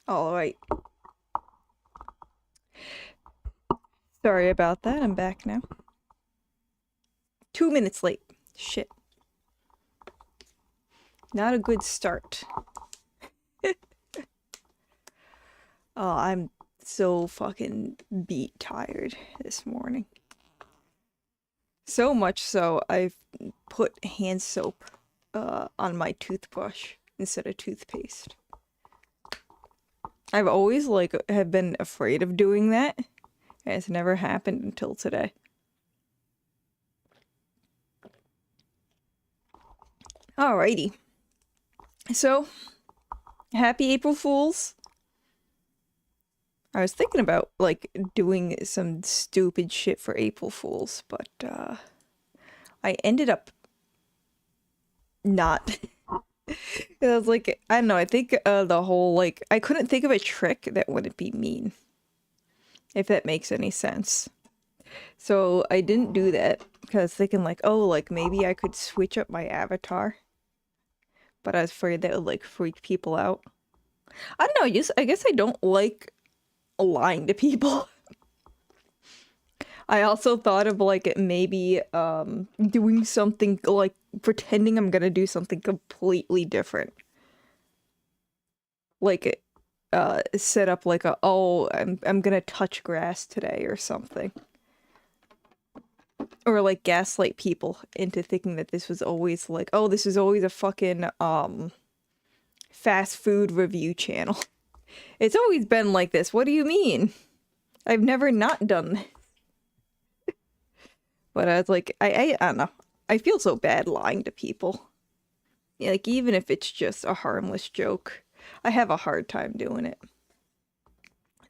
All right. Sorry about that. I'm back now. 2 minutes late. Shit. Not a good start. Oh, I'm so fucking beat tired this morning. So much so, I've put hand soap on my toothbrush instead of toothpaste. I've always, like, have been afraid of doing that, and it's never happened until today. Alrighty. So, happy April Fools. I was thinking about, like, doing some stupid shit for April Fools, but, I ended up not. I was like, I don't know, I think, the whole, like, I couldn't think of a trick that wouldn't be mean. If that makes any sense. So, I didn't do that, because I was thinking, like, oh, like, maybe I could switch up my avatar. But I was afraid that would, like, freak people out. I don't know, I guess I don't like lying to people. I also thought of, like, maybe doing something, like, pretending I'm gonna do something completely different. Like, set up like a, oh, I'm gonna touch grass today or something. Or, like, gaslight people into thinking that this was always, like, oh, this is always a fucking, fast food review channel. It's always been like this. What do you mean? I've never not done this. But I was like, I don't know. I feel so bad lying to people. Like, even if it's just a harmless joke, I have a hard time doing it.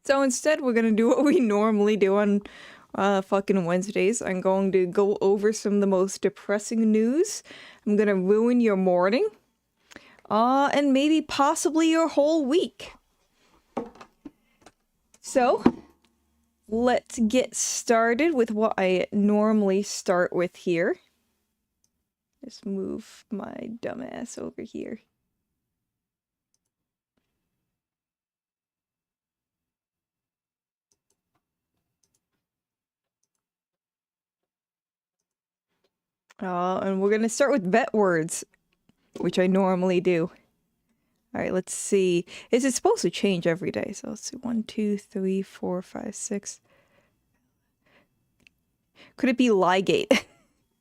So instead, we're gonna do what we normally do on fucking Wednesdays. I'm going to go over some of the most depressing news. I'm gonna ruin your morning. And maybe possibly your whole week. So, let's get started with what I normally start with here. Just move my dumbass over here. And we're gonna start with vet words, which I normally do. Alright, let's see. Is it supposed to change every day? So let's see. 1, 2, 3, 4, 5, 6. Could it be ligate?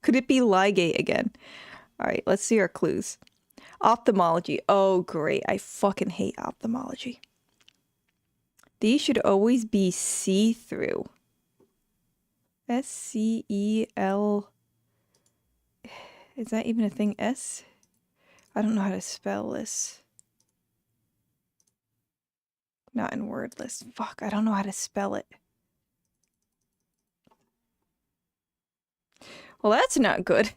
Could it be ligate again? Alright, let's see our clues. Ophthalmology. Oh, great. I fucking hate ophthalmology. These should always be see-through. S-C-E-L... Is that even a thing? S? I don't know how to spell this. Not in word list. Fuck, I don't know how to spell it. Well, that's not good.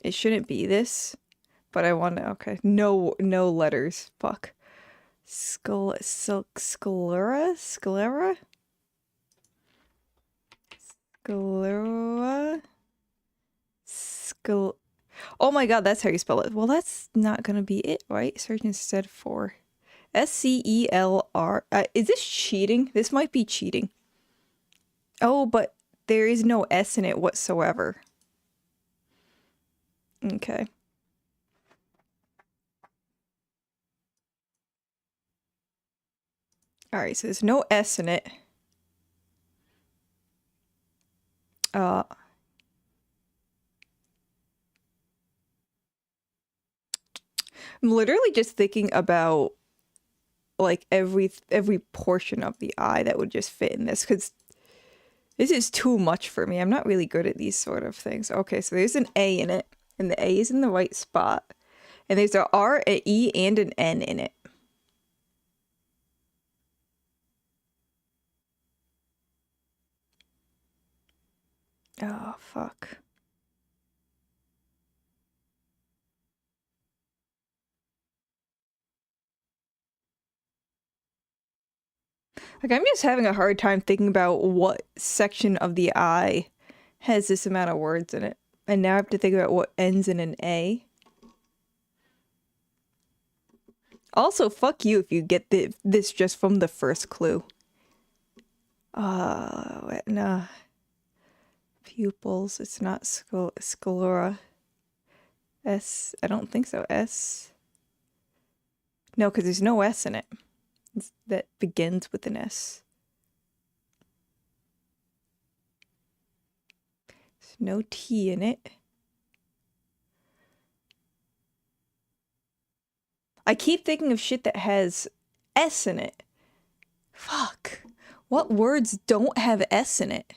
It shouldn't be this, but I want to. Okay, no letters. Fuck. Sclera? Sclera? Sclera? Oh my god, that's how you spell it. Well, that's not gonna be it, right? Search instead for S-C-E-L-R. Is this cheating? This might be cheating. Oh, but there is no S in it whatsoever. Okay. Alright, so there's no S in it. I'm literally just thinking about like every portion of the eye that would just fit in this, because this is too much for me. I'm not really good at these sort of things. Okay, so there's an A in it, and the A is in the right spot. And there's a R, an E, and an N in it. Oh, fuck. Like, I'm just having a hard time thinking about what section of the eye has this amount of words in it. And now I have to think about what ends in an A. Also, fuck you if you get this just from the first clue. Nah. Pupils, it's not sclera. S, I don't think so. S. No, because there's no S in it. That begins with an S. There's no T in it. I keep thinking of shit that has S in it. Fuck. What words don't have S in it?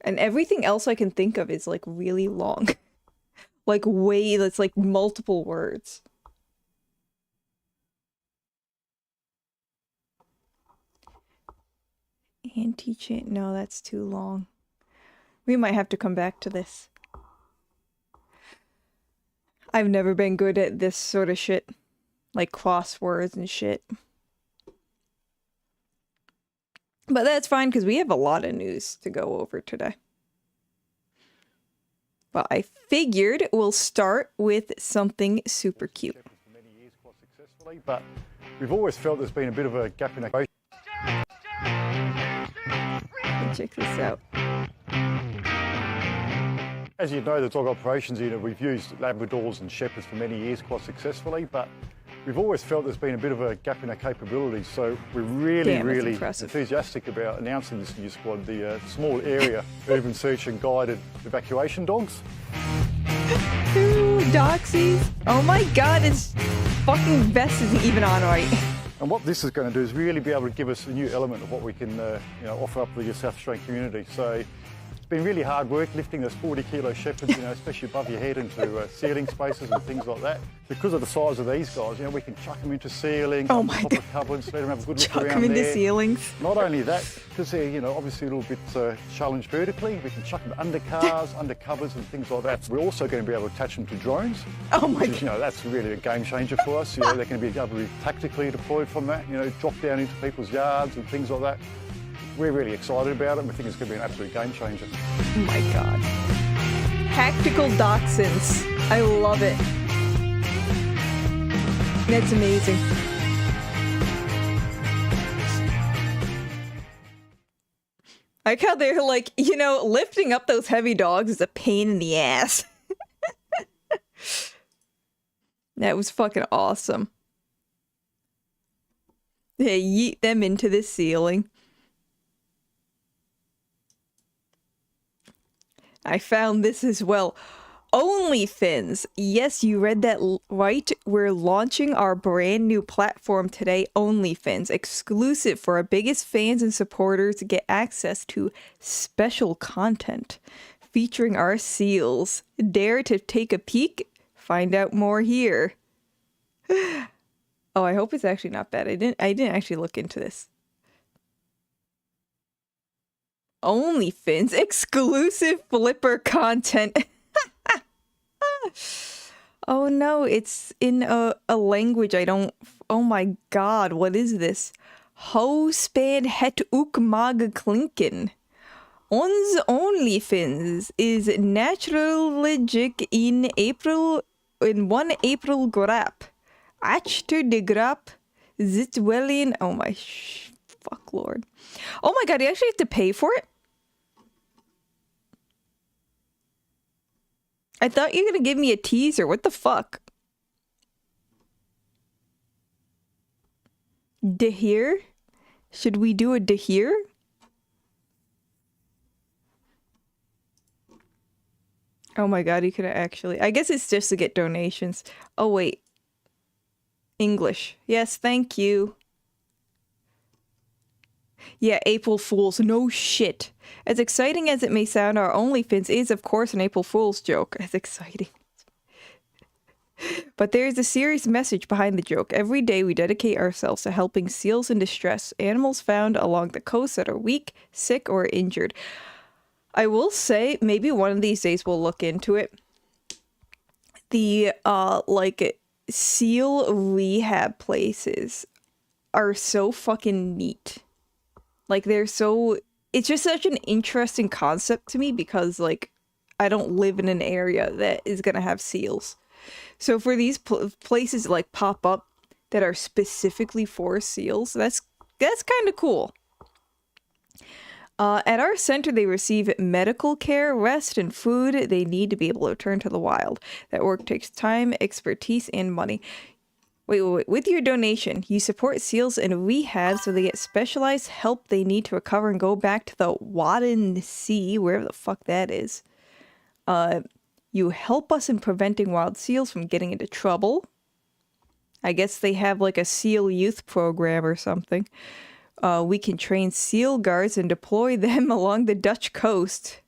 And everything else I can think of is like really long. Like way, that's like multiple words. Anti-chain, no, that's too long. We might have to come back to this. I've never been good at this sort of shit. Like crosswords and shit. But that's fine, because we have a lot of news to go over today. But I figured we'll start with something super cute. For many years quite successfully, but we've always felt there's been a bit of a gap in our... Check this out. As you know, the dog operations unit, we've used Labradors and Shepherds for many years quite successfully, but we've always felt there's been a bit of a gap in our capabilities, so we're really enthusiastic about announcing this new squad, the small area urban search and guided evacuation dogs. Ooh, doxies. Oh my god, its fucking vest isn't even on right. And what this is going to do is really be able to give us a new element of what we can offer up to the South Australian community. So it's been really hard work lifting those 40-kilo shepherds, especially above your head into ceiling spaces and things like that. Because of the size of these guys, we can chuck them into ceilings, on top of cupboards, let them have a good look around there. Chuck them into ceilings. Not only that, because they're obviously a little bit challenged vertically, we can chuck them under cars, under cupboards and things like that. We're also going to be able to attach them to drones. Oh my god. That's really a game changer for us. They're going to be able to be tactically deployed from that, drop down into people's yards and things like that. We're really excited about it, and we think it's going to be an absolute game changer. Oh my god. Tactical dachshunds. I love it. That's amazing. I like how they're like, lifting up those heavy dogs is a pain in the ass. That was fucking awesome. They yeet them into the ceiling. I found this as well. OnlyFins. Yes, you read that right. We're launching our brand new platform today, OnlyFins, exclusive for our biggest fans and supporters to get access to special content featuring our seals. Dare to take a peek? Find out more here. Oh, I hope it's actually not bad. I didn't actually look into this. OnlyFins exclusive flipper content. Oh no, it's in a language I don't... Oh my god, what is this? Hospan het ook mag klinken. Ons OnlyFins is naturally in 1 April grap. Achter de grap zit wel in... Oh my... Fuck lord. Oh my god, you actually have to pay for it? I thought you were gonna give me a teaser. What the fuck? Dahir? Should we do a Dahir? Oh my god, you could actually... I guess it's just to get donations. Oh wait. English. Yes, thank you. Yeah, April Fools. No shit. As exciting as it may sound, our OnlyFans is, of course, an April Fool's joke. As exciting. But there is a serious message behind the joke. Every day we dedicate ourselves to helping seals in distress, animals found along the coast that are weak, sick, or injured. I will say, maybe one of these days we'll look into it. The, like, seal rehab places are so fucking neat. Like, they're so... It's just such an interesting concept to me because, like, I don't live in an area that is gonna have seals. So for these places like pop up that are specifically for seals, that's kind of cool. At our center, they receive medical care, rest, and food they need to be able to return to the wild. That work takes time, expertise, and money. Wait. With your donation, you support seals in rehab so they get specialized help they need to recover and go back to the Wadden Sea, wherever the fuck that is. You help us in preventing wild seals from getting into trouble. I guess they have like a seal youth program or something. We can train seal guards and deploy them along the Dutch coast.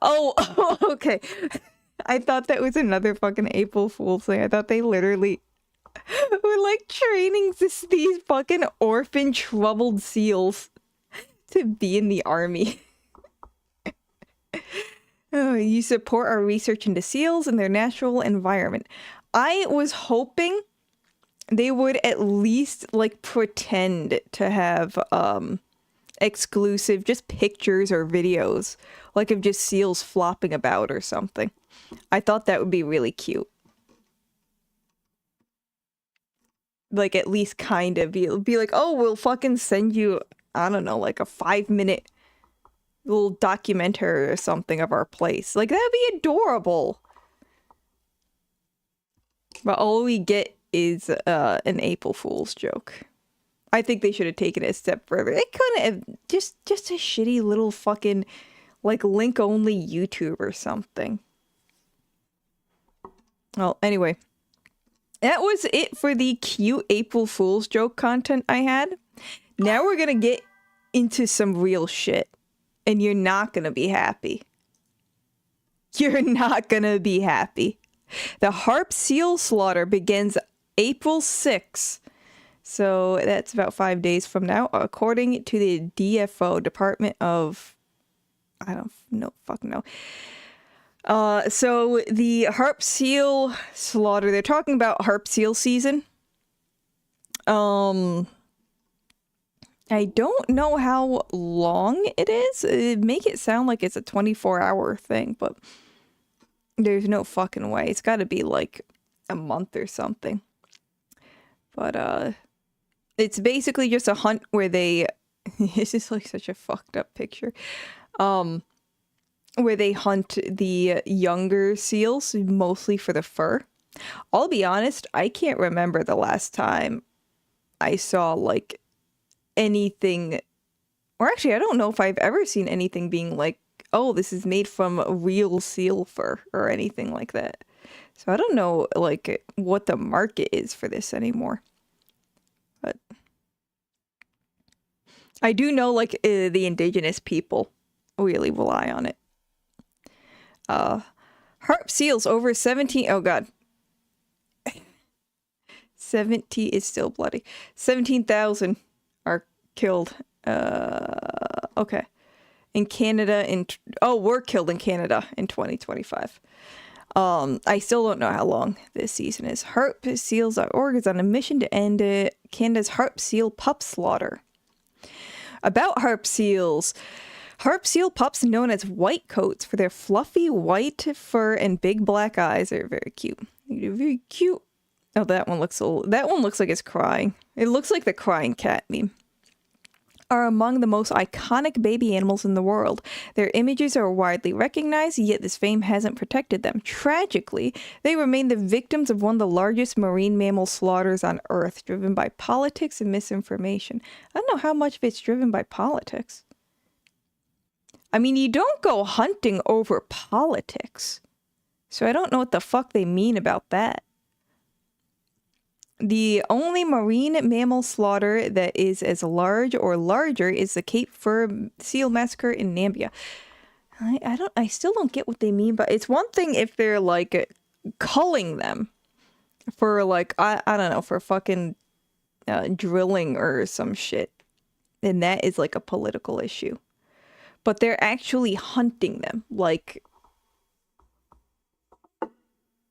Oh, okay. I thought that was another fucking April Fool's thing. I thought they literally were like training these fucking orphan troubled seals to be in the army. Oh, you support our research into seals and their natural environment. I was hoping they would at least like pretend to have exclusive just pictures or videos, like of just seals flopping about or something. I thought that would be really cute. Like at least kind of be like, oh, we'll fucking send you, I don't know, like a 5-minute little documentary or something of our place. Like, that'd be adorable. But all we get is an April Fool's joke. I think they should have taken it a step further. They couldn't have just a shitty little fucking like link only YouTube or something. Well, anyway. That was it for the cute April Fool's joke content I had. Now we're gonna get into some real shit. And you're not gonna be happy. You're not gonna be happy. The harp seal slaughter begins April 6th. So that's about 5 days from now, according to the DFO, Department of... I don't know, fucking know. So the harp seal slaughter, they're talking about harp seal season. I don't know how long it is. It make it sound like it's a 24-hour thing, but there's no fucking way. It's got to be like a month or something. But it's basically just a hunt where they this is like such a fucked up picture. Where they hunt the younger seals mostly for the fur. I'll be honest, I can't remember the last time I saw like anything, or actually I don't know if I've ever seen anything being like, oh, this is made from real seal fur or anything like that. So I don't know like what the market is for this anymore. But I do know like the indigenous people really rely on it. Harp seals over 17, oh god. 70 is still bloody. 17,000 are killed. Okay. In Canada, were killed in Canada in 2025. I still don't know how long this season is. Harp seals.org is on a mission to end Canada's harp seal pup slaughter. About harp seals. Harp seal pups, known as white coats for their fluffy white fur and big black eyes, are very cute. They're very cute. Oh, that one looks like it's crying. It looks like the crying cat meme. are among the most iconic baby animals in the world. Their images are widely recognized, yet this fame hasn't protected them. Tragically, they remain the victims of one of the largest marine mammal slaughters on Earth, driven by politics and misinformation. I don't know how much of it's driven by politics. I mean, you don't go hunting over politics. So I don't know what the fuck they mean about that. The only marine mammal slaughter that is as large or larger is the Cape Fur Seal Massacre in Namibia. I still don't get what they mean, but it's one thing if they're like culling them for like, I don't know, for fucking drilling or some shit. And that is like a political issue. But they're actually hunting them. Like,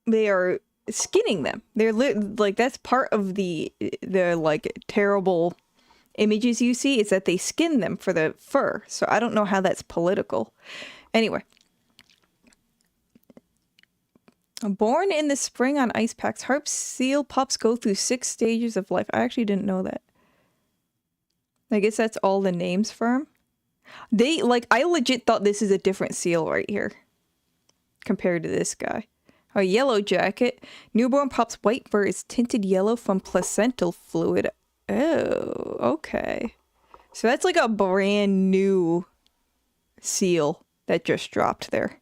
they are skinning them. They're like, that's part of the like terrible images you see, is that they skin them for the fur. So I don't know how that's political. Anyway, born in the spring on ice packs, harp seal pups go through 6 stages of life. I actually didn't know that. I guess that's all the names for them. They like, I legit thought this is a different seal right here compared to this guy. A yellow jacket. Newborn pup's white fur is tinted yellow from placental fluid. Oh, okay. So that's like a brand new seal that just dropped there.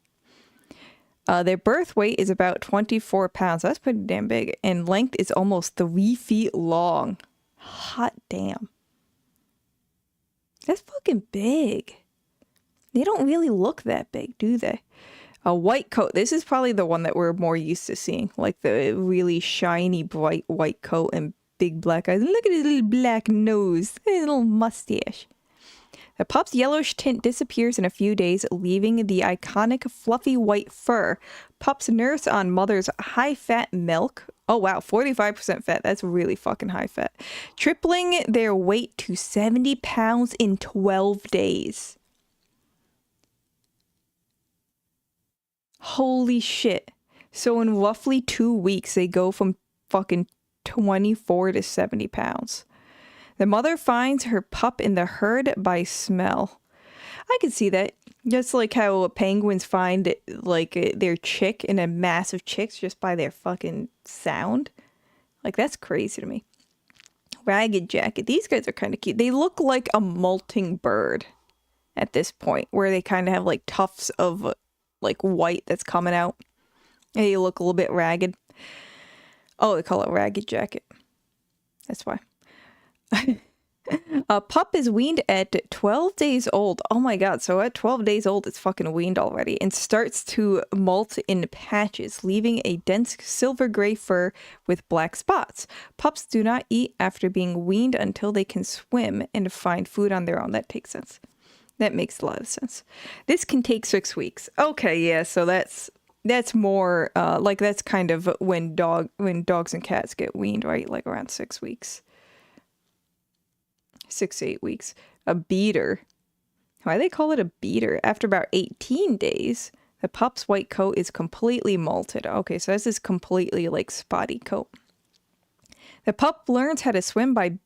Their birth weight is about 24 pounds. That's pretty damn big. And length is almost 3 feet long. Hot damn. That's fucking big. They don't really look that big, do they? A white coat. This is probably the one that we're more used to seeing. Like the really shiny, bright white coat and big black eyes. Look at his little black nose. His little mustache. The pup's yellowish tint disappears in a few days, leaving the iconic fluffy white fur. Pups nurse on mother's high-fat milk. Oh wow, 45% fat. That's really fucking high fat. Tripling their weight to 70 pounds in 12 days. Holy shit. So in roughly 2 weeks, they go from fucking 24 to 70 pounds. The mother finds her pup in the herd by smell. I can see that. Just like how penguins find like their chick in a mass of chicks just by their fucking sound. Like, that's crazy to me. Ragged jacket. These guys are kind of cute. They look like a molting bird at this point, where they kind of have like tufts of like white that's coming out. And they look a little bit ragged. Oh, they call it ragged jacket. That's why. A pup is weaned at 12 days old. Oh my god, so at 12 days old, it's fucking weaned already. And starts to molt in patches, leaving a dense silver gray fur with black spots. Pups do not eat after being weaned until they can swim and find food on their own. That makes sense. That makes a lot of sense. This can take 6 weeks. Okay, yeah, so that's more, like that's kind of when dogs and cats get weaned, right? Like around 6 weeks. 6 to 8 weeks. A beater. Why do they call it a beater? After about 18 days, the pup's white coat is completely molted. Okay, so this is completely like spotty coat. The pup learns how to swim by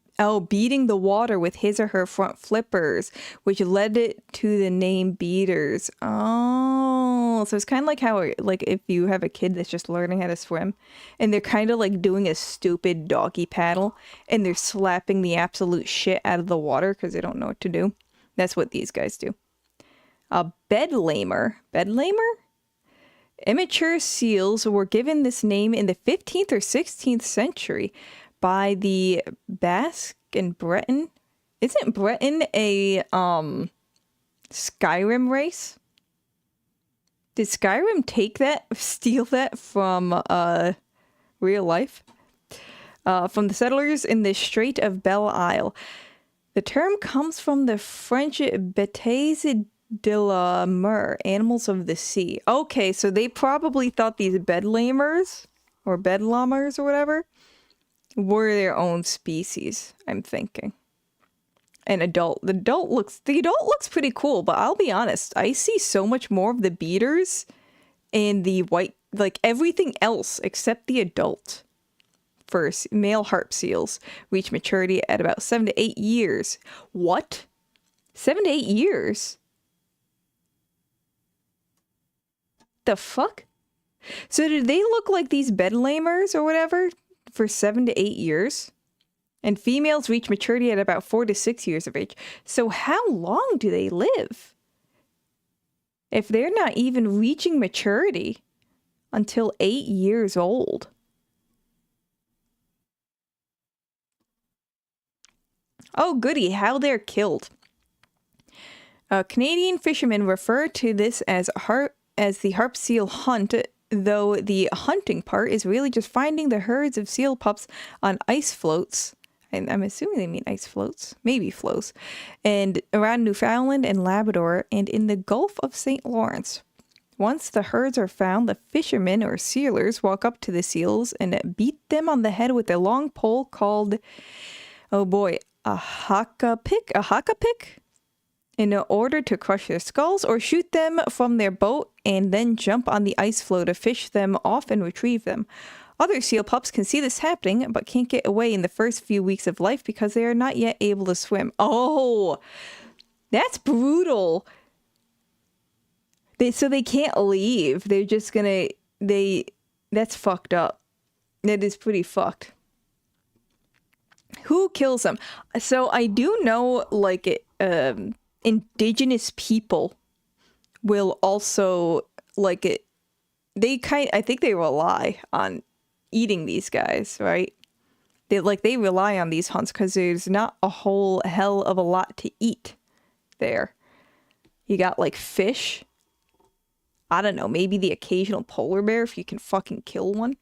beating the water with his or her front flippers, which led it to the name beaters. Oh, so it's kind of like how, like, if you have a kid that's just learning how to swim and they're kind of like doing a stupid doggy paddle and they're slapping the absolute shit out of the water because they don't know what to do. That's what these guys do. A bedlamer. Bedlamer? Immature seals were given this name in the 15th or 16th century by the Basque and Breton. Isn't Breton a Skyrim race? Did Skyrim steal that from real life? From the settlers in the Strait of Belle Isle. The term comes from the French bêtes de la mer, animals of the sea. Okay, so they probably thought these bedlamers or bedlammers or whatever were their own species, I'm thinking. The adult looks pretty cool, but I'll be honest, I see so much more of the beaters and the white, like everything else except the adult. First, male harp seals reach maturity at about 7 to 8 years. What? 7 to 8 years. The fuck? So did they look like these bedlamers or whatever for 7 to 8 years? And females reach maturity at about 4 to 6 years of age. So how long do they live? If they're not even reaching maturity until 8 years old. Oh, goody, how they're killed. Canadian fishermen refer to this as the harp seal hunt, though the hunting part is really just finding the herds of seal pups on ice floats. And I'm assuming they mean ice floats, maybe floats, and around Newfoundland and Labrador and in the Gulf of St. Lawrence. Once the herds are found, the fishermen or sealers walk up to the seals and beat them on the head with a long pole called, oh boy, a haka pick, in order to crush their skulls or shoot them from their boat and then jump on the ice floe to fish them off and retrieve them. Other seal pups can see this happening, but can't get away in the first few weeks of life because they are not yet able to swim. Oh, that's brutal. So they can't leave. They're just gonna, that's fucked up. That is pretty fucked. Who kills them? So I do know, like, indigenous people will also, like, I think they rely on eating these guys, right? They rely on these hunts because there's not a whole hell of a lot to eat there. You got like fish. I don't know, maybe the occasional polar bear if you can fucking kill one.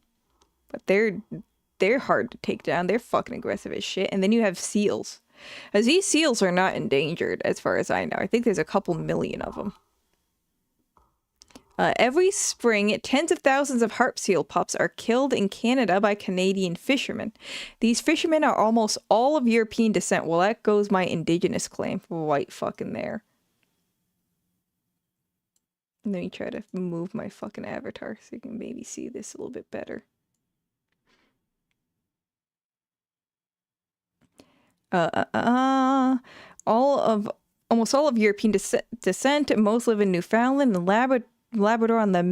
But they're hard to take down. They're fucking aggressive as shit. And then you have seals. As these seals are not endangered as far as I know. I think there's a couple million of them. Every spring, tens of thousands of harp seal pups are killed in Canada by Canadian fishermen. These fishermen are almost all of European descent. Well, that goes my indigenous claim right fucking there. Let me try to move my fucking avatar so you can maybe see this a little bit better. Almost all of European descent. Most live in Newfoundland and Labrador on the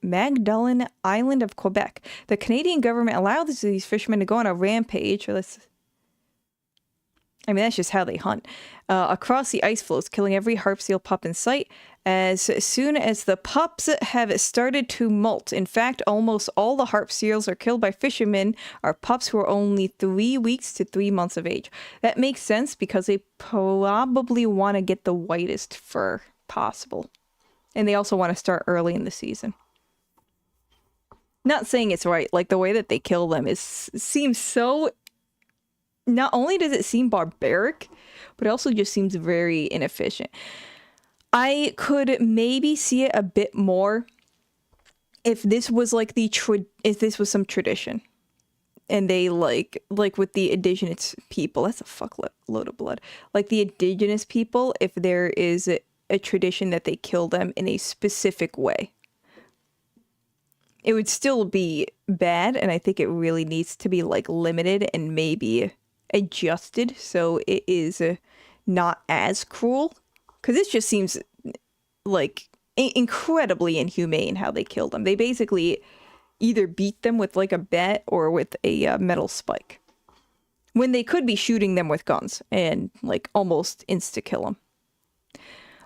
Magdalen Island of Quebec. The Canadian government allows these fishermen to go on a rampage. That's just how they hunt. Across the ice floes, killing every harp seal pup in sight. As soon as the pups have started to molt. In fact, almost all the harp seals are killed by fishermen are pups who are only 3 weeks to 3 months of age. That makes sense because they probably want to get the whitest fur possible. And they also want to start early in the season. Not saying it's right. Like, the way that they kill them seems so... Not only does it seem barbaric, but it also just seems very inefficient. I could maybe see it a bit more if this was like if this was some tradition. And they like with the indigenous people. That's a fuckload of blood. Like the indigenous people, if there is a tradition that they kill them in a specific way. It would still be bad, and I think it really needs to be like limited and maybe adjusted so it is not as cruel. Because this just seems like incredibly inhumane how they killed them. They basically either beat them with like a bat or with a metal spike. When they could be shooting them with guns and like almost insta-kill them.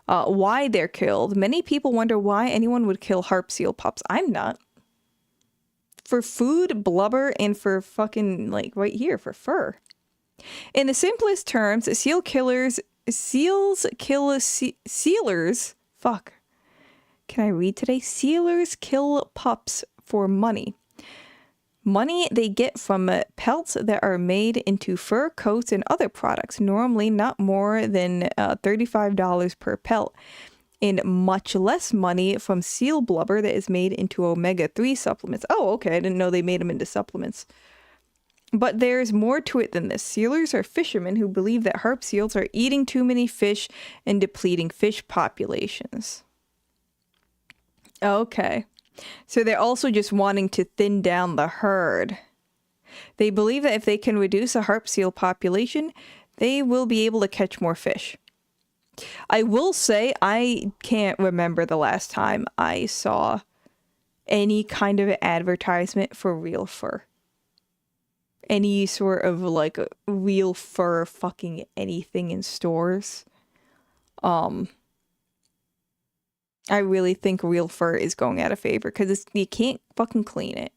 Why they're killed. Many people wonder why anyone would kill harp seal pups. I'm not. For food, blubber, and for fucking, like, right here, for fur. In the simplest terms, sealers, fuck. Can I read today? Sealers kill pups for money. Money they get from pelts that are made into fur coats and other products, normally not more than $35 per pelt, and much less money from seal blubber that is made into omega-3 supplements. Oh, okay, I didn't know they made them into supplements. But there's more to it than this. Sealers are fishermen who believe that harp seals are eating too many fish and depleting fish populations. Okay. So they're also just wanting to thin down the herd. They believe that if they can reduce a harp seal population, they will be able to catch more fish. I will say I can't remember the last time I saw any kind of advertisement for real fur. Any sort of like real fur fucking anything in stores. I really think real fur is going out of favor because you can't fucking clean it.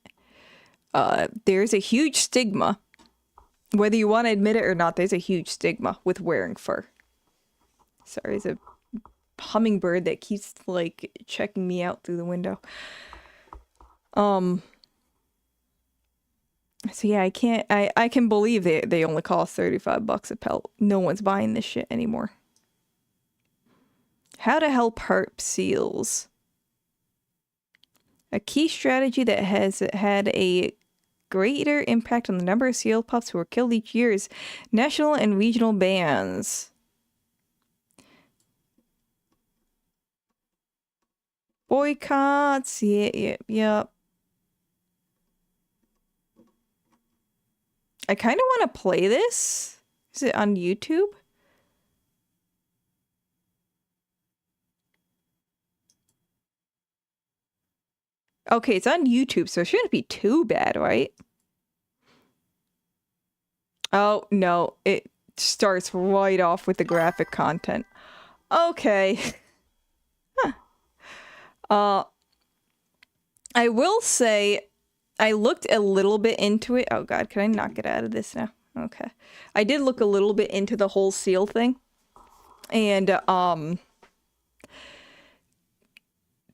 There's a huge stigma, whether you want to admit it or not, there's a huge stigma with wearing fur. Sorry, there's a hummingbird that keeps like checking me out through the window. So yeah, I can believe they only cost $35 a pelt. No one's buying this shit anymore. How to help herp seals. A key strategy that has had a greater impact on the number of seal pups who are killed each year is national and regional bans. Boycotts, yep. I kind of want to play this. Is it on YouTube? Okay, it's on YouTube, so it shouldn't be too bad, right? Oh, no. It starts right off with the graphic content. Okay. Huh. I will say, I looked a little bit into it. Oh, God, can I not get out of this now? Okay. I did look a little bit into the whole seal thing. And,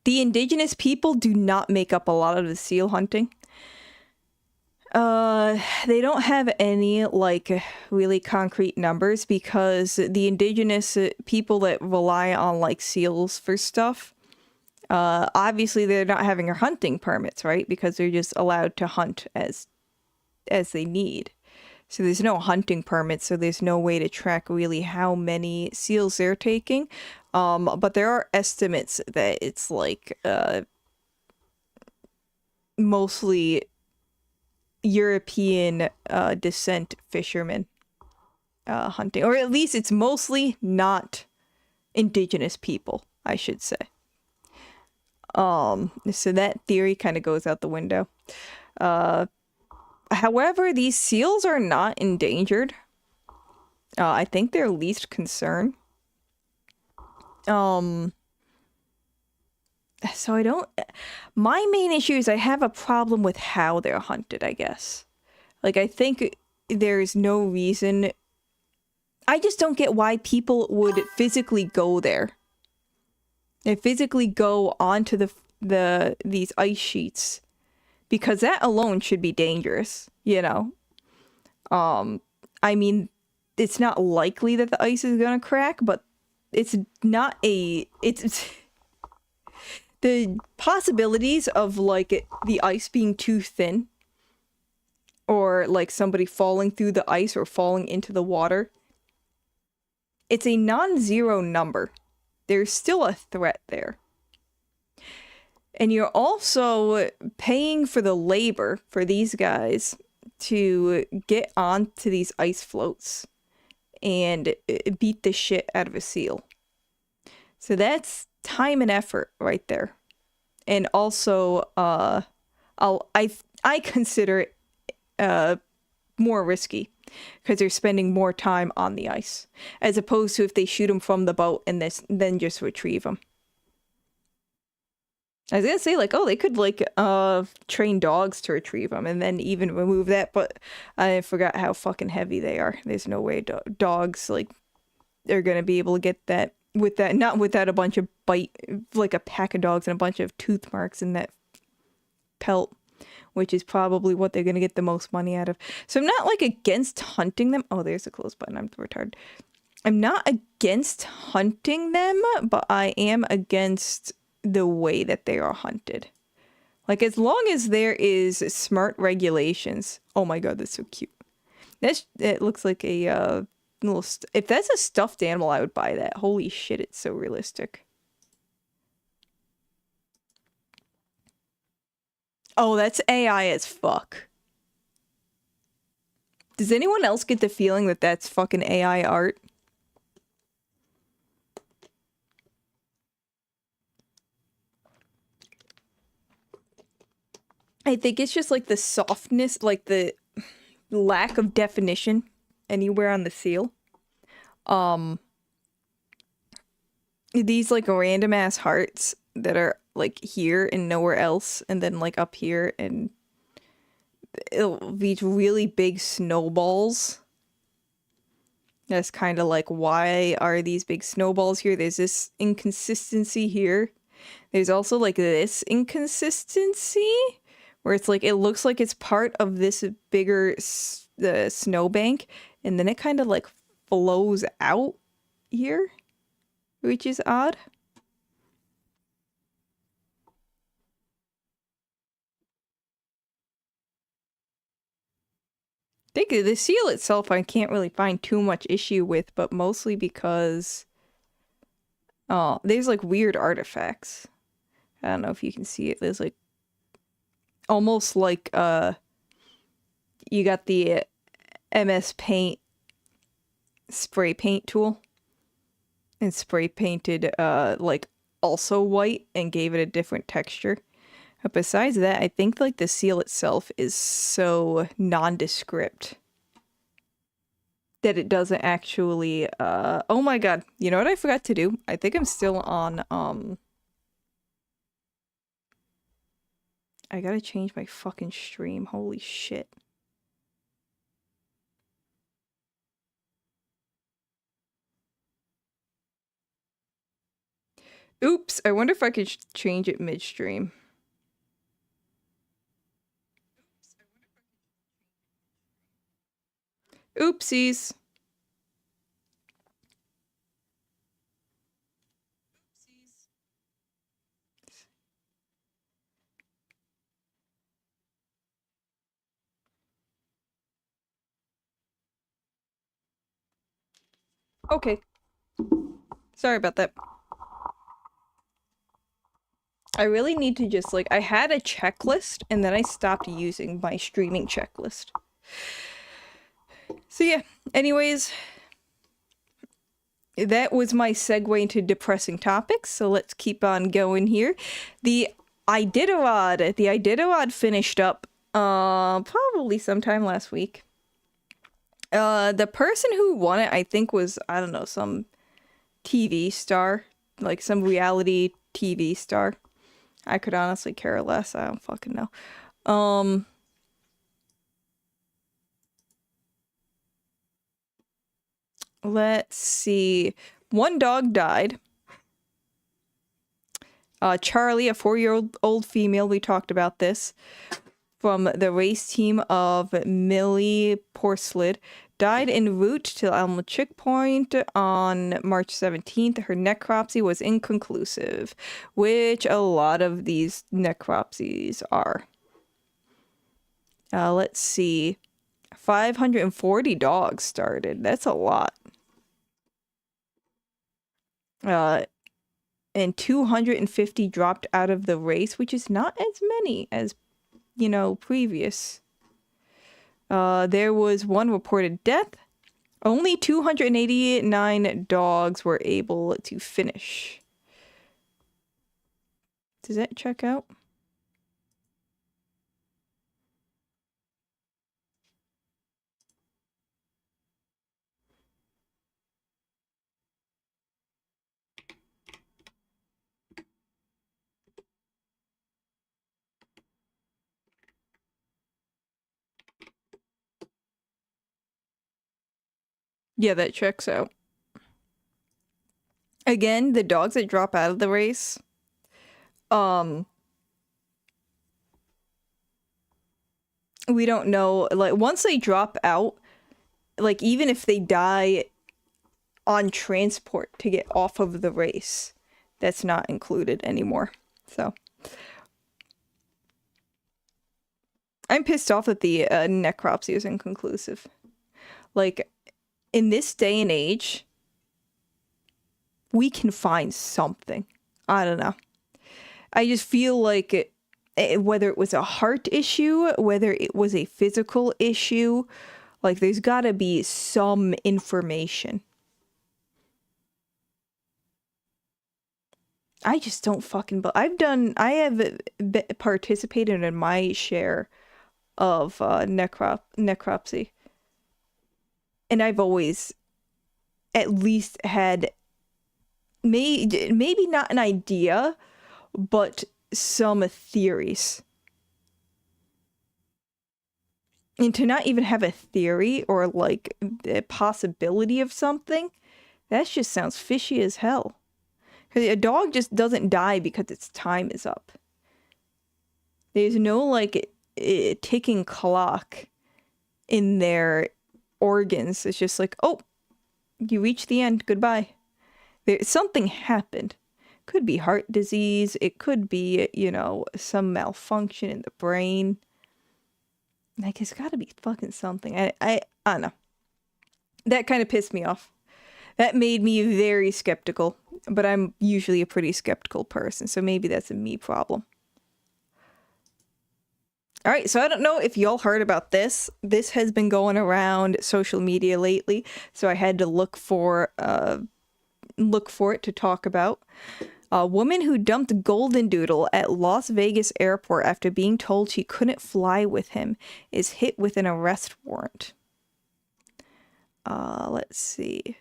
the indigenous people do not make up a lot of the seal hunting. They don't have any, like, really concrete numbers because the indigenous people that rely on, like, seals for stuff, obviously they're not having their hunting permits, right? Because they're just allowed to hunt as they need. So there's no hunting permits, so there's no way to track really how many seals they're taking. But there are estimates that it's like mostly European descent fishermen hunting, or at least it's mostly not indigenous people, I should say. So that theory kind of goes out the window. However, these seals are not endangered. I think they're least concern. So I don't... My main issue is I have a problem with how they're hunted, I guess. Like, I think there's no reason... I just don't get why people would physically go there. They physically go onto these ice sheets. Because that alone should be dangerous, you know? I mean, it's not likely that the ice is gonna crack, but it's not a... It's the possibilities of, like, the ice being too thin, or, like, somebody falling through the ice or falling into the water, it's a non-zero number. There's still a threat there. And you're also paying for the labor for these guys to get onto these ice floats and beat the shit out of a seal. So that's time and effort right there. And also, I consider it more risky because they're spending more time on the ice as opposed to if they shoot them from the boat and then just retrieve them. I was gonna say, like, oh, they could, like, train dogs to retrieve them and then even remove that, but I forgot how fucking heavy they are. There's no way dogs, like, are gonna be able to get that with that, not without a bunch of like a pack of dogs and a bunch of tooth marks in that pelt, which is probably what they're gonna get the most money out of. So I'm not, like, against hunting them. Oh, there's a close button. I'm retarded. I'm not against hunting them, but I am against the way that they are hunted. Like, as long as there is smart regulations. Oh my god, that's so cute. It looks like a little... if that's a stuffed animal, I would buy that. Holy shit, it's so realistic. Oh, that's AI as fuck. Does anyone else get the feeling that that's fucking AI art? I think it's just like the softness, like the lack of definition anywhere on the seal. These like random ass hearts that are like here and nowhere else, and then like up here, and these really big snowballs. That's kind of like, why are these big snowballs here? There's this inconsistency here. There's also like this inconsistency where it's like, it looks like it's part of this bigger the snowbank, and then it kind of like flows out here, which is odd. I think the seal itself I can't really find too much issue with, but mostly because there's like weird artifacts. I don't know if you can see it. There's like almost like you got the MS Paint spray paint tool and spray painted like also white and gave it a different texture. But besides that, I think like the seal itself is so nondescript that it doesn't actually oh my god, you know what I forgot to do? I think I'm still on I gotta change my fucking stream. Holy shit. Oops, I wonder if I could change it midstream. Oopsies. Okay. Sorry about that. I really need to just like, I had a checklist and then I stopped using my streaming checklist. So yeah, anyways, that was my segue into depressing topics, so let's keep on going here. The Iditarod finished up probably sometime last week. The person who won it, I think, was, I don't know, some TV star, like some reality TV star. I could honestly care less. I don't fucking know. Let's see. One dog died. Charlie, a 4-year-old female, we talked about this, from the race team of Millie Porslid, died en route to Elm Checkpoint on March 17th. Her necropsy was inconclusive, which a lot of these necropsies are. Let's see. 540 dogs started. That's a lot. And 250 dropped out of the race, which is not as many as, you know, previous. There was one reported death. Only 289 dogs were able to finish. Does that check out? Yeah, that checks out. Again, the dogs that drop out of the race, we don't know, like, once they drop out, like, even if they die on transport to get off of the race, that's not included anymore. So I'm pissed off that the necropsy is inconclusive. Like, in this day and age, we can find something. I don't know. I just feel like whether it was a heart issue, whether it was a physical issue, like, there's gotta be some information. I just don't fucking. But I have participated in my share of necropsy, and I've always at least had maybe not an idea, but some theories. And to not even have a theory or like a possibility of something, that just sounds fishy as hell. Because a dog just doesn't die because its time is up. There's no like ticking clock in their organs. It's just like, oh, you reached the end. Goodbye. Something happened. Could be heart disease. It could be, you know, some malfunction in the brain. Like, it's got to be fucking something. I don't know. That kind of pissed me off. That made me very skeptical. But I'm usually a pretty skeptical person, so maybe that's a me problem. All right, so I don't know if y'all heard about this. This has been going around social media lately, so I had to look for it to talk about. A woman who dumped Golden Doodle at Las Vegas airport after being told she couldn't fly with him is hit with an arrest warrant. Let's see.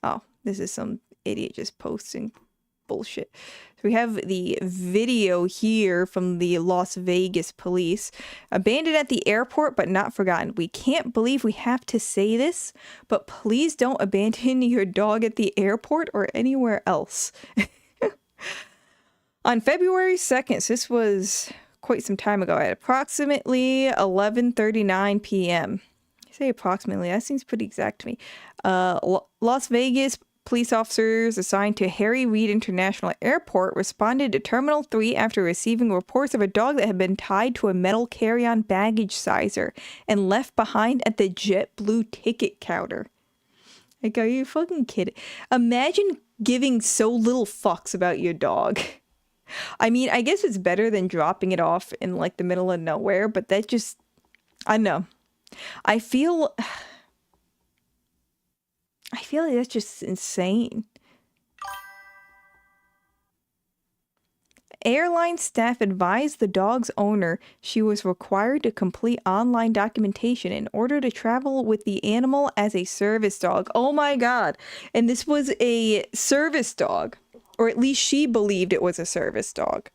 Oh, this is some idiot just posting bullshit. So we have the video here from the Las Vegas police. Abandoned at the airport but not forgotten. We can't believe we have to say this, but please don't abandon your dog at the airport or anywhere else. On February 2nd, so this was quite some time ago, at approximately 11:39 p.m. I say approximately, that seems pretty exact to me. Las Vegas police officers assigned to Harry Reid International Airport responded to Terminal 3 after receiving reports of a dog that had been tied to a metal carry-on baggage sizer and left behind at the JetBlue ticket counter. Like, are you fucking kidding? Imagine giving so little fucks about your dog. I mean, I guess it's better than dropping it off in, like, the middle of nowhere, but that just... I don't know. I feel like that's just insane. Airline staff advised the dog's owner she was required to complete online documentation in order to travel with the animal as a service dog. Oh my god. And this was a service dog. Or at least she believed it was a service dog.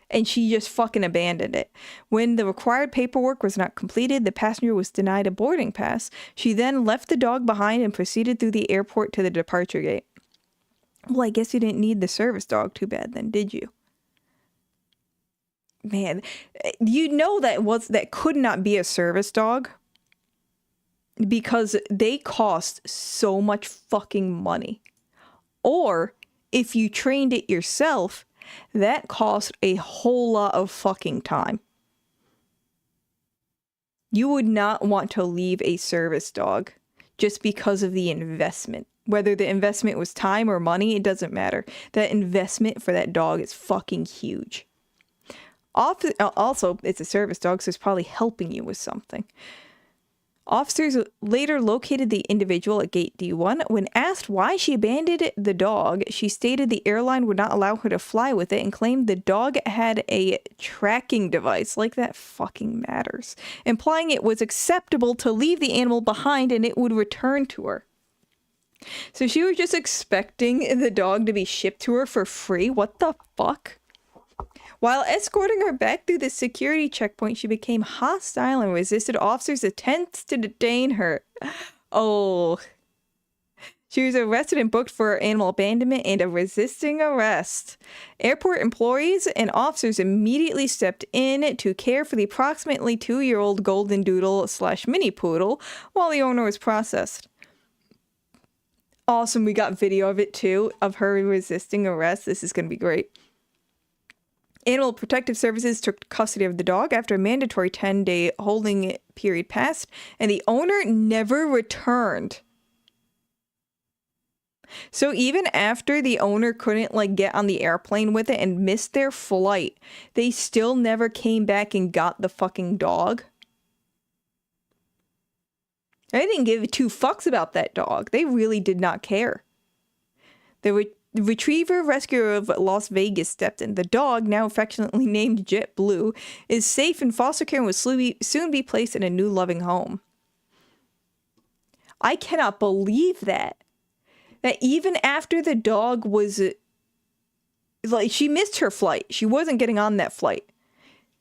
And she just fucking abandoned it. When the required paperwork was not completed, the passenger was denied a boarding pass. She then left the dog behind and proceeded through the airport to the departure gate. Well, I guess you didn't need the service dog too bad then, did you? Man, you know that could not be a service dog. Because they cost so much fucking money. Or, if you trained it yourself, that cost a whole lot of fucking time. You would not want to leave a service dog just because of the investment. Whether the investment was time or money, it doesn't matter. That investment for that dog is fucking huge. Also, it's a service dog, so it's probably helping you with something. Officers later located the individual at Gate D1. When asked why she abandoned the dog, she stated the airline would not allow her to fly with it and claimed the dog had a tracking device. Like that fucking matters. Implying it was acceptable to leave the animal behind and it would return to her. So she was just expecting the dog to be shipped to her for free? What the fuck? While escorting her back through the security checkpoint, she became hostile and resisted officers' attempts to detain her. Oh. She was arrested and booked for animal abandonment and a resisting arrest. Airport employees and officers immediately stepped in to care for the approximately 2-year-old Golden Doodle / Mini Poodle while the owner was processed. Awesome, we got video of it too, of her resisting arrest. This is going to be great. Animal Protective Services took custody of the dog after a mandatory 10-day holding period passed, and the owner never returned. So even after the owner couldn't, like, get on the airplane with it and missed their flight, they still never came back and got the fucking dog? They didn't give two fucks about that dog. They really did not care. The retriever rescuer of Las Vegas stepped in. The dog, now affectionately named Jet Blue, is safe in foster care and will soon be placed in a new loving home. I cannot believe that. That even after the dog was... like, she missed her flight. She wasn't getting on that flight.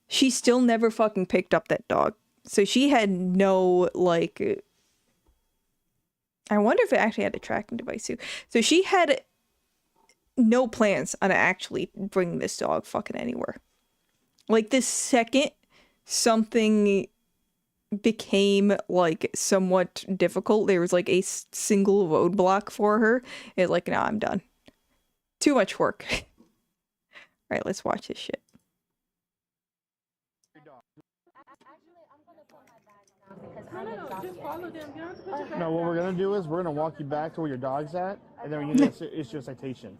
She still never fucking picked up that dog. So she had no, like... I wonder if it actually had a tracking device too. So she had no plans on actually bringing this dog fucking anywhere. Like, the second something became, like, somewhat difficult, there was, like, a single roadblock for her, it's like, nah, I'm done. Too much work. Alright, let's watch this shit. No, what we're gonna do is we're gonna walk you back to where your dog's at, and then we're gonna issue a citation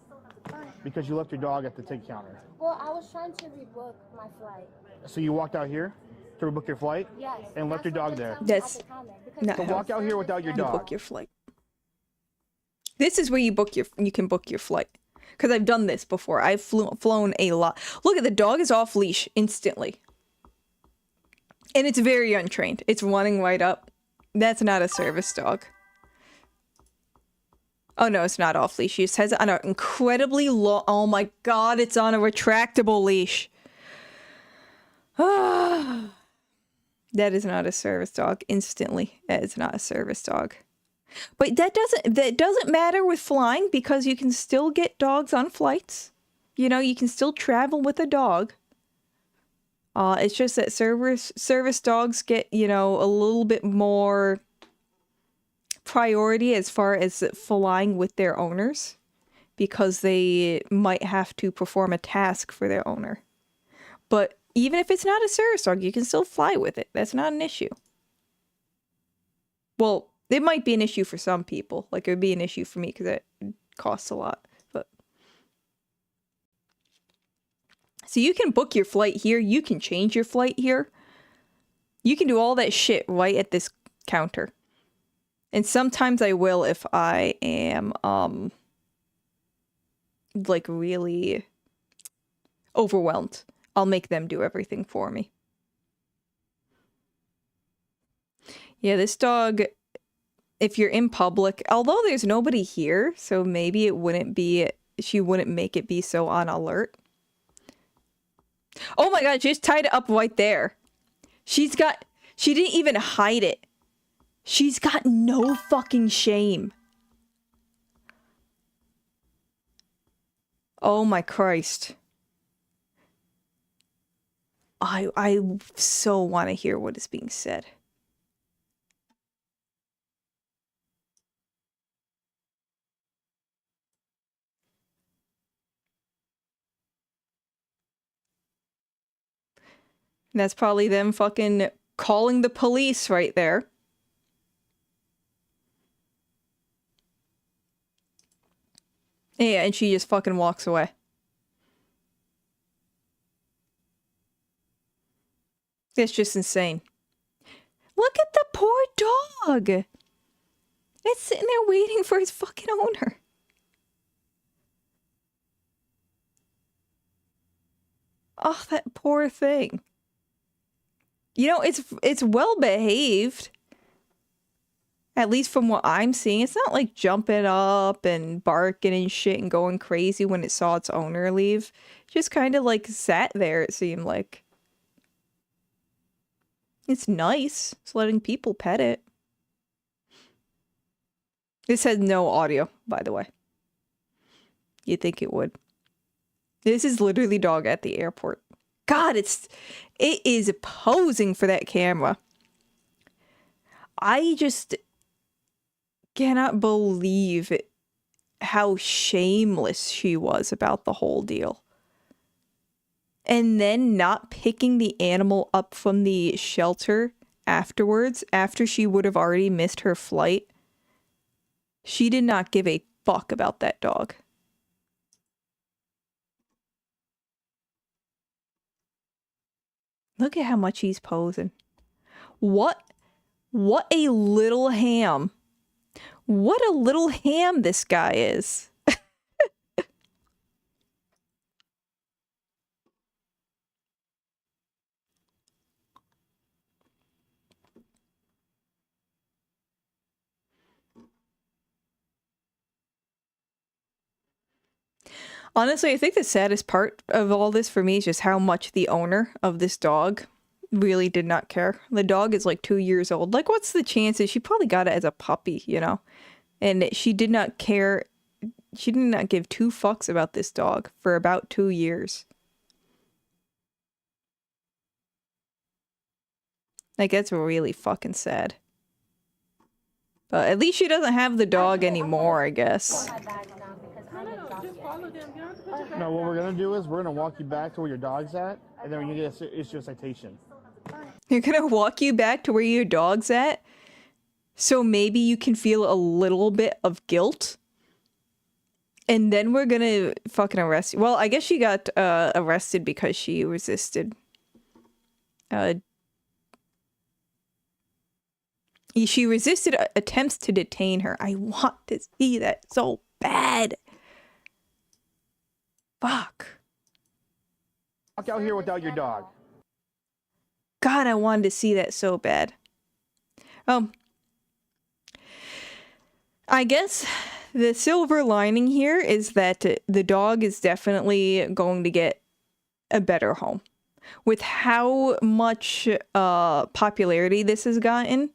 because you left your dog at the ticket counter. Well, I was trying to rebook my flight. So you walked out here to rebook your flight? Yes. And left your dog there? That's not So how walk out here without your you dog. book your flight. This is where you can book your flight. Because I've done this before. I've flown a lot. Look at the dog is off leash instantly. And it's very untrained. It's running right up. That's not a service dog. Oh no, it's not off leash. She just has it on an incredibly long... Oh my god, it's on a retractable leash. That is not a service dog. Instantly, that is not a service dog. But that doesn't matter with flying because you can still get dogs on flights. You know, you can still travel with a dog. It's just that service dogs get, you know, a little bit more priority as far as flying with their owners because they might have to perform a task for their owner. But even if it's not a service dog, you can still fly with it. That's not an issue. Well, it might be an issue for some people. Like, it would be an issue for me because it costs a lot. But so you can book your flight here. You can change your flight here. You can do all that shit right at this counter. And sometimes I will if I am, like, really overwhelmed. I'll make them do everything for me. Yeah, this dog, if you're in public, although there's nobody here, so maybe it wouldn't be, she wouldn't make it be so on alert. Oh my god, she just tied it up right there. She didn't even hide it. She's got no fucking shame. Oh my Christ. I so want to hear what is being said. And that's probably them fucking calling the police right there. Yeah, and she just fucking walks away. It's just insane. Look at the poor dog. It's sitting there waiting for his fucking owner. Oh, that poor thing. You know, it's well behaved. At least from what I'm seeing. It's not like jumping up and barking and shit and going crazy when it saw its owner leave. Just kind of like sat there, it seemed like. It's nice. It's letting people pet it. This has no audio, by the way. You'd think it would. This is literally dog at the airport. God, it is posing for that camera. I just cannot believe how shameless she was about the whole deal. And then not picking the animal up from the shelter afterwards, after she would have already missed her flight. She did not give a fuck about that dog. Look at how much he's posing. What What a little ham. What a little ham this guy is. Honestly, I think the saddest part of all this for me is just how much the owner of this dog really did not care. The dog is like 2 years old. Like, what's the chances? She probably got it as a puppy, you know? And she did not care. She did not give 2 fucks about this dog for about 2 years. Like, that's really fucking sad. But at least she doesn't have the dog anymore, I guess. No, what we're gonna do is we're gonna walk you back to where your dog's at, and then we're gonna issue a citation. You're gonna walk you back to where your dog's at? So maybe you can feel a little bit of guilt? And then we're gonna fucking arrest you. Well, I guess she got arrested because she resisted. She resisted attempts to detain her. I want to see that so bad. Fuck. Walk out here without your dog. God, I wanted to see that so bad. I guess the silver lining here is that the dog is definitely going to get a better home. With how much popularity this has gotten,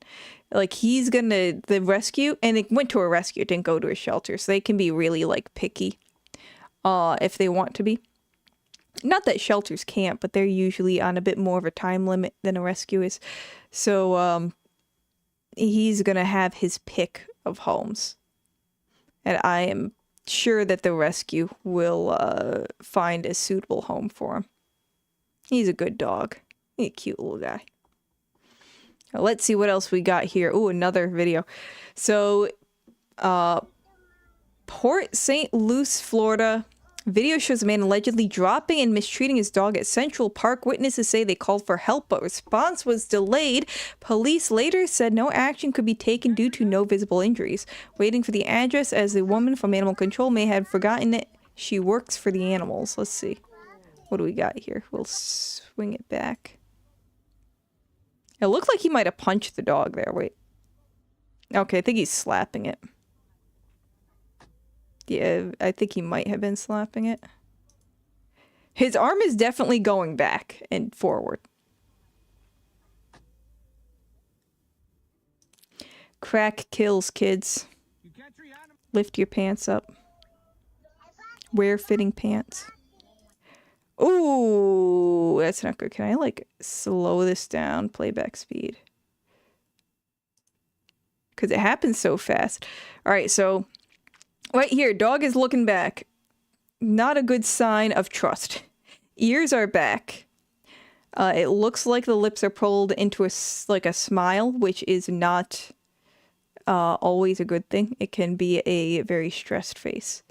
like, he's gonna, the rescue, and it went to a rescue, it didn't go to a shelter, so they can be really, like, picky if they want to be. Not that shelters can't, but they're usually on a bit more of a time limit than a rescue is. So he's gonna have his pick of homes. And I am sure that the rescue will find a suitable home for him. He's a good dog. He's a cute little guy. Now, let's see what else we got here. Ooh, another video. So, Port St. Lucie, Florida. Video shows a man allegedly dropping and mistreating his dog at Central Park. Witnesses say they called for help, but response was delayed. Police later said no action could be taken due to no visible injuries. Waiting for the address, as the woman from Animal Control may have forgotten it. She works for the animals. Let's see. What do we got here? We'll swing it back. It looked like he might have punched the dog there. Wait. Okay, I think he's slapping it. Yeah, I think he might have been slapping it. His arm is definitely going back and forward. Crack kills, kids. Lift your pants up. Wear fitting pants. Ooh, that's not good. Can I, like, slow this down? Playback speed. Because it happens so fast. Alright, so right here, dog is looking back. Not a good sign of trust. Ears are back. It looks like the lips are pulled into a smile, which is not always a good thing. It can be a very stressed face.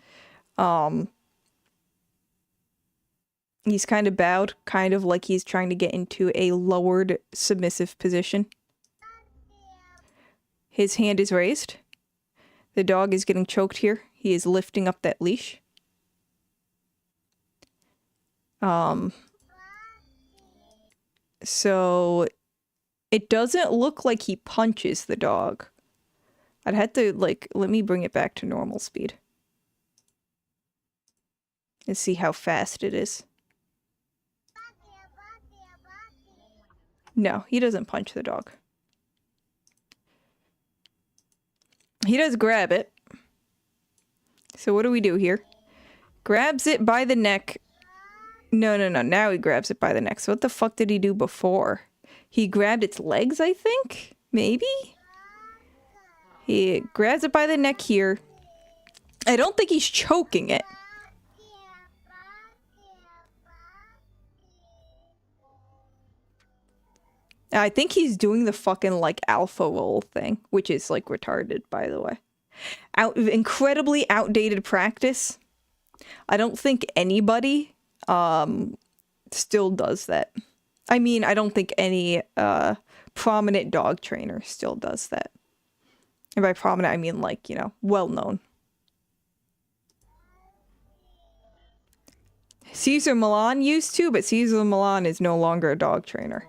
He's kind of bowed, kind of like he's trying to get into a lowered, submissive position. His hand is raised. The dog is getting choked here. He is lifting up that leash. So it doesn't look like he punches the dog. I'd have to, like, let me bring it back to normal speed. And see how fast it is. No, he doesn't punch the dog. He does grab it. So what do we do here? Grabs it by the neck. No. Now he grabs it by the neck. So what the fuck did he do before? He grabbed its legs, I think? Maybe? He grabs it by the neck here. I don't think he's choking it. I think he's doing the fucking, like, alpha roll thing, which is, like, retarded, by the way. Incredibly outdated practice. I don't think anybody still does that. I mean, I don't think any prominent dog trainer still does that. And by prominent, I mean like, you know, well-known. Cesar Millan used to, but Cesar Millan is no longer a dog trainer.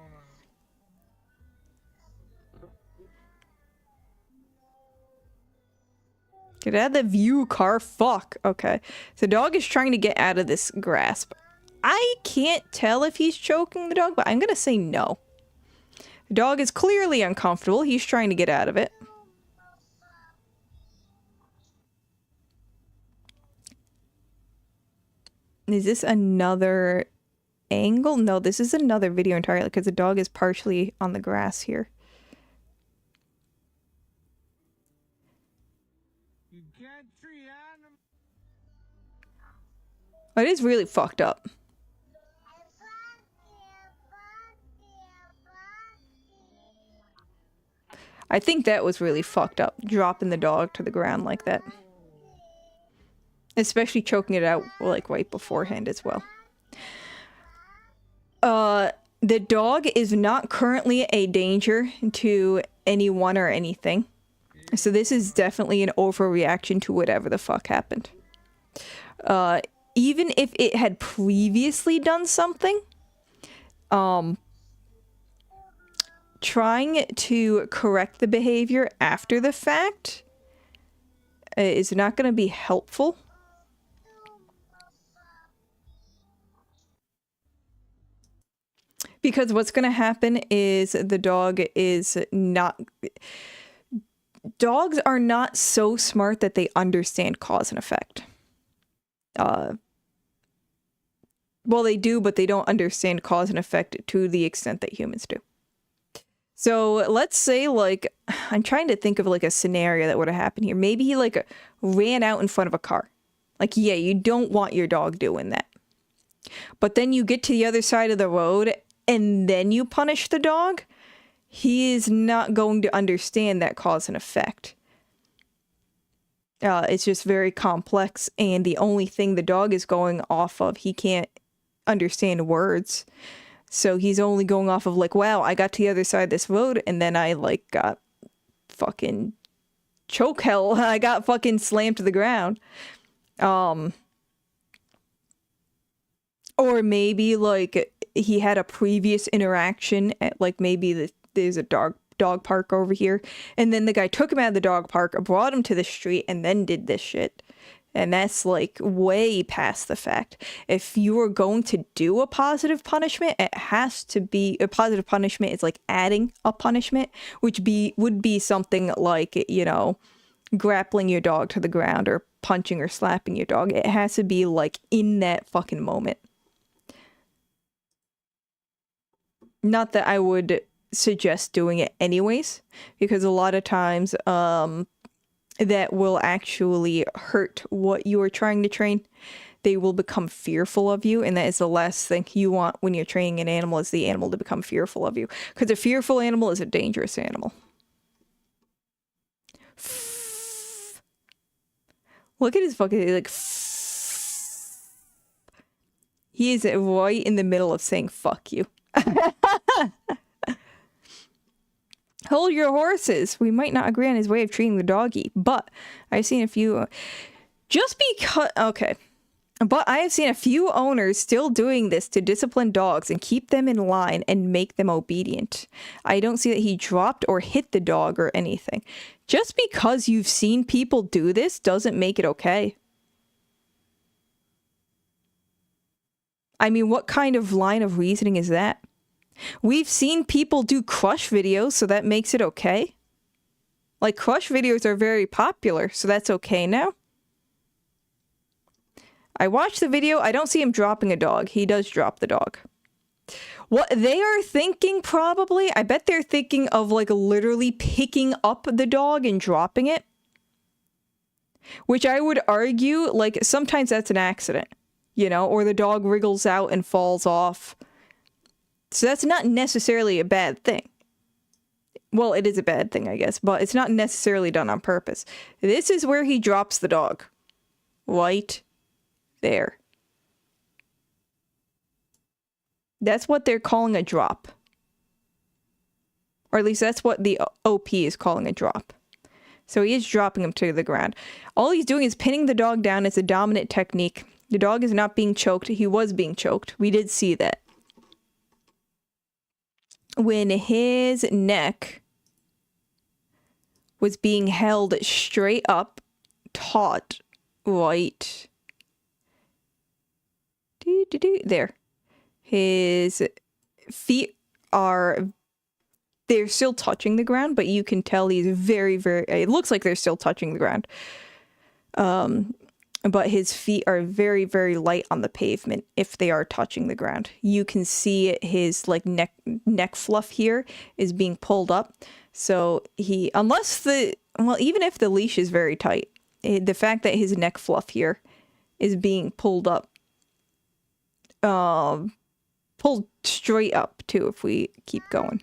Get out of the view, car. Fuck. Okay. The dog is trying to get out of this grasp. I can't tell if he's choking the dog, but I'm gonna say no. The dog is clearly uncomfortable. He's trying to get out of it. Is this another angle? No, this is another video entirely because the dog is partially on the grass here. It is really fucked up. I think that was really fucked up, dropping the dog to the ground like that. Especially choking it out, like, right beforehand as well. The dog is not currently a danger to anyone or anything. So this is definitely an overreaction to whatever the fuck happened. Even if it had previously done something, trying to correct the behavior after the fact is not going to be helpful. Because what's going to happen is the dog is not... Dogs are not so smart that they understand cause and effect. Well, they do, but they don't understand cause and effect to the extent that humans do. So let's say, like, I'm trying to think of like a scenario that would have happened here. Maybe he like ran out in front of a car. Like, yeah, you don't want your dog doing that. But then you get to the other side of the road and then you punish the dog. He is not going to understand that cause and effect. It's just very complex, and the only thing the dog is going off of, he can't understand words. So he's only going off of like, wow, I got to the other side of this road, and then I like got fucking choke hell. I got fucking slammed to the ground. Or maybe like he had a previous interaction at like maybe there's a dog park over here, and then the guy took him out of the dog park, brought him to the street, and then did this shit. And that's like way past the fact. If you are going to do a positive punishment, it has to be a positive punishment. It's like adding a punishment, which would be something like, you know, grappling your dog to the ground or punching or slapping your dog. It has to be like in that fucking moment. Not that I would suggest doing it anyways, because a lot of times that will actually hurt what you are trying to train. They will become fearful of you, and that is the last thing you want when you're training an animal, is the animal to become fearful of you, because a fearful animal is a dangerous animal. Look at his fucking like he is right in the middle of saying fuck you. Hold your horses. We might not agree on his way of treating the doggy, but I've seen a few... But I have seen a few owners still doing this to discipline dogs and keep them in line and make them obedient. I don't see that he dropped or hit the dog or anything. Just because you've seen people do this doesn't make it okay. I mean, what kind of line of reasoning is that? We've seen people do crush videos, so that makes it okay. Like, crush videos are very popular, so that's okay now. I watched the video. I don't see him dropping a dog. He does drop the dog. What they are thinking, probably, I bet they're thinking of, like, literally picking up the dog and dropping it. Which I would argue, like, sometimes that's an accident, you know, or the dog wriggles out and falls off. So that's not necessarily a bad thing. Well, it is a bad thing, I guess, but it's not necessarily done on purpose. This is where he drops the dog. Right there. That's what they're calling a drop. Or at least that's what the OP is calling a drop. So he is dropping him to the ground. All he's doing is pinning the dog down. It's a dominant technique. The dog is not being choked. He was being choked. We did see that. When his neck was being held straight up, taut, right. There. His feet are... They're still touching the ground, but you can tell he's very, very... It looks like they're still touching the ground. But his feet are very, very light on the pavement if they are touching the ground. You can see his like neck fluff here is being pulled up. So he... Unless the... Well, even if the leash is very tight, the fact that his neck fluff here is being pulled up... pulled straight up, too, if we keep going.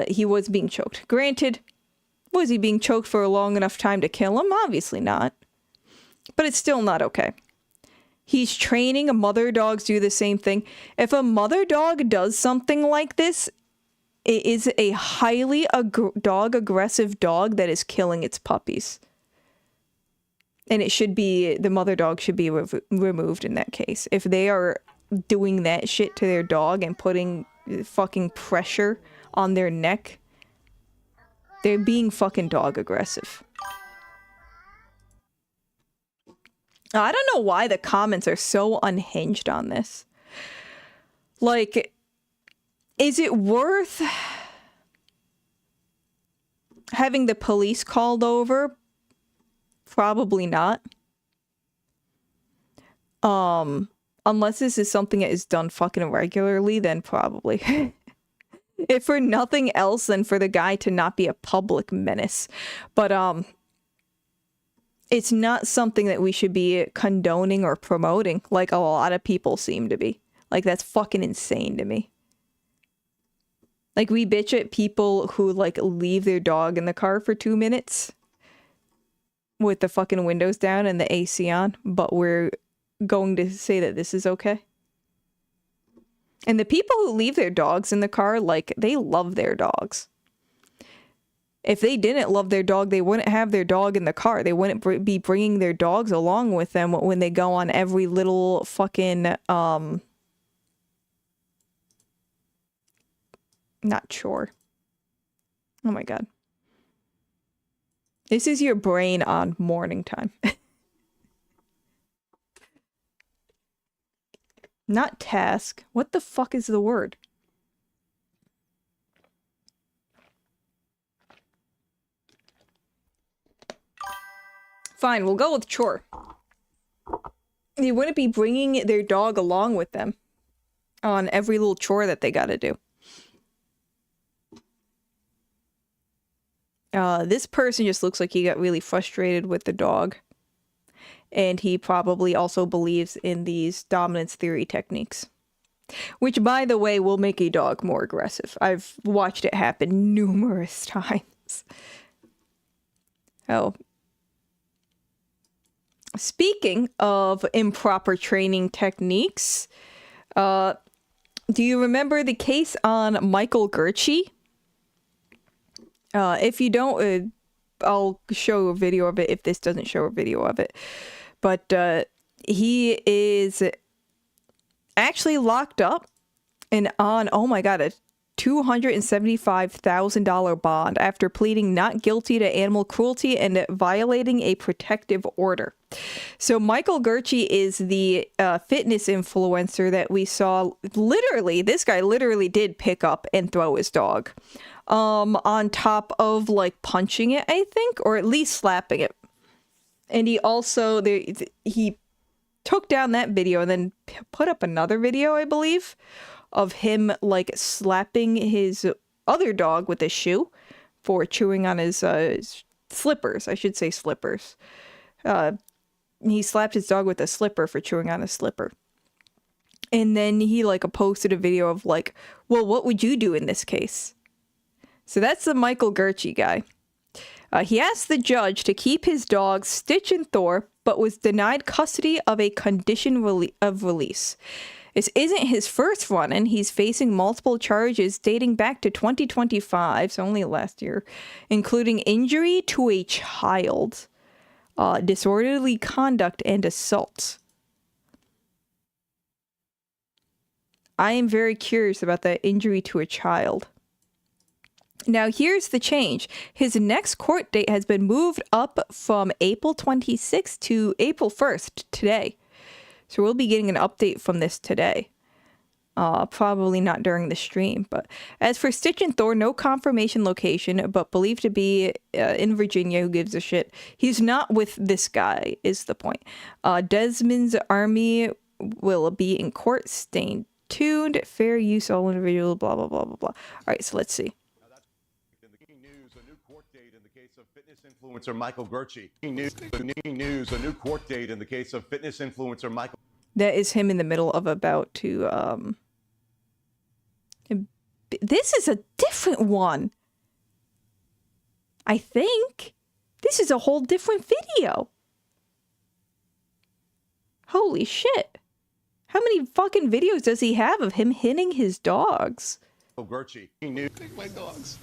He was being choked. Granted, was he being choked for a long enough time to kill him? Obviously not. But it's still not okay. He's training. Mother dogs do the same thing. If a mother dog does something like this, it is a highly aggressive dog that is killing its puppies. And it should be, the mother dog should be removed in that case. If they are doing that shit to their dog and putting fucking pressure on their neck, they're being fucking dog aggressive. I don't know why the comments are so unhinged on this. Like, is it worth having the police called over? Probably not. Unless this is something that is done fucking regularly, then probably. If for nothing else than for the guy to not be a public menace. But, it's not something that we should be condoning or promoting, like a lot of people seem to be. Like, that's fucking insane to me. Like, we bitch at people who, like, leave their dog in the car for 2 minutes with the fucking windows down and the AC on, but we're going to say that this is okay. And the people who leave their dogs in the car, like, they love their dogs. If they didn't love their dog, they wouldn't have their dog in the car. They wouldn't be bringing their dogs along with them when they go on every little fucking, not chore. Oh my god. This is your brain on morning time. Not task. What the fuck is the word? Fine, we'll go with chore. They wouldn't be bringing their dog along with them on every little chore that they gotta do. This person just looks like he got really frustrated with the dog. And he probably also believes in these dominance theory techniques. Which, by the way, will make a dog more aggressive. I've watched it happen numerous times. Oh. Speaking of improper training techniques, do you remember the case on Michael Gertschy? If you don't, I'll show a video of it if this doesn't show a video of it. But he is actually locked up and on, oh my god, a $275,000 bond after pleading not guilty to animal cruelty and violating a protective order. So Michael Gertschy is the fitness influencer that we saw. Literally, this guy literally did pick up and throw his dog on top of like punching it, I think, or at least slapping it. And he also, he took down that video and then put up another video, I believe, of him like slapping his other dog with a shoe for chewing on his slippers. I should say slippers. He slapped his dog with a slipper for chewing on a slipper. And then he like posted a video of like, well, what would you do in this case? So that's the Michael Gertschy guy. He asked the judge to keep his dog Stitch and Thor, but was denied custody of a condition of release. This isn't his first run-in. He's facing multiple charges dating back to 2025, so only last year, including injury to a child, disorderly conduct, and assault. I am very curious about that injury to a child. Now, here's the change. His next court date has been moved up from April 26th to April 1st, today. So we'll be getting an update from this today. Probably not during the stream. But as for Stitch and Thor, no confirmation location, but believed to be in Virginia. Who gives a shit? He's not with this guy, is the point. Desmond's army will be in court. Stay tuned. Fair use, all individuals, blah, blah, blah, blah, blah. All right, so let's see. News, a new court date in the case of fitness influencer Michael Gertschy. News, a new court date in the case of fitness influencer Michael. That is him in the middle of about to, this is a different one. I think. This is a whole different video. Holy shit. How many fucking videos does he have of him hitting his dogs? Gertschy. Take my dogs.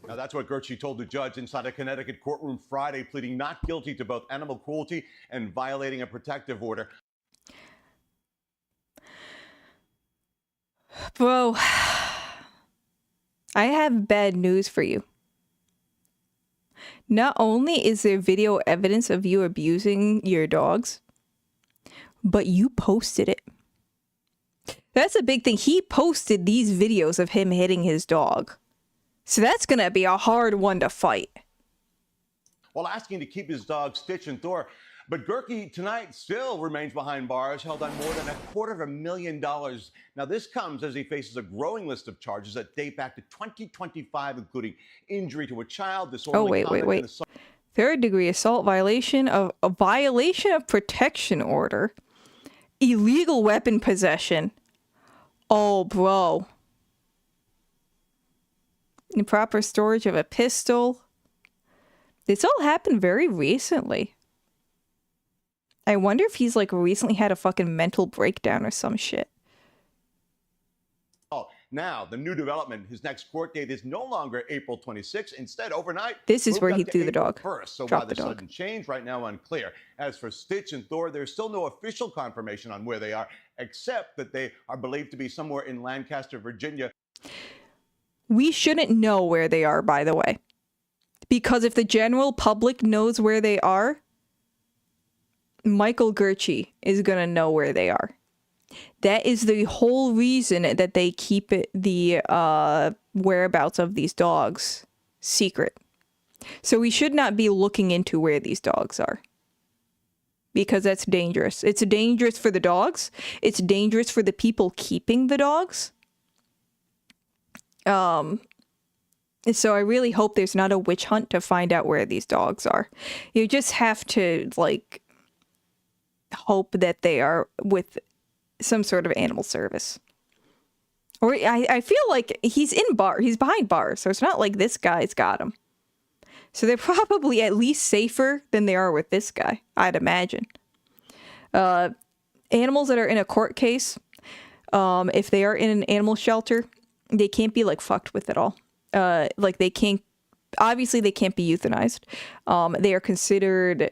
Now, that's what Gertschy told the judge inside a Connecticut courtroom Friday, pleading not guilty to both animal cruelty and violating a protective order. Bro, I have bad news for you. Not only is there video evidence of you abusing your dogs, but you posted it. That's a big thing. He posted these videos of him hitting his dog. So that's going to be a hard one to fight. While asking to keep his dog Stitch and Thor, but Gertschy tonight still remains behind bars, held on more than $250,000. Now, this comes as he faces a growing list of charges that date back to 2025, including injury to a child, disorderly conduct, and assault. Third degree assault, violation of protection order, illegal weapon possession. Oh, bro. Improper storage of a pistol. This all happened very recently. I wonder if he's like recently had a fucking mental breakdown or some shit. Now, the new development, his next court date is no longer April 26th. Instead, overnight, this is where he threw the dog. So why the sudden change right now unclear. As for Stitch and Thor, there's still no official confirmation on where they are, except that they are believed to be somewhere in Lancaster, Virginia. We shouldn't know where they are, by the way. Because if the general public knows where they are, Michael Gertschy is going to know where they are. That is the whole reason that they keep the whereabouts of these dogs secret. So we should not be looking into where these dogs are. Because that's dangerous. It's dangerous for the dogs. It's dangerous for the people keeping the dogs. So I really hope there's not a witch hunt to find out where these dogs are. You just have to, like, hope that they are with some sort of animal service. Or I feel like he's behind bars, so it's not like this guy's got him. So they're probably at least safer than they are with this guy, I'd imagine. Animals that are in a court case, if they are in an animal shelter, they can't be like fucked with at all. Like they can't be euthanized. They are considered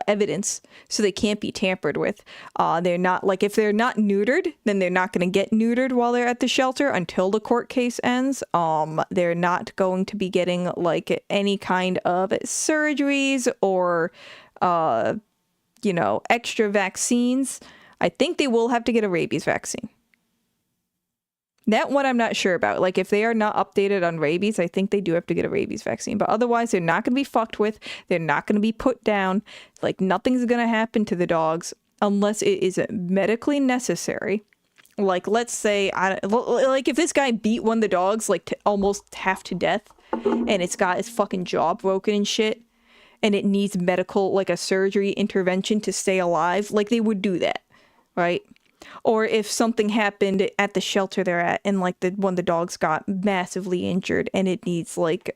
evidence, so they can't be tampered with. They're not, like, if they're not neutered, then they're not going to get neutered while they're at the shelter until the court case ends. They're not going to be getting like any kind of surgeries or extra vaccines. I think they will have to get a rabies vaccine. That one I'm not sure about. Like, if they are not updated on rabies, I think they do have to get a rabies vaccine. But otherwise, they're not going to be fucked with. They're not going to be put down. Like, nothing's going to happen to the dogs unless it is medically necessary. Like, let's say, like, if this guy beat one of the dogs, like, to almost half to death, and it's got his fucking jaw broken and shit, and it needs medical, like, a surgery intervention to stay alive, like, they would do that, right? Or if something happened at the shelter they're at and like one of the dogs got massively injured and it needs like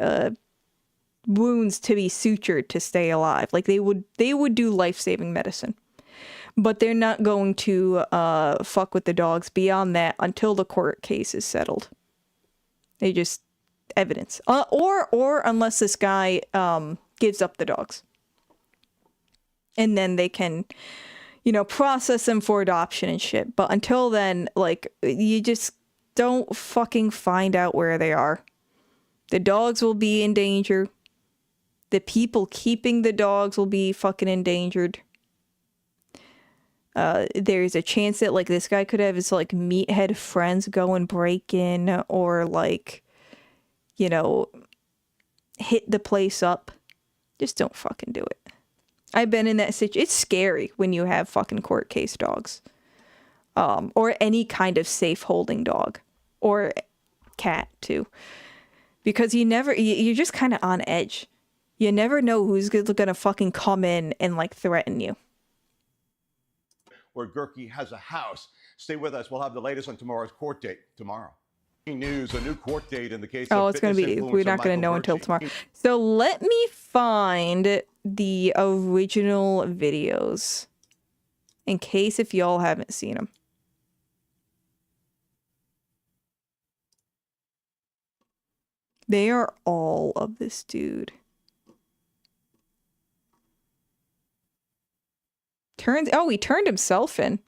wounds to be sutured to stay alive. Like they would do life-saving medicine. but they're not going to fuck with the dogs beyond that until the court case is settled. They just evidence, or unless this guy gives up the dogs, and then they can, you know, process them for adoption and shit. But until then, like, you just don't fucking find out where they are. The dogs will be in danger. The people keeping the dogs will be fucking endangered. There's a chance that, like, this guy could have his, like, meathead friends go and break in, or, like, you know, hit the place up. Just don't fucking do it. I've been in that situation. It's scary when you have fucking court case dogs. Or any kind of safe holding dog. Or cat, too. Because you're just kind of on edge. You never know who's gonna fucking come in and, like, threaten you. Where Gerke has a house. Stay with us. We'll have the latest on tomorrow's court date tomorrow. News, a new court date in the case of it's going to be, we're not going to know until tomorrow. So let me find the original videos in case if y'all haven't seen them. They are all of this dude. He turned himself in.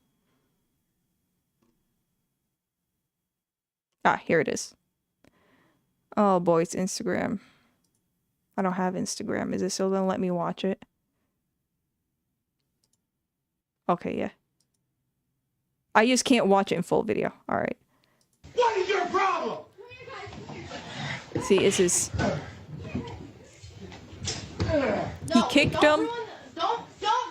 Ah, here it is. Oh boy, it's Instagram. I don't have Instagram. Is it still gonna let me watch it? Okay, yeah. I just can't watch it in full video. Alright. What is your problem? See, this is... He kicked him. Don't.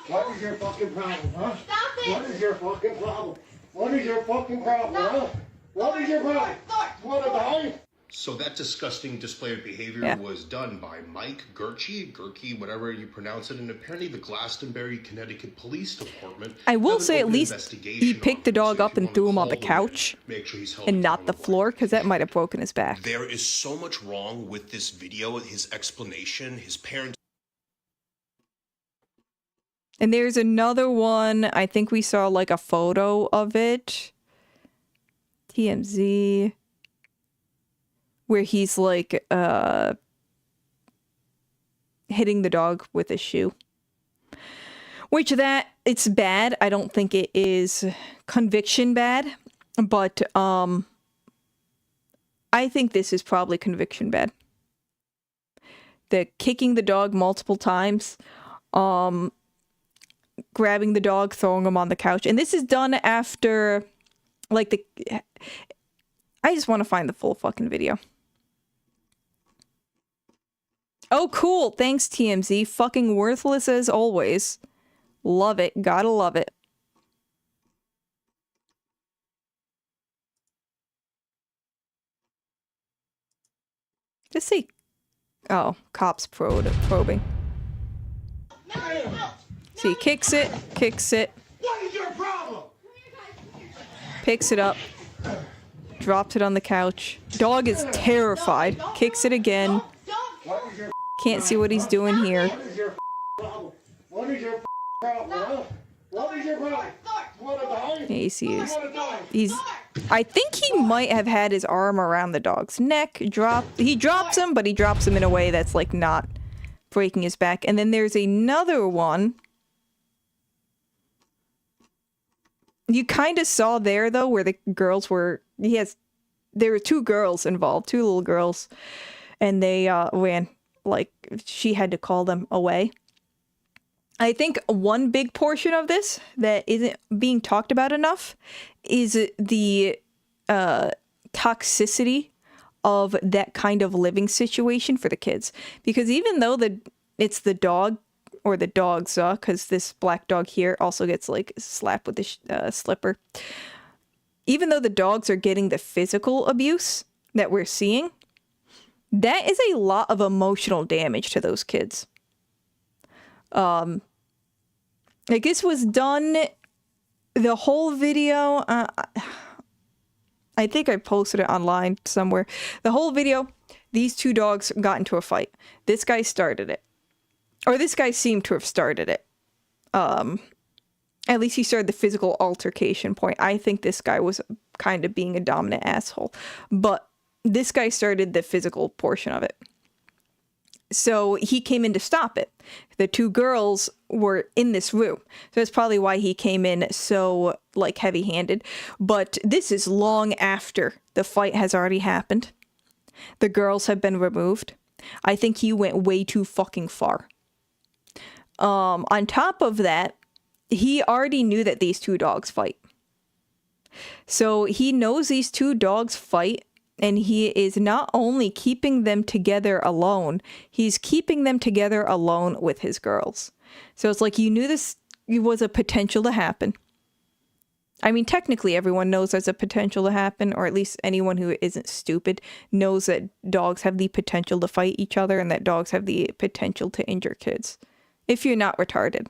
What is your fucking problem, huh? Stop it. What is your fucking problem? What is your fucking problem, huh? What is your problem? Want to die? So that disgusting display of behavior was done by Mike Gerke, whatever you pronounce it, and apparently the Glastonbury, Connecticut Police Department. I will say at least he picked the dog up and threw him on the couch and not the floor, because that might have broken his back. There is so much wrong with this video, his explanation, his parents. And there's another one, I think we saw like a photo of it. TMZ. Where he's like, hitting the dog with a shoe. Which it's bad. I don't think it is conviction bad. But, I think this is probably conviction bad. The kicking the dog multiple times. Grabbing the dog, throwing him on the couch. And this is done after, like, I just want to find the full fucking video. Oh, cool. Thanks, TMZ. Fucking worthless as always. Love it. Gotta love it. Let's see. Oh, cops probing. See, kicks it. What is your problem? Picks it up. Drops it on the couch. Dog is terrified. Kicks it again. Can't see what he's doing here. What is your problem? What is your problem, huh? What is your problem? Want to die? Yeah, you see he's I think he might have had his arm around the dog's neck. He drops him, but he drops him in a way that's like not breaking his back. And then there's another one. You kind of saw there though where the girls were there were two girls involved, two little girls, and they ran, like, she had to call them away. I think one big portion of this that isn't being talked about enough is the toxicity of that kind of living situation for the kids. Because even though it's the dog, or the dogs, because this black dog here also gets, like, slapped with the slipper. Even though the dogs are getting the physical abuse that we're seeing, that is a lot of emotional damage to those kids. Like, this was done, the whole video, I think I posted it online somewhere. The whole video, these two dogs got into a fight. This guy started it. Or this guy seemed to have started it. At least he started the physical altercation point. I think this guy was kind of being a dominant asshole. But this guy started the physical portion of it. So he came in to stop it. The two girls were in this room. So that's probably why he came in so, like, heavy-handed. But this is long after the fight has already happened. The girls have been removed. I think he went way too fucking far. On top of that, he already knew that these two dogs fight. So he knows these two dogs fight, and he is not only keeping them together alone, he's keeping them together alone with his girls. So it's like you knew this was a potential to happen. I mean, technically everyone knows there's a potential to happen, or at least anyone who isn't stupid knows that dogs have the potential to fight each other and that dogs have the potential to injure kids, if you're not retarded.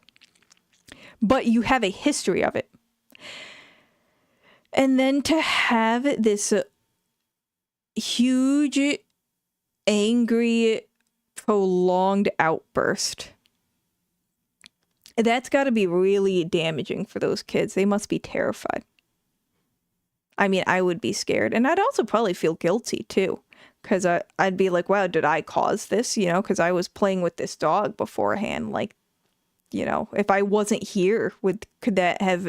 But you have a history of it. And then to have this huge, angry, prolonged outburst, that's got to be really damaging for those kids. They must be terrified. I mean, I would be scared. And I'd also probably feel guilty, too. Because I'd be like, wow, did I cause this? You know, because I was playing with this dog beforehand. Like, you know, if I wasn't here, could that have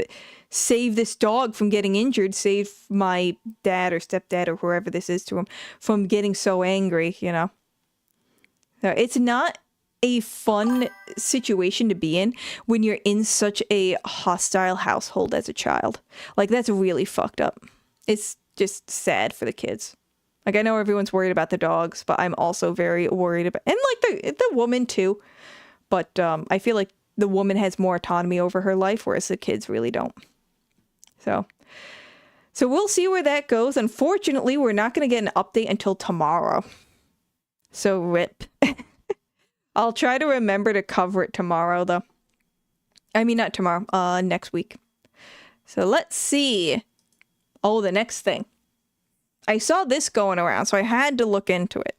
saved this dog from getting injured, saved my dad or stepdad or whoever this is to him from getting so angry, you know? So it's not a fun situation to be in when you're in such a hostile household as a child. Like, that's really fucked up. It's just sad for the kids. Like, I know everyone's worried about the dogs, but I'm also very worried about, and like the woman too. But I feel like the woman has more autonomy over her life, whereas the kids really don't. So we'll see where that goes. Unfortunately, we're not going to get an update until tomorrow. So rip. I'll try to remember to cover it tomorrow, though. I mean, not tomorrow. Next week. So let's see. Oh, the next thing. I saw this going around, so I had to look into it.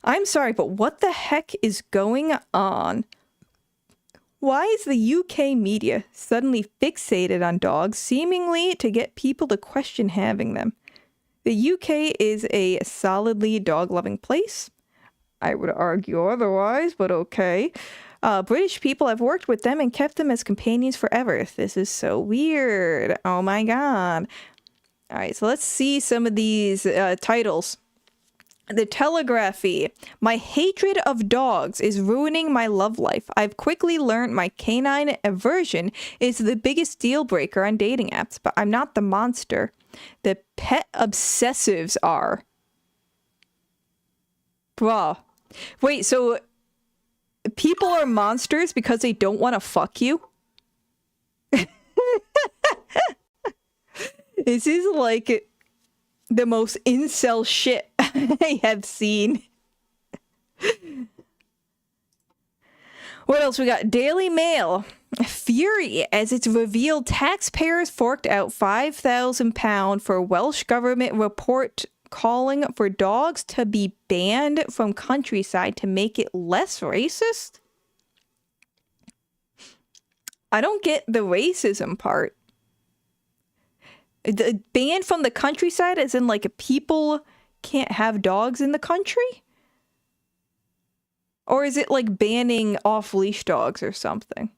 I'm sorry, but what the heck is going on? Why is the UK media suddenly fixated on dogs, seemingly to get people to question having them? The UK is a solidly dog-loving place. I would argue otherwise, but okay. British people have worked with them and kept them as companions forever. This is so weird. Oh my god. All right, so let's see some of these titles. The Telegraphy. My hatred of dogs is ruining my love life. I've quickly learned my canine aversion is the biggest deal breaker on dating apps, but I'm not the monster. The pet obsessives are. Bruh. Wait, so people are monsters because they don't want to fuck you? This is like the most incel shit I have seen. What else we got? Daily Mail. Fury as it's revealed taxpayers forked out £5,000 for Welsh government report calling for dogs to be banned from countryside to make it less racist? I don't get the racism part. The banned from the countryside as in like people can't have dogs in the country? Or is it like banning off-leash dogs or something?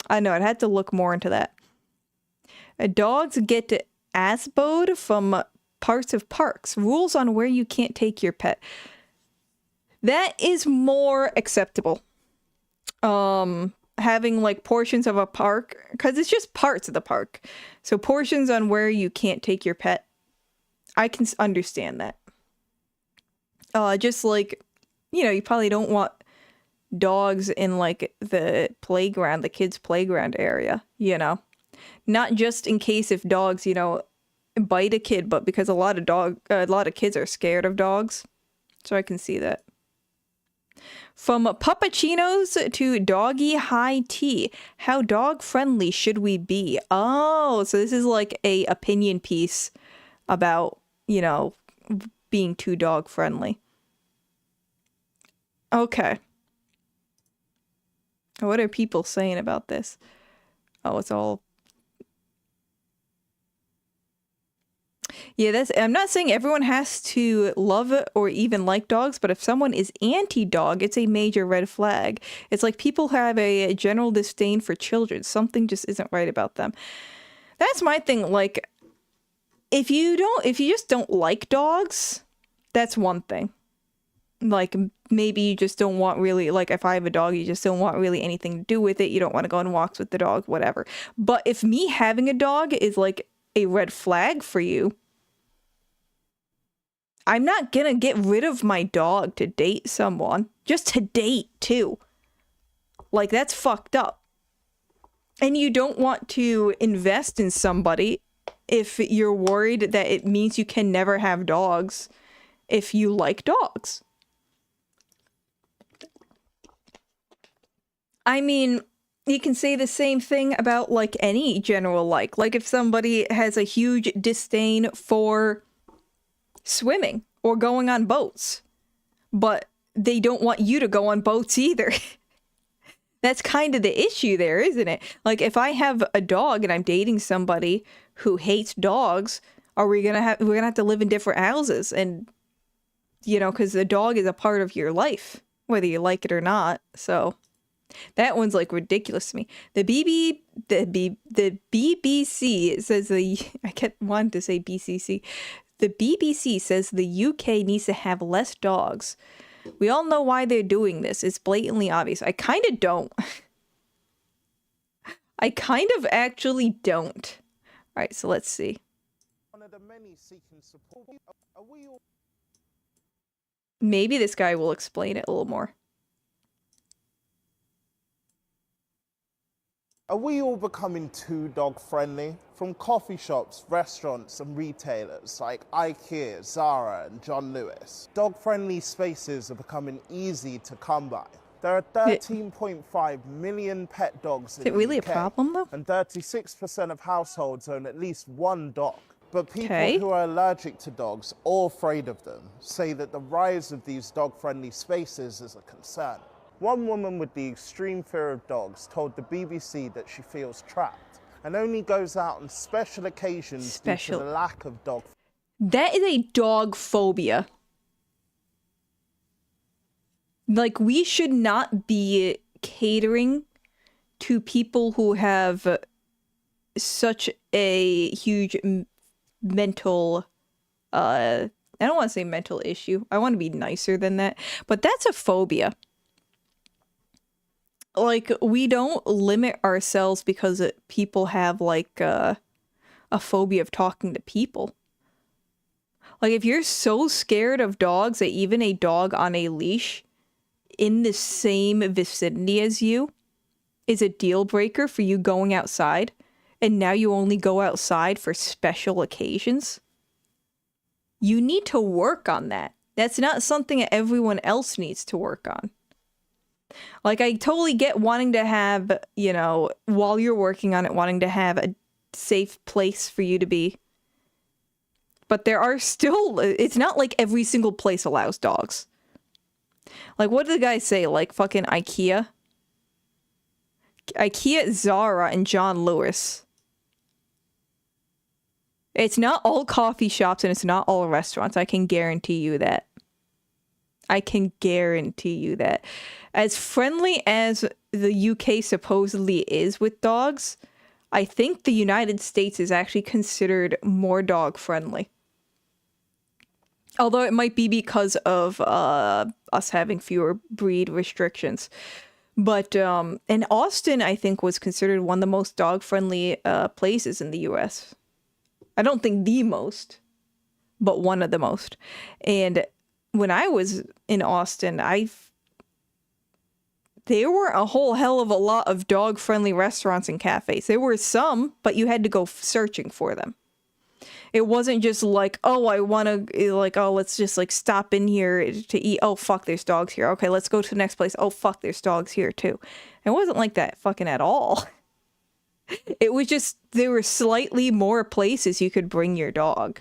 I know, I'd have to look more into that. Dogs get ASBO'd from parts of parks. Rules on where you can't take your pet. That is more acceptable. Having like portions of a park, because it's just parts of the park. So portions on where you can't take your pet. I can understand that. Just like, you know, you probably don't want dogs in like the playground, the kids' playground area, you know. Not just in case if dogs, you know, bite a kid, but because a lot of kids are scared of dogs. So I can see that. From puppuccinos to doggy high tea, how dog friendly should we be? Oh, so this is like a opinion piece about, you know, being too dog friendly. Okay. What are people saying about this? Oh, it's all... Yeah, I'm not saying everyone has to love or even like dogs, but if someone is anti-dog, it's a major red flag. It's like people have a general disdain for children. Something just isn't right about them. That's my thing. Like, if you just don't like dogs, that's one thing. Like, maybe you just don't want really, like, if I have a dog, you just don't want really anything to do with it. You don't want to go on walks with the dog, whatever. But if me having a dog is, like, a red flag for you, I'm not gonna get rid of my dog to date someone. Just to date, too. Like, that's fucked up. And you don't want to invest in somebody if you're worried that it means you can never have dogs if you like dogs. I mean, you can say the same thing about, like, any general like. Like, if somebody has a huge disdain for swimming or going on boats, but they don't want you to go on boats either. That's kind of the issue there, isn't it? Like, if I have a dog and I'm dating somebody who hates dogs, we're gonna have to live in different houses, and, you know, because the dog is a part of your life, whether you like it or not. So that one's, like, ridiculous to me. The BBC says I kept wanting to say BCC. The BBC says the UK needs to have less dogs. We all know why they're doing this. It's blatantly obvious. I kind of don't. I kind of actually don't. All right, so let's see. Maybe this guy will explain it a little more. Are we all becoming too dog friendly? From coffee shops, restaurants and retailers like IKEA, Zara and John Lewis, dog friendly spaces are becoming easy to come by. There are 13.5 million pet dogs in the UK. Is it really a problem though? And 36% of households own at least one dog. But people who are allergic to dogs or afraid of them say that the rise of these dog friendly spaces is a concern. One woman with the extreme fear of dogs told the BBC that she feels trapped and only goes out on special occasions due to the lack of dog. That is a dog phobia. Like, we should not be catering to people who have such a huge mental, I don't want to say mental issue. I want to be nicer than that. But that's a phobia. Like, we don't limit ourselves because people have, like, a phobia of talking to people. Like, if you're so scared of dogs that even a dog on a leash in the same vicinity as you is a deal breaker for you going outside, and now you only go outside for special occasions, you need to work on that. That's not something that everyone else needs to work on. Like, I totally get wanting to have, you know, while you're working on it, wanting to have a safe place for you to be. But there are still, it's not like every single place allows dogs. Like, what did the guy say? Like, fucking IKEA? IKEA, Zara, and John Lewis. It's not all coffee shops and it's not all restaurants. I can guarantee you that. I can guarantee you that. As friendly as the UK supposedly is with dogs, I think the United States is actually considered more dog friendly. Although it might be because of us having fewer breed restrictions. But, and Austin, I think, was considered one of the most dog friendly places in the US. I don't think the most, but one of the most. And when I was in Austin, there were a whole hell of a lot of dog-friendly restaurants and cafes. There were some, but you had to go searching for them. It wasn't just like, oh, I want to, like, oh, let's just, like, stop in here to eat. Oh, fuck, there's dogs here. Okay, let's go to the next place. Oh, fuck, there's dogs here, too. It wasn't like that fucking at all. It was just, there were slightly more places you could bring your dog.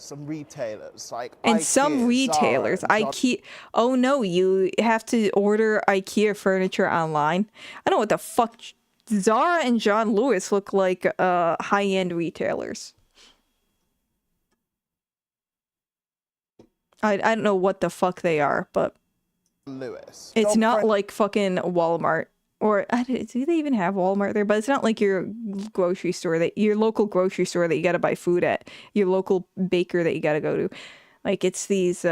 some retailers like And IKEA, some retailers, Zara, and IKEA. Oh no, you have to order IKEA furniture online. I don't know what the fuck. Zara and John Lewis look like high-end retailers. I don't know what the fuck they are, but Lewis. it's Dog not friend- like fucking Walmart. Or do they even have Walmart there? But it's not like your grocery store your local grocery store that you gotta buy food at, your local baker that you gotta go to. Like it's these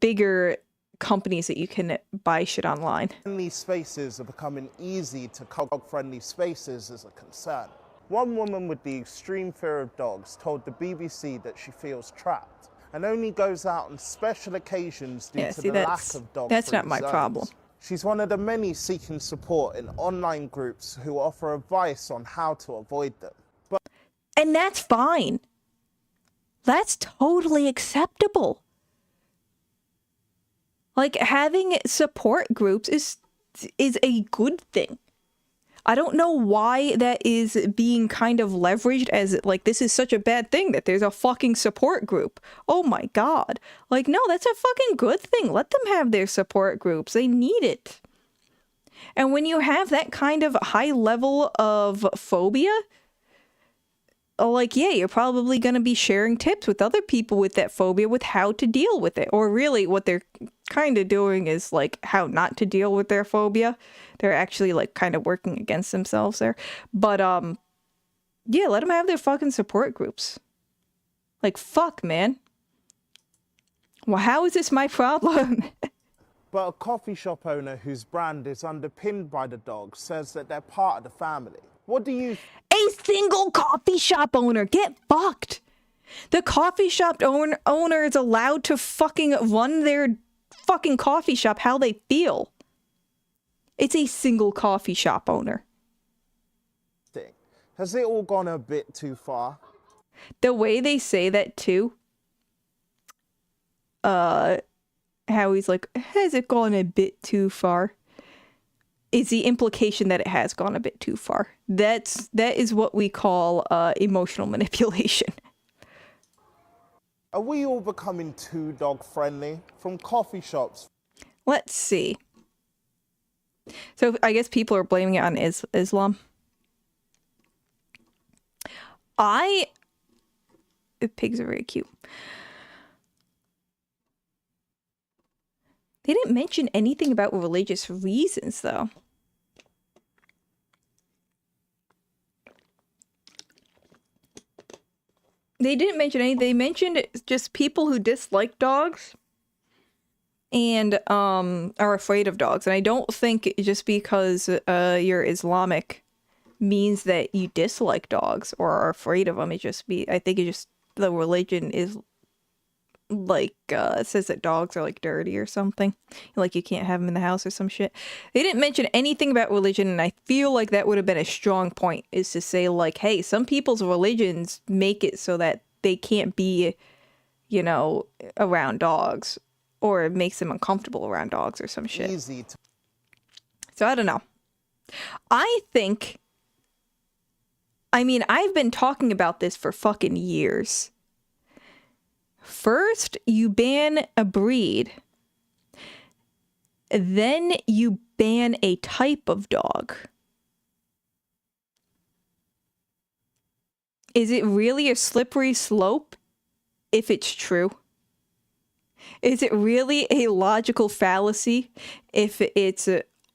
bigger companies that you can buy shit online. Friendly spaces are becoming easy to dog-friendly spaces is a concern. One woman with the extreme fear of dogs told the BBC that she feels trapped and only goes out on special occasions due to the lack of dog-free that's not my zones. problem. She's one of the many seeking support in online groups who offer advice on how to avoid them. And that's fine. That's totally acceptable. Like having support groups is a good thing. I don't know why that is being kind of leveraged as like this is such a bad thing that there's a fucking support group. Oh my god. Like no, that's a fucking good thing. Let them have their support groups. They need it. And when you have that kind of high level of phobia, like, yeah, you're probably going to be sharing tips with other people with that phobia with how to deal with it. Or really what they're kind of doing is like how not to deal with their phobia. They're actually like kind of working against themselves there. But yeah, let them have their fucking support groups. Like, fuck, man. Well, how is this my problem? But a coffee shop owner whose brand is underpinned by the dog says that they're part of the family. What do you... A single coffee shop owner, get fucked. The coffee shop owner is allowed to fucking run their fucking coffee shop how they feel. It's a single coffee shop owner. think? Has it all gone a bit too far? The way they say that too, how he's like, has it gone a bit too far? Is the implication that it has gone a bit too far. That is what we call emotional manipulation. Are we all becoming too dog friendly? From coffee shops. Let's see. So I guess people are blaming it on Islam. Pigs are very cute. They didn't mention anything about religious reasons, though. They didn't mention anything. They mentioned just people who dislike dogs and are afraid of dogs. And I don't think just because you're Islamic means that you dislike dogs or are afraid of them. I think it just the religion is like it says that dogs are like dirty or something, like you can't have them in the house or some shit. They didn't mention anything about religion, and I feel like that would have been a strong point, is to say like, hey, some people's religions make it so that they can't be, you know, around dogs, or it makes them uncomfortable around dogs or some shit. So I don't know. I mean, I've been talking about this for fucking years. First, you ban a breed. Then you ban a type of dog. Is it really a slippery slope if it's true? Is it really a logical fallacy if it's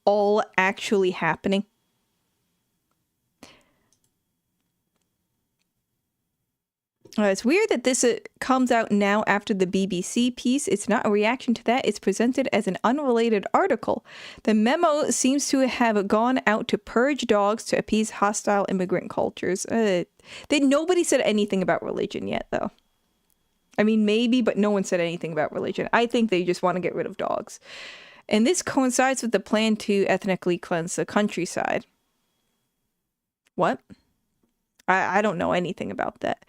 all actually happening? It's weird that this comes out now after the BBC piece. It's not a reaction to that. It's presented as an unrelated article. The memo seems to have gone out to purge dogs to appease hostile immigrant cultures. Nobody said anything about religion yet, though. I mean, maybe, but no one said anything about religion. I think they just want to get rid of dogs. And this coincides with the plan to ethnically cleanse the countryside. What? I don't know anything about that.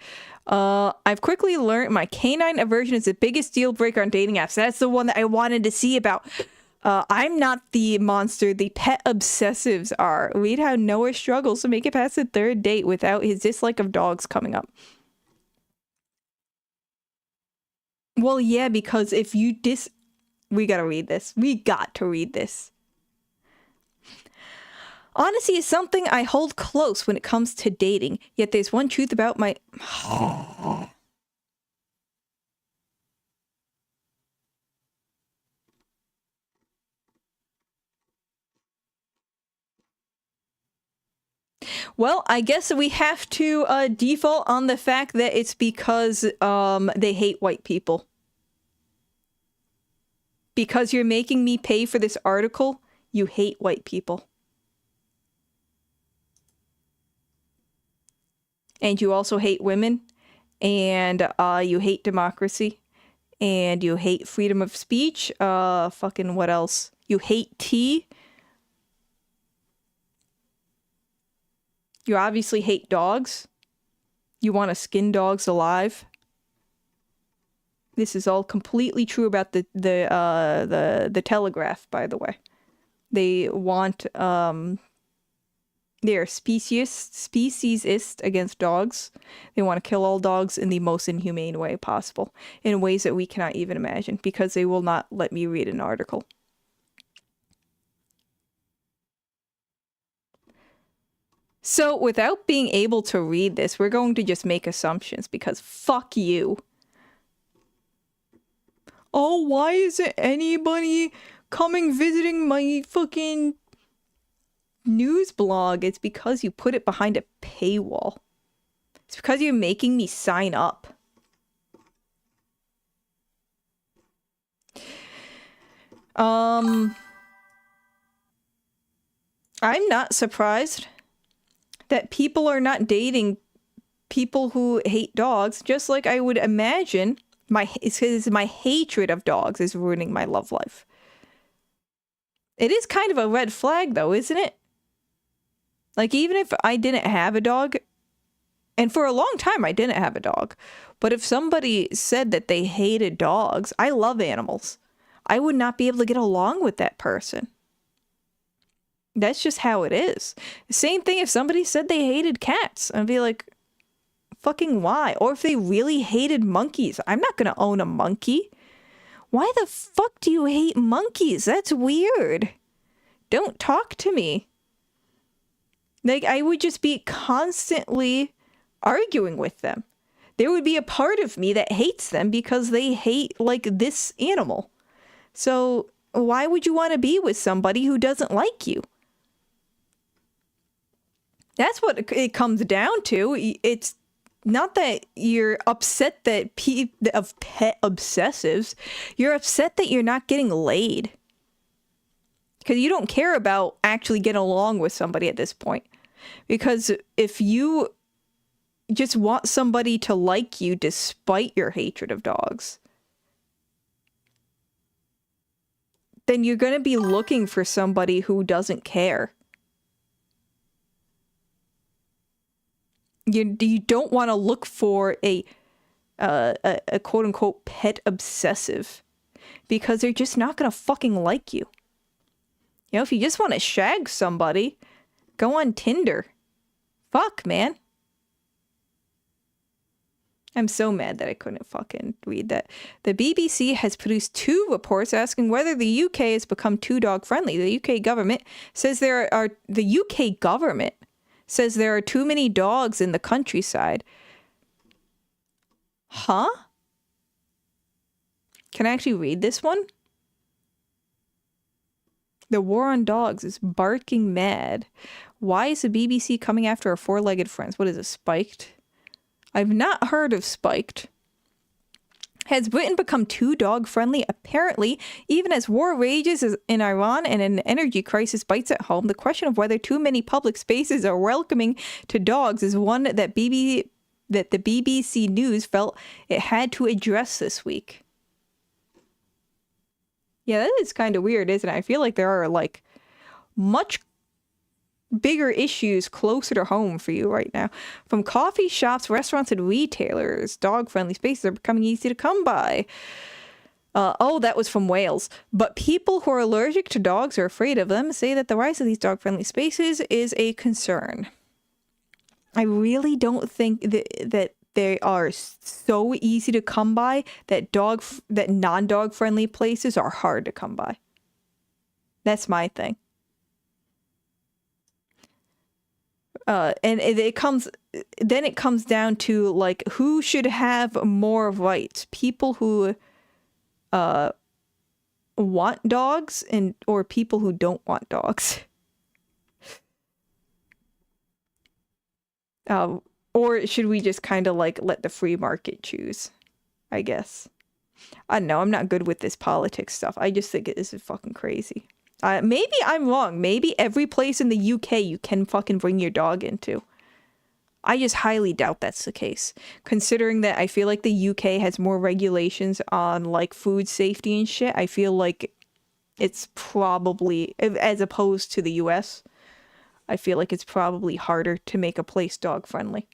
I've quickly learned my canine aversion is the biggest deal breaker on dating apps. That's the one that I wanted to see about. I'm not the monster. The pet obsessives are. Read how Noah struggles to make it past the third date without his dislike of dogs coming up. Well, yeah, because if you we gotta read this. We got to read this. Honesty is something I hold close when it comes to dating, yet there's one truth about my... Well, I guess we have to default on the fact that it's because they hate white people. Because you're making me pay for this article, you hate white people. And you also hate women, and you hate democracy, and you hate freedom of speech. Fucking what else? You hate tea. You obviously hate dogs. You want to skin dogs alive. This is all completely true about the Telegraph, by the way. They want they are speciesist against dogs. They want to kill all dogs in the most inhumane way possible, in ways that we cannot even imagine, because they will not let me read an article. So, without being able to read this, we're going to just make assumptions, because fuck you. Oh, why isn't anybody coming visiting my fucking news blog? It's because you put it behind a paywall. It's because you're making me sign up. I'm not surprised that people are not dating people who hate dogs, just like I would imagine my hatred of dogs is ruining my love life. It is kind of a red flag, though, isn't it? Like, even if I didn't have a dog, and for a long time I didn't have a dog, but if somebody said that they hated dogs, I love animals, I would not be able to get along with that person. That's just how it is. Same thing if somebody said they hated cats. I'd be like, fucking why? Or if they really hated monkeys. I'm not gonna own a monkey. Why the fuck do you hate monkeys? That's weird. Don't talk to me. Like, I would just be constantly arguing with them. There would be a part of me that hates them because they hate, like, this animal. So why would you want to be with somebody who doesn't like you? That's what it comes down to. It's not that you're upset that of pet obsessives. You're upset that you're not getting laid. Because you don't care about actually getting along with somebody at this point. Because if you just want somebody to like you despite your hatred of dogs, then you're going to be looking for somebody who doesn't care. You don't want to look for a quote-unquote pet obsessive, because they're just not going to fucking like you. You know, if you just want to shag somebody, go on Tinder. Fuck, man. I'm so mad that I couldn't fucking read that. The BBC has produced 2 reports asking whether the UK has become too dog friendly. The UK government says there are too many dogs in the countryside. Huh? Can I actually read this one? The war on dogs is barking mad. Why is the BBC coming after our 4-legged friends? What is it, Spiked? I've not heard of Spiked. Has Britain become too dog-friendly? Apparently, even as war rages in Iran and an energy crisis bites at home, the question of whether too many public spaces are welcoming to dogs is one that the BBC News felt it had to address this week. Yeah, that is kind of weird, isn't it? I feel like there are, like, much bigger issues closer to home for you right now. From coffee shops, restaurants, and retailers, dog-friendly spaces are becoming easy to come by. Oh, that was from Wales. But people who are allergic to dogs or afraid of them say that the rise of these dog-friendly spaces is a concern. I really don't think that they are so easy to come by that non-dog friendly places are hard to come by. That's my thing. And it comes down to like who should have more rights: people who want dogs or people who don't want dogs. Or should we just kind of like let the free market choose? I guess. I don't know. I'm not good with this politics stuff. I just think this is fucking crazy. Maybe I'm wrong. Maybe every place in the UK you can fucking bring your dog into. I just highly doubt that's the case. Considering that I feel like the UK has more regulations on like food safety and shit, I feel like it's probably, as opposed to the US, I feel like it's probably harder to make a place dog friendly.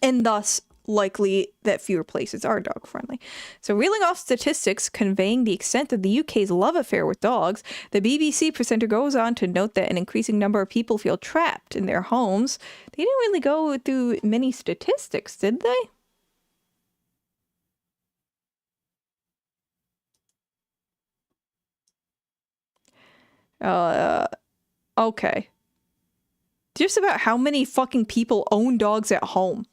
And thus, likely that fewer places are dog friendly. So reeling off statistics conveying the extent of the UK's love affair with dogs, the BBC presenter goes on to note that an increasing number of people feel trapped in their homes. They didn't really go through many statistics, did they? Okay. Just about how many fucking people own dogs at home?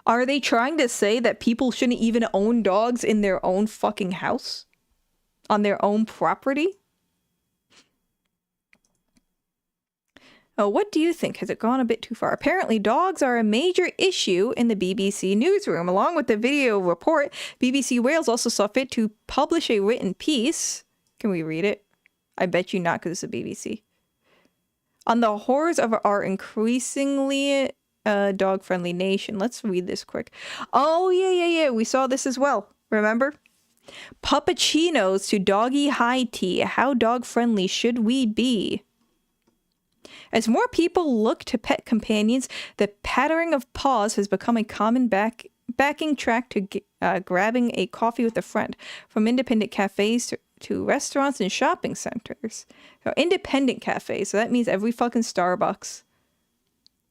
Are they trying to say that people shouldn't even own dogs in their own fucking house? On their own property? Oh, what do you think? Has it gone a bit too far? Apparently, dogs are a major issue in the BBC newsroom. Along with the video report, BBC Wales also saw fit to publish a written piece. Can we read it? I bet you not, because it's the BBC. On the horrors of our increasingly dog-friendly nation. Let's read this quick. Oh, yeah. We saw this as well. Remember? Puppuccinos to doggy high tea. How dog-friendly should we be? As more people look to pet companions, the pattering of paws has become a common backing track to grabbing a coffee with a friend, from independent cafes to restaurants and shopping centers. So independent cafes, so that means every fucking Starbucks.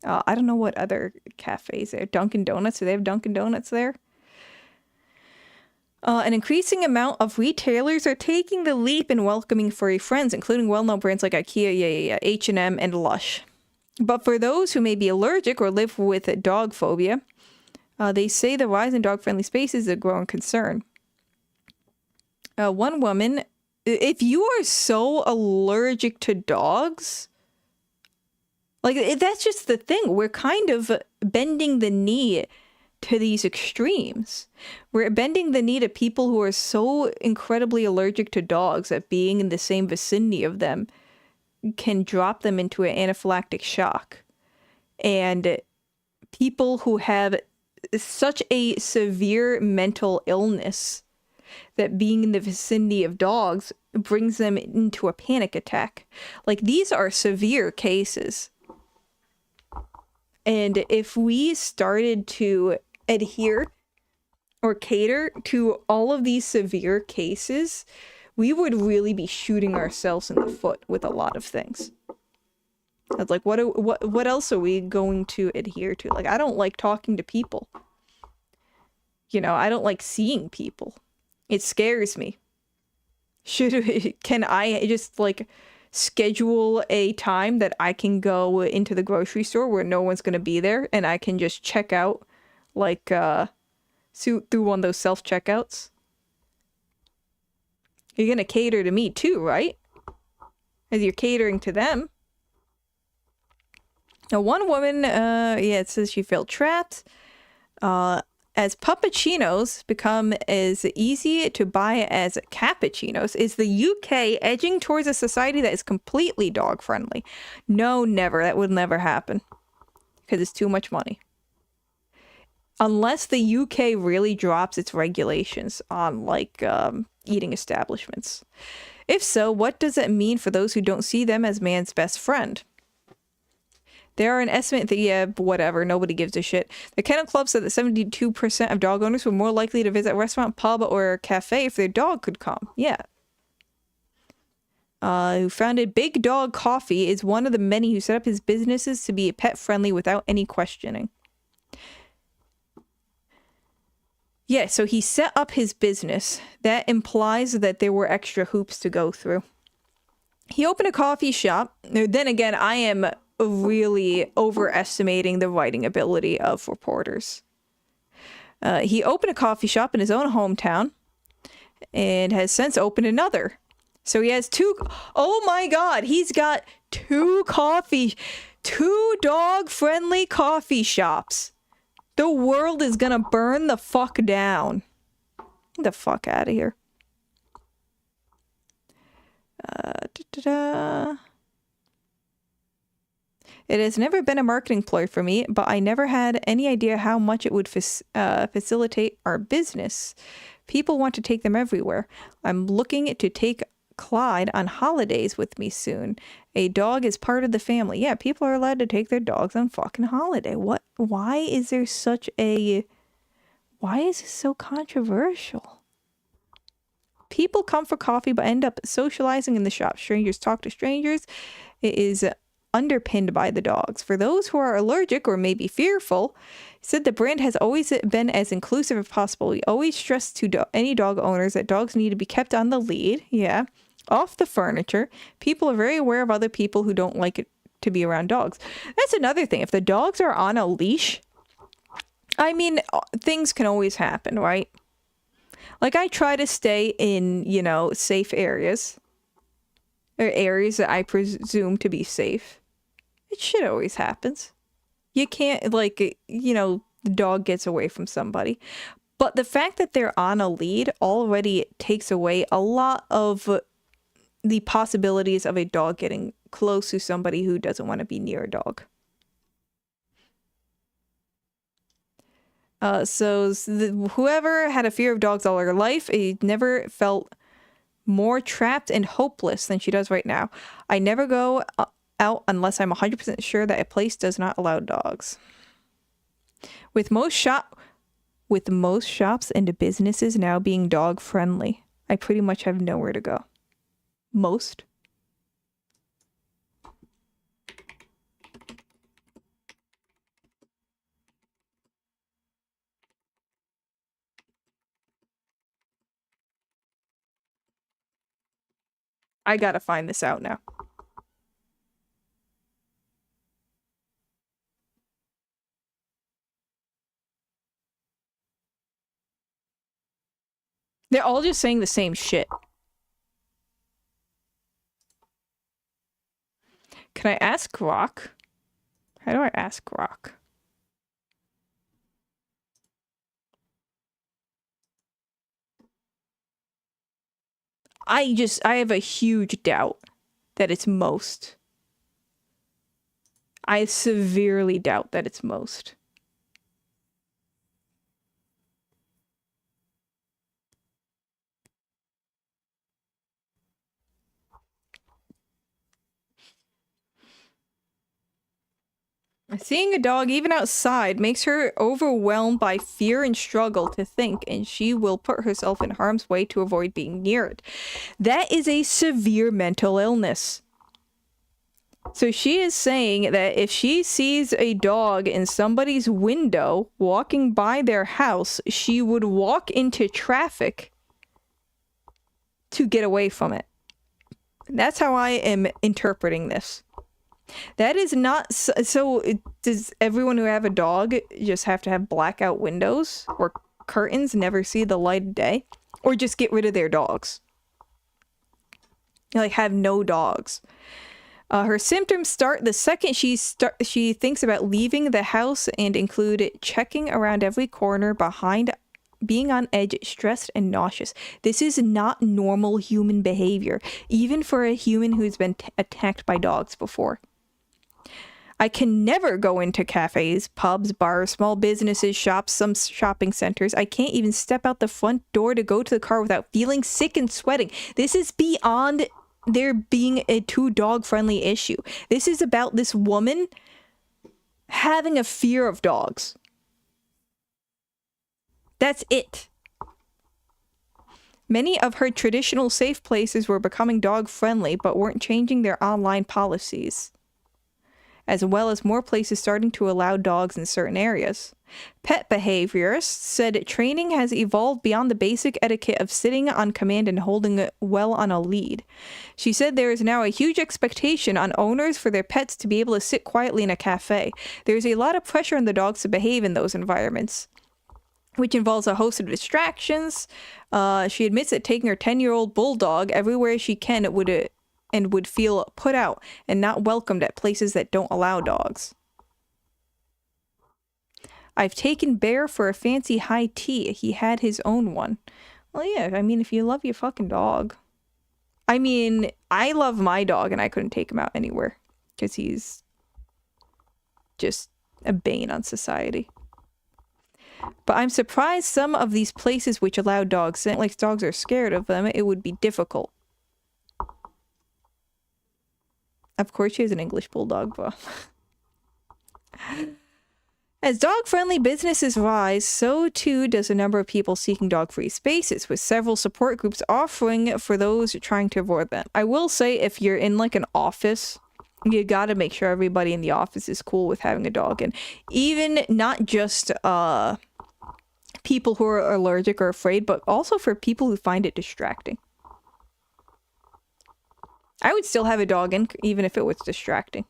I don't know what other cafes there. Dunkin' Donuts, do they have Dunkin' Donuts there? An increasing amount of retailers are taking the leap in welcoming furry friends, including well-known brands like IKEA, H&M, and Lush. But for those who may be allergic or live with dog phobia, they say the rise in dog-friendly spaces is a growing concern. One woman, if you are so allergic to dogs, like that's just the thing. We're kind of bending the knee to these extremes. We're bending the knee to people who are so incredibly allergic to dogs that being in the same vicinity of them can drop them into an anaphylactic shock. And people who have such a severe mental illness that being in the vicinity of dogs brings them into a panic attack. Like, these are severe cases. And if we started to adhere or cater to all of these severe cases, we would really be shooting ourselves in the foot with a lot of things. It's like, what else are we going to adhere to? Like, I don't like talking to people. You know, I don't like seeing people. It scares me. Can I just like schedule a time that I can go into the grocery store where no one's going to be there and I can just check out like through one of those self-checkouts? You're going to cater to me too, right? As you're catering to them. Now, one woman, it says she felt trapped. As puppuccinos become as easy to buy as cappuccinos, is the UK edging towards a society that is completely dog-friendly? No, never. That would never happen. Because it's too much money. Unless the UK really drops its regulations on, like, eating establishments. If so, what does that mean for those who don't see them as man's best friend? There are an estimate that, yeah, whatever, nobody gives a shit. The Kennel Club said that 72% of dog owners were more likely to visit a restaurant, pub, or cafe if their dog could come. Yeah. Who founded Big Dog Coffee is one of the many who set up his businesses to be pet-friendly without any questioning. Yeah, so he set up his business. That implies that there were extra hoops to go through. He opened a coffee shop. Now, then again, I am really overestimating the writing ability of reporters. He opened a coffee shop in his own hometown and has since opened another. So he has two. Oh my God, he's got two dog-friendly coffee shops. The world is gonna burn the fuck down. Get the fuck out of here. It has never been a marketing ploy for me, but I never had any idea how much it would facilitate our business. People want to take them everywhere. I'm looking to take Clyde on holidays with me soon. A dog is part of the family. Yeah, people are allowed to take their dogs on fucking holiday. What? Why is there such a... Why is this so controversial? People come for coffee but end up socializing in the shop. Strangers talk to strangers. It is underpinned by the dogs. For those who are allergic or maybe fearful, he said the brand has always been as inclusive as possible. We always stress to any dog owners that dogs need to be kept on the lead. Yeah. Off the furniture. People are very aware of other people who don't like it to be around dogs. That's another thing. If the dogs are on a leash, I mean, things can always happen, right? Like, I try to stay in, you know, safe areas. Or areas that I presume to be safe. It shit always happens. You can't, like, you know, the dog gets away from somebody. But the fact that they're on a lead already takes away a lot of the possibilities of a dog getting close to somebody who doesn't want to be near a dog. Whoever had a fear of dogs all her life, never felt more trapped and hopeless than she does right now. I never go out unless I'm 100% sure that a place does not allow dogs. With most shops and businesses now being dog friendly, I pretty much have nowhere to go. Most. I gotta find this out now. They're all just saying the same shit. Can I ask Rock? How do I ask Rock? I have a huge doubt that it's most. I severely doubt that it's most. Seeing a dog, even outside, makes her overwhelmed by fear and struggle to think, and she will put herself in harm's way to avoid being near it. That is a severe mental illness. So she is saying that if she sees a dog in somebody's window walking by their house, she would walk into traffic to get away from it. That's how I am interpreting this. That is not so. Does everyone who have a dog just have to have blackout windows or curtains, never see the light of day, or just get rid of their dogs? Like, have no dogs. Her symptoms start the second she thinks about leaving the house and include checking around every corner, behind, being on edge, stressed, and nauseous. This is not normal human behavior, even for a human who's been attacked by dogs before. I can never go into cafes, pubs, bars, small businesses, shops, some shopping centers. I can't even step out the front door to go to the car without feeling sick and sweating. This is beyond there being a too dog-friendly issue. This is about this woman having a fear of dogs. That's it. Many of her traditional safe places were becoming dog-friendly, but weren't changing their online policies. as well as more places starting to allow dogs in certain areas. Pet behaviorists said training has evolved beyond the basic etiquette of sitting on command and holding well on a lead. She said there is now a huge expectation on owners for their pets to be able to sit quietly in a cafe. There is a lot of pressure on the dogs to behave in those environments, which involves a host of distractions. She admits that taking her 10-year-old bulldog everywhere she can would feel put out and not welcomed at places that don't allow dogs. I've taken Bear for a fancy high tea. He had his own one. Well, yeah, I mean, if you love your fucking dog. I mean, I love my dog and I couldn't take him out anywhere because he's just a bane on society. But I'm surprised some of these places which allow dogs, like dogs are scared of them, it would be difficult. Of course, she has an English bulldog, but... As dog-friendly businesses rise, so too does the number of people seeking dog-free spaces, with several support groups offering for those trying to avoid them. I will say, if you're in like an office, you gotta make sure everybody in the office is cool with having a dog. And even not just people who are allergic or afraid, but also for people who find it distracting. I would still have a dog in, even if it was distracting.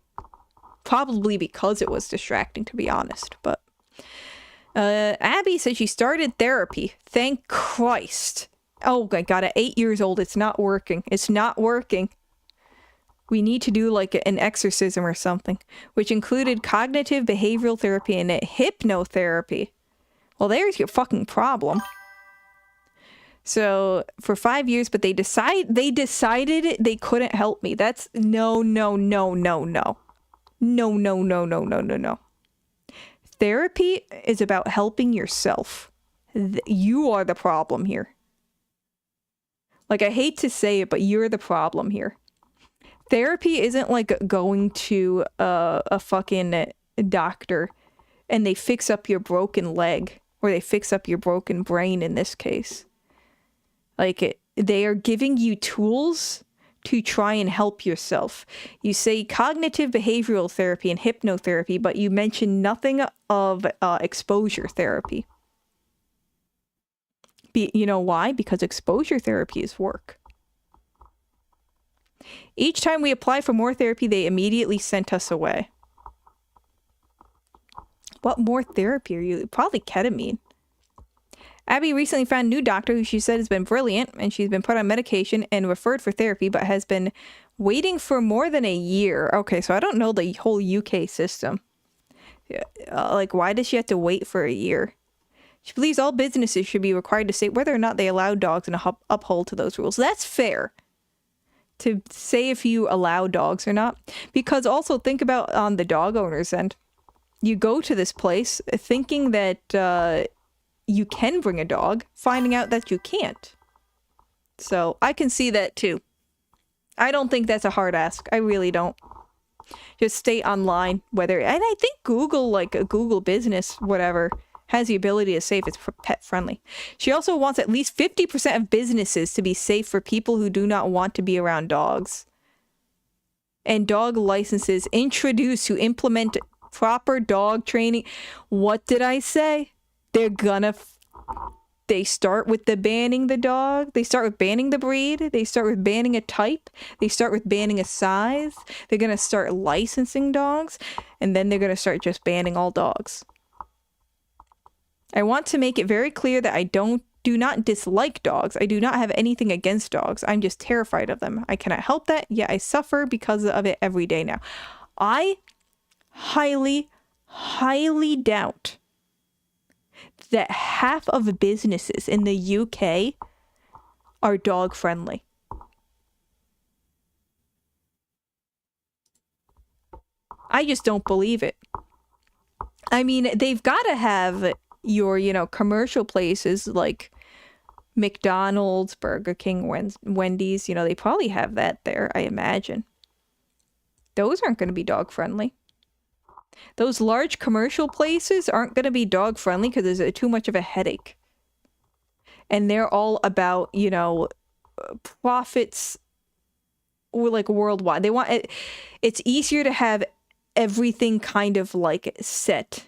Probably because it was distracting, to be honest. But Abby said she started therapy. Thank Christ. Oh my god, at 8 years old, it's not working. It's not working. We need to do like an exorcism or something, which included cognitive behavioral therapy and hypnotherapy. Well, there's your fucking problem. So for 5 years, but they decided they couldn't help me. That's no. No. Therapy is about helping yourself. You are the problem here. Like, I hate to say it, but you're the problem here. Therapy isn't like going to a fucking doctor and they fix up your broken leg, or they fix up your broken brain in this case. Like, they are giving you tools to try and help yourself. You say cognitive behavioral therapy and hypnotherapy, but you mention nothing of exposure therapy. You know why? Because exposure therapy is work. Each time we apply for more therapy, they immediately sent us away. What more therapy are you? Probably ketamine. Abby recently found a new doctor who she said has been brilliant, and she's been put on medication and referred for therapy, but has been waiting for more than a year. Okay, so I don't know the whole UK system. Like, why does she have to wait for a year? She believes all businesses should be required to state whether or not they allow dogs and uphold to those rules. That's fair to say if you allow dogs or not. Because also think about on the dog owner's end. You go to this place thinking that you can bring a dog, finding out that you can't. So I can see that too. I don't think that's a hard ask. I really don't. Just stay online, and I think Google, like a Google business, whatever, has the ability to say if it's pet friendly. She also wants at least 50% of businesses to be safe for people who do not want to be around dogs. And dog licenses introduced to implement proper dog training. What did I say? They start with banning the dog. They start with banning the breed. They start with banning a type. They start with banning a size. They're going to start licensing dogs. And then they're going to start just banning all dogs. I want to make it very clear that I do not dislike dogs. I do not have anything against dogs. I'm just terrified of them. I cannot help that. Yeah, I suffer because of it every day now. I highly, highly doubt that half of businesses in the UK are dog friendly. I just don't believe it. I mean, they've got to have your, commercial places like McDonald's, Burger King, Wendy's, they probably have that there, I imagine. Those aren't going to be dog friendly. Those large commercial places aren't going to be dog friendly because there's too much of a headache. And they're all about, profits like worldwide. They want it. It's easier to have everything kind of like set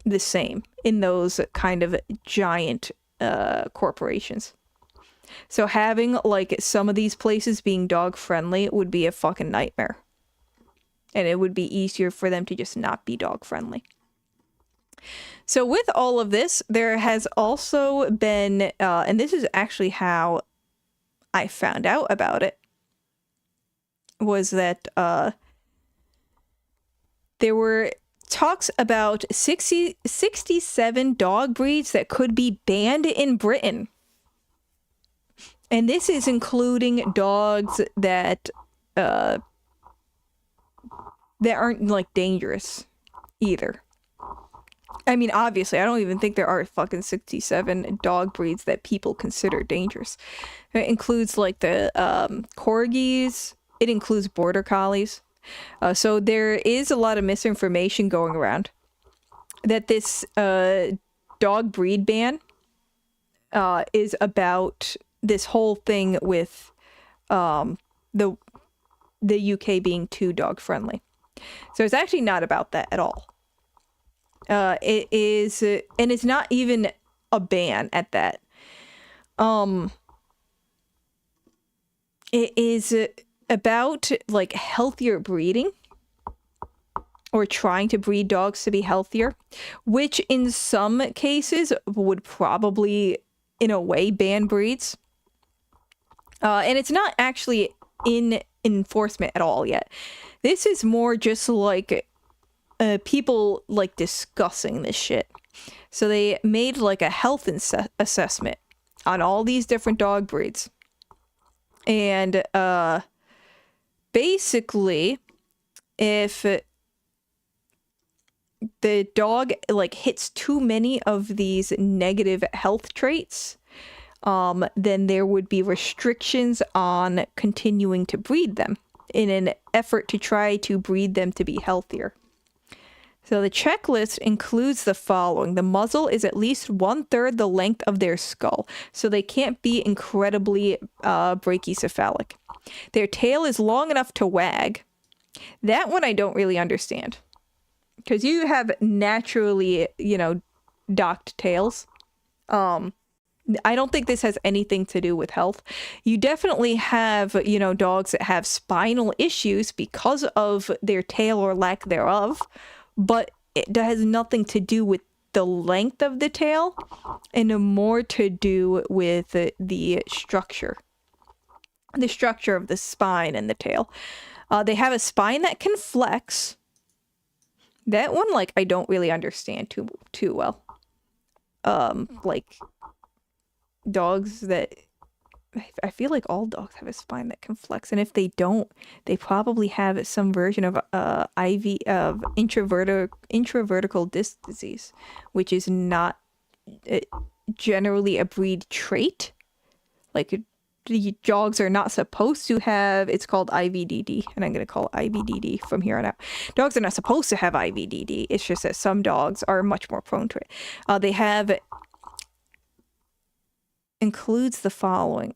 the same in those kind of giant corporations. So having like some of these places being dog friendly would be a fucking nightmare. And it would be easier for them to just not be dog friendly. So with all of this, there has also been, and this is actually how I found out about it, was that there were talks about 67 dog breeds that could be banned in Britain. And this is including dogs that aren't like dangerous either. I mean, obviously, I don't even think there are fucking 67 dog breeds that people consider dangerous. It includes like the corgis. It includes border collies. So there is a lot of misinformation going around that this dog breed ban is about this whole thing with the UK being too dog friendly. So it's actually not about that at all. It is, and it's not even a ban at that. It is about like healthier breeding, or trying to breed dogs to be healthier, which in some cases would probably, in a way, ban breeds. And it's not actually in enforcement at all yet. This is more just like people like discussing this shit. So they made like a health assessment on all these different dog breeds. And basically, if the dog like hits too many of these negative health traits, then there would be restrictions on continuing to breed them in an effort to try to breed them to be healthier. So the checklist includes the following. The muzzle is at least 1/3 the length of their skull, so they can't be incredibly brachycephalic. Their tail is long enough to wag. That one I don't really understand. Because you have naturally, docked tails. I don't think this has anything to do with health. You definitely have, dogs that have spinal issues because of their tail or lack thereof. But it has nothing to do with the length of the tail, and more to do with the structure of the spine and the tail. They have a spine that can flex. That one, I don't really understand too well. Like dogs that, I feel like all dogs have a spine that can flex, and if they don't, they probably have some version of intravertical disc disease, which is not generally a breed trait. Like the dogs are not supposed to have. It's called IVDD, and I'm going to call it IVDD from here on out. Dogs are not supposed to have IVDD. It's just that some dogs are much more prone to it. They have includes the following.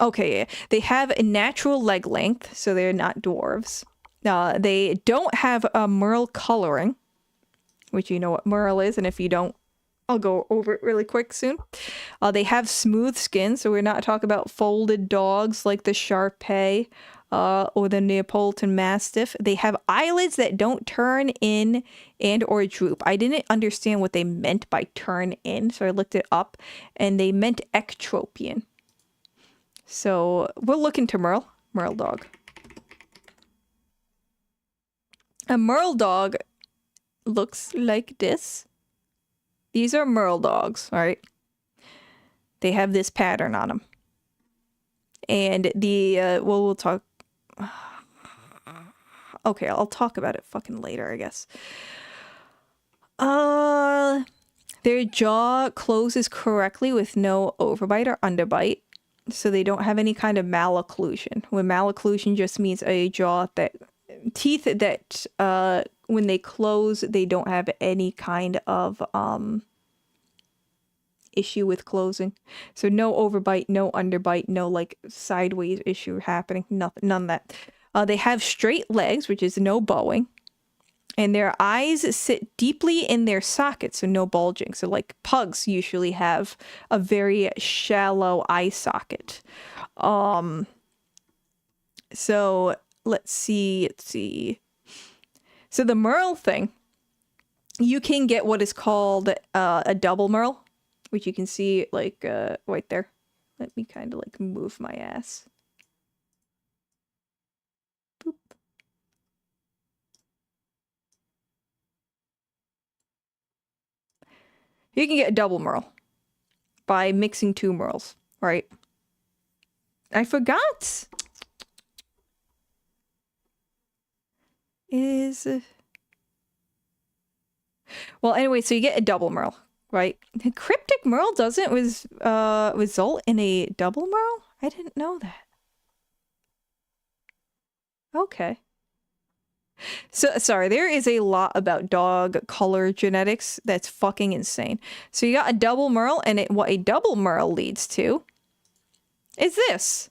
Okay, yeah. They have a natural leg length, so they're not dwarves. They don't have a merle coloring, which you know what merle is, and if you don't, I'll go over it really quick soon. They have smooth skin, so we're not talking about folded dogs like the Shar Pei or the Neapolitan Mastiff. They have eyelids that don't turn in and or droop. I didn't understand what they meant by turn in, so I looked it up, and they meant ectropion. So we're looking to Merle dog. A Merle dog looks like this. These are Merle dogs, all right? They have this pattern on them. And we'll talk. Okay, I'll talk about it fucking later, I guess. Their jaw closes correctly with no overbite or underbite. So they don't have any kind of malocclusion. When malocclusion just means a jaw teeth that when they close, they don't have any kind of issue with closing. So no overbite, no underbite, no sideways issue happening, none of that. They have straight legs, which is no bowing. And their eyes sit deeply in their sockets, so no bulging. So like pugs usually have a very shallow eye socket. So let's see. So the merle thing, you can get what is called a double merle, which you can see like right there. Let me kind of like move my ass. Boop. You can get a double merle by mixing two merles, right? I forgot. Well, anyway, so you get a double merle, right? The cryptic merle doesn't result in a double merle? I didn't know that. Okay. So, sorry, there is a lot about dog color genetics that's fucking insane. So you got a double merle, and what a double merle leads to is this.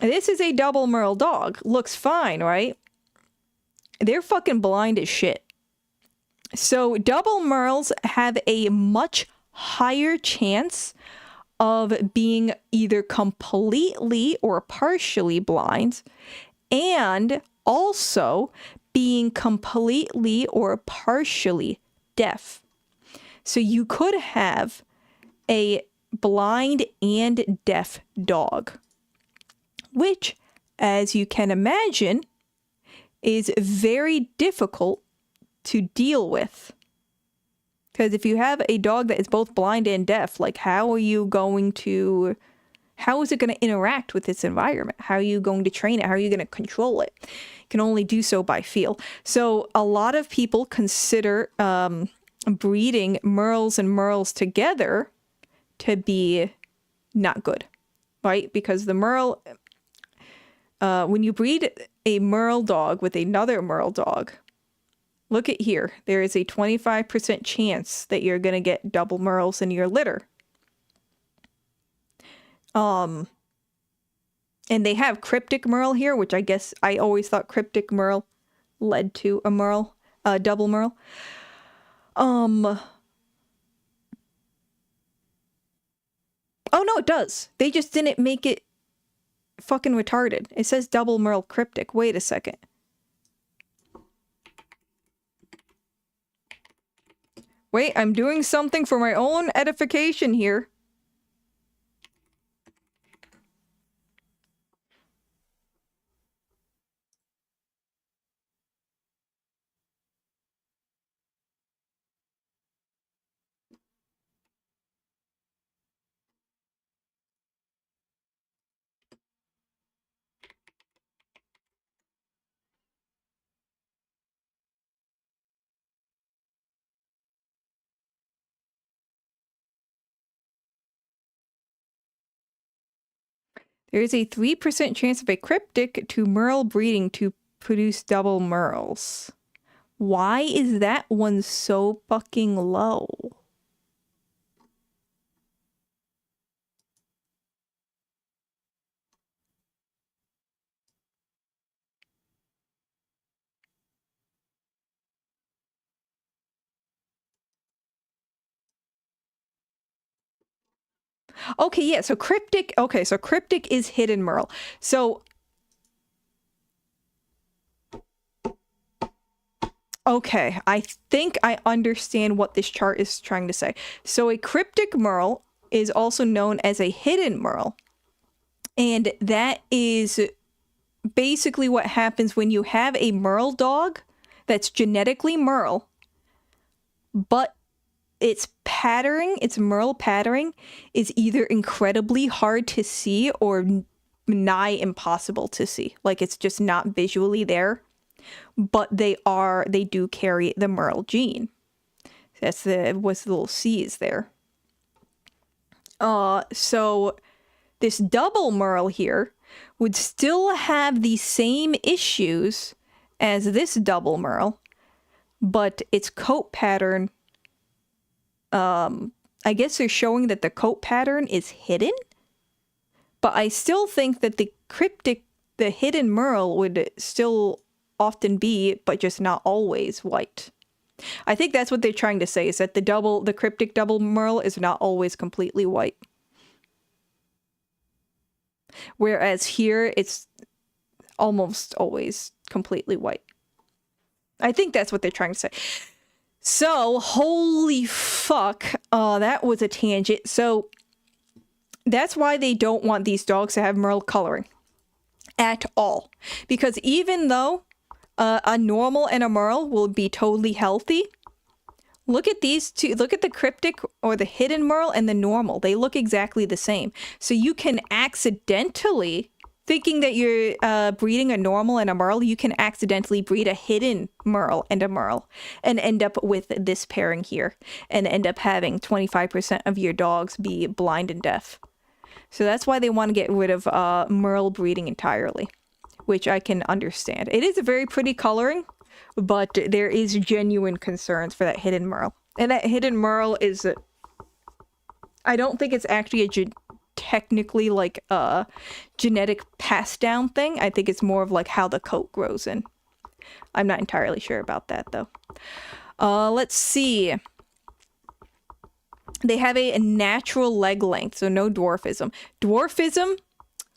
This is a double merle dog. Looks fine, right? They're fucking blind as shit. So double merles have a much higher chance of being either completely or partially blind, and also being completely or partially deaf. So you could have a blind and deaf dog, which, as you can imagine, is very difficult to deal with. Because if you have a dog that is both blind and deaf, like how is it going to interact with its environment? How are you going to train it? How are you going to control it? You can only do so by feel. So a lot of people consider breeding merles and merles together to be not good, right? Because the merle, when you breed a merle dog with another merle dog, look at here. There is a 25% chance that you're going to get double merles in your litter. And they have cryptic merle here, which I guess I always thought cryptic merle led to a double merle. Oh no, it does. They just didn't make it fucking retarded. It says double merle cryptic. Wait a second. Wait, I'm doing something for my own edification here. There is a 3% chance of a cryptic to merle breeding to produce double merles. Why is that one so fucking low? Okay, yeah, so cryptic is hidden merle. So okay, I think I understand what this chart is trying to say. So a cryptic merle is also known as a hidden merle. And that is basically what happens when you have a merle dog that's genetically merle, but its merle patterning is either incredibly hard to see or nigh impossible to see. Like it's just not visually there. But they do carry the merle gene. That's what's the little C's there. So this double merle here would still have the same issues as this double merle, but its coat pattern, I guess they're showing that the coat pattern is hidden, but I still think that the hidden merle would still often be, but just not always white. I think that's what they're trying to say, is that the cryptic double merle is not always completely white. Whereas here, it's almost always completely white. I think that's what they're trying to say. So, holy fuck, that was a tangent. So, that's why they don't want these dogs to have merle coloring at all. Because even though a normal and a merle will be totally healthy, look at these two. Look at the cryptic or the hidden merle and the normal. They look exactly the same. So you can accidentally, thinking that you're breeding a normal and a merle, you can accidentally breed a hidden merle and end up with this pairing here and end up having 25% of your dogs be blind and deaf. So that's why they want to get rid of merle breeding entirely, which I can understand. It is a very pretty coloring, but there is genuine concerns for that hidden merle. And that hidden merle is, I don't think it's actually technically like a genetic pass down thing. I think it's more of like how the coat grows in. I'm not entirely sure about that though. Let's see. They have a natural leg length, so no dwarfism. Dwarfism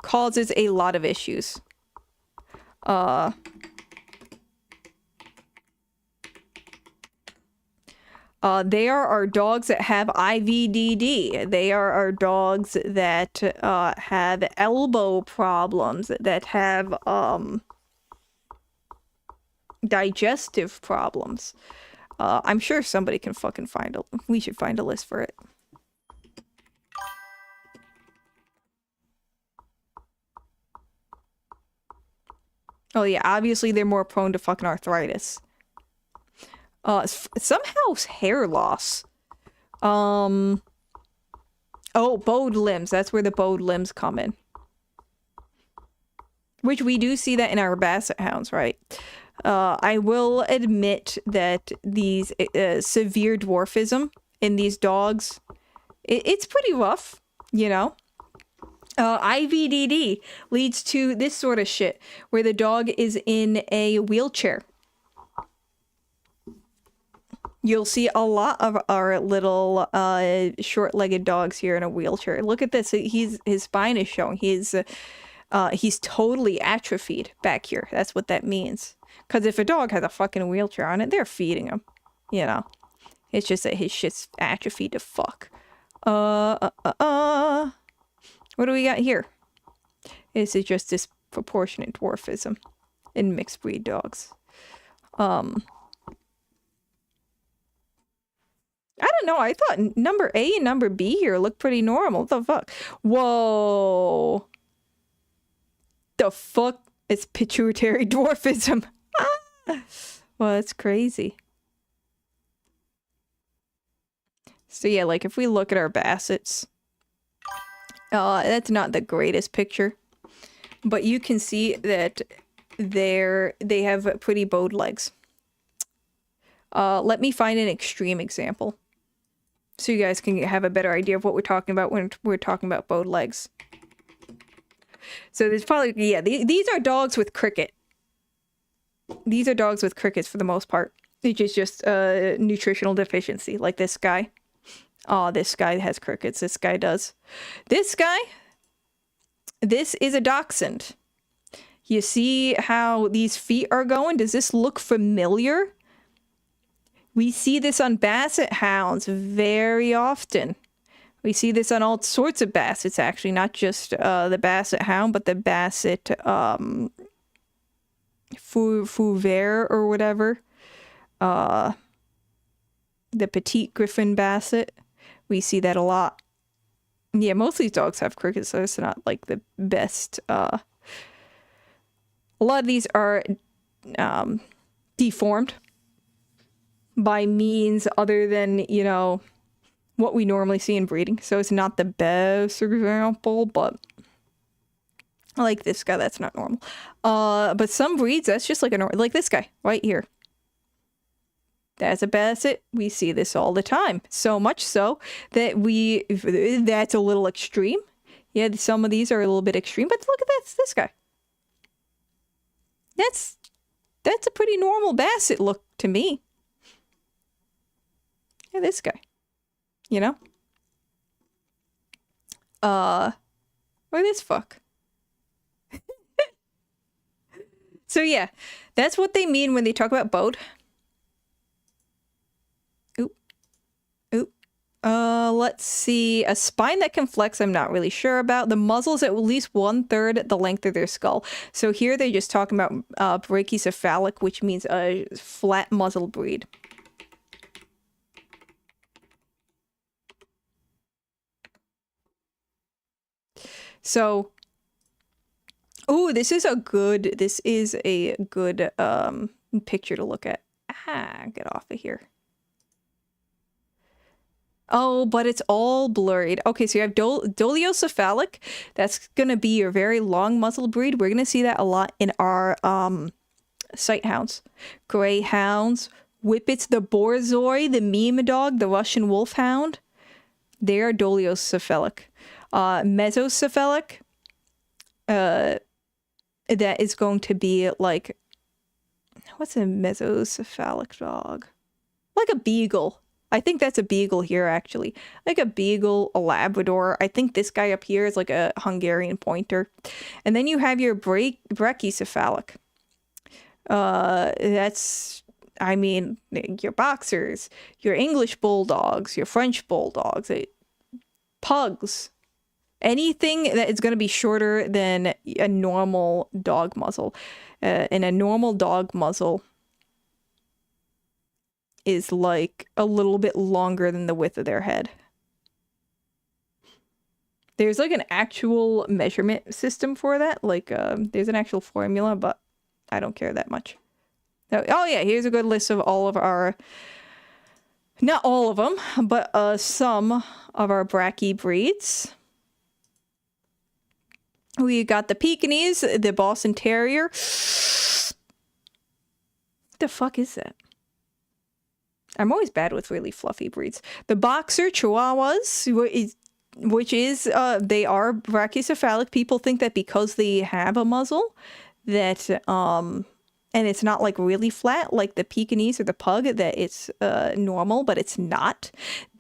causes a lot of issues. They are our dogs that have IVDD. They are our dogs that have elbow problems, that have digestive problems. I'm sure somebody can fucking find a... We should find a list for it. Oh yeah, obviously they're more prone to fucking arthritis. Somehow hair loss. Oh, bowed limbs. That's where the bowed limbs come in. Which we do see that in our basset hounds, right? I will admit that these severe dwarfism in these dogs, it's pretty rough, you know? IVDD leads to this sort of shit, where the dog is in a wheelchair. You'll see a lot of our little short-legged dogs here in a wheelchair. Look at this. His spine is showing. He's totally atrophied back here. That's what that means. Because if a dog has a fucking wheelchair on it, they're feeding him. You know. It's just that his shit's atrophied to fuck. What do we got here? This is just disproportionate dwarfism in mixed breed dogs. I don't know. I thought number A and number B here look pretty normal. What the fuck? Whoa. The fuck? It's pituitary dwarfism. Well, that's crazy. So yeah, like if we look at our bassets, that's not the greatest picture, but you can see that they have pretty bowed legs. Let me find an extreme example so you guys can have a better idea of what we're talking about when we're talking about bowed legs. So there's probably, yeah, these are dogs with cricket. These are dogs with crickets for the most part, which is just a nutritional deficiency, like this guy. Oh, this guy has crickets. This guy does. This guy, this is a dachshund. You see how these feet are going? Does this look familiar? We see this on basset hounds very often. We see this on all sorts of bassets, actually, not just the basset hound, but the basset Fouvert or whatever. The petite griffon basset. We see that a lot. Yeah, most of these dogs have crickets, so it's not like the best. A lot of these are deformed by means other than, you know, what we normally see in breeding. So it's not the best example, but like this guy, that's not normal. But some breeds, that's just like a normal, like this guy right here. That's a basset. We see this all the time. So much so that that's a little extreme. Yeah, some of these are a little bit extreme, but look at this guy. That's that's a pretty normal basset look to me. Yeah, this guy. You know? Or this fuck. So yeah, that's what they mean when they talk about boat. Oop. Oop. Let's see. A spine that can flex, I'm not really sure about. The muzzle's at least 1/3 the length of their skull. So here they're just talking about brachycephalic, which means a flat muzzle breed. So, oh, this is a good picture to look at. Ah, get off of here. Oh, but it's all blurred. Okay, so you have Dolichocephalic. That's going to be your very long muzzle breed. We're going to see that a lot in our sighthounds. Greyhounds, Whippets, the Borzoi, the Meme Dog, the Russian Wolfhound. They are Dolichocephalic. Mesocephalic, that is going to be like, what's a mesocephalic dog? Like a beagle. I think that's a beagle here, actually. Like a beagle, a Labrador. I think this guy up here is like a Hungarian pointer. And then you have your brachycephalic. That's, I mean, your boxers, your English bulldogs, your French bulldogs, pugs. Anything that is going to be shorter than a normal dog muzzle. And a normal dog muzzle is like a little bit longer than the width of their head. There's like an actual measurement system for that. Like, there's an actual formula, but I don't care that much. Oh yeah, here's a good list of all of our, not all of them, but some of our brachy breeds. We got the Pekingese, the Boston Terrier. What the fuck is that? I'm always bad with really fluffy breeds. The Boxer Chihuahuas, which is, they are brachycephalic. People think that because they have a muzzle, that, and it's not like really flat, like the Pekingese or the Pug, that it's normal, but it's not.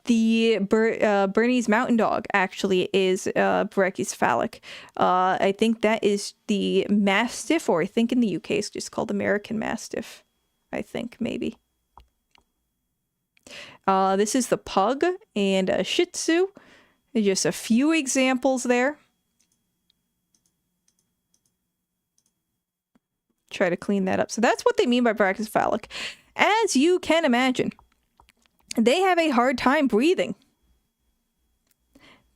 The Bernese Mountain Dog actually is brachycephalic. I think that is the Mastiff, or I think in the UK it's just called American Mastiff. I think, maybe. This is the Pug and a Shih Tzu. Just a few examples there. Try to clean that up. So that's what they mean by brachycephalic. As you can imagine, they have a hard time breathing.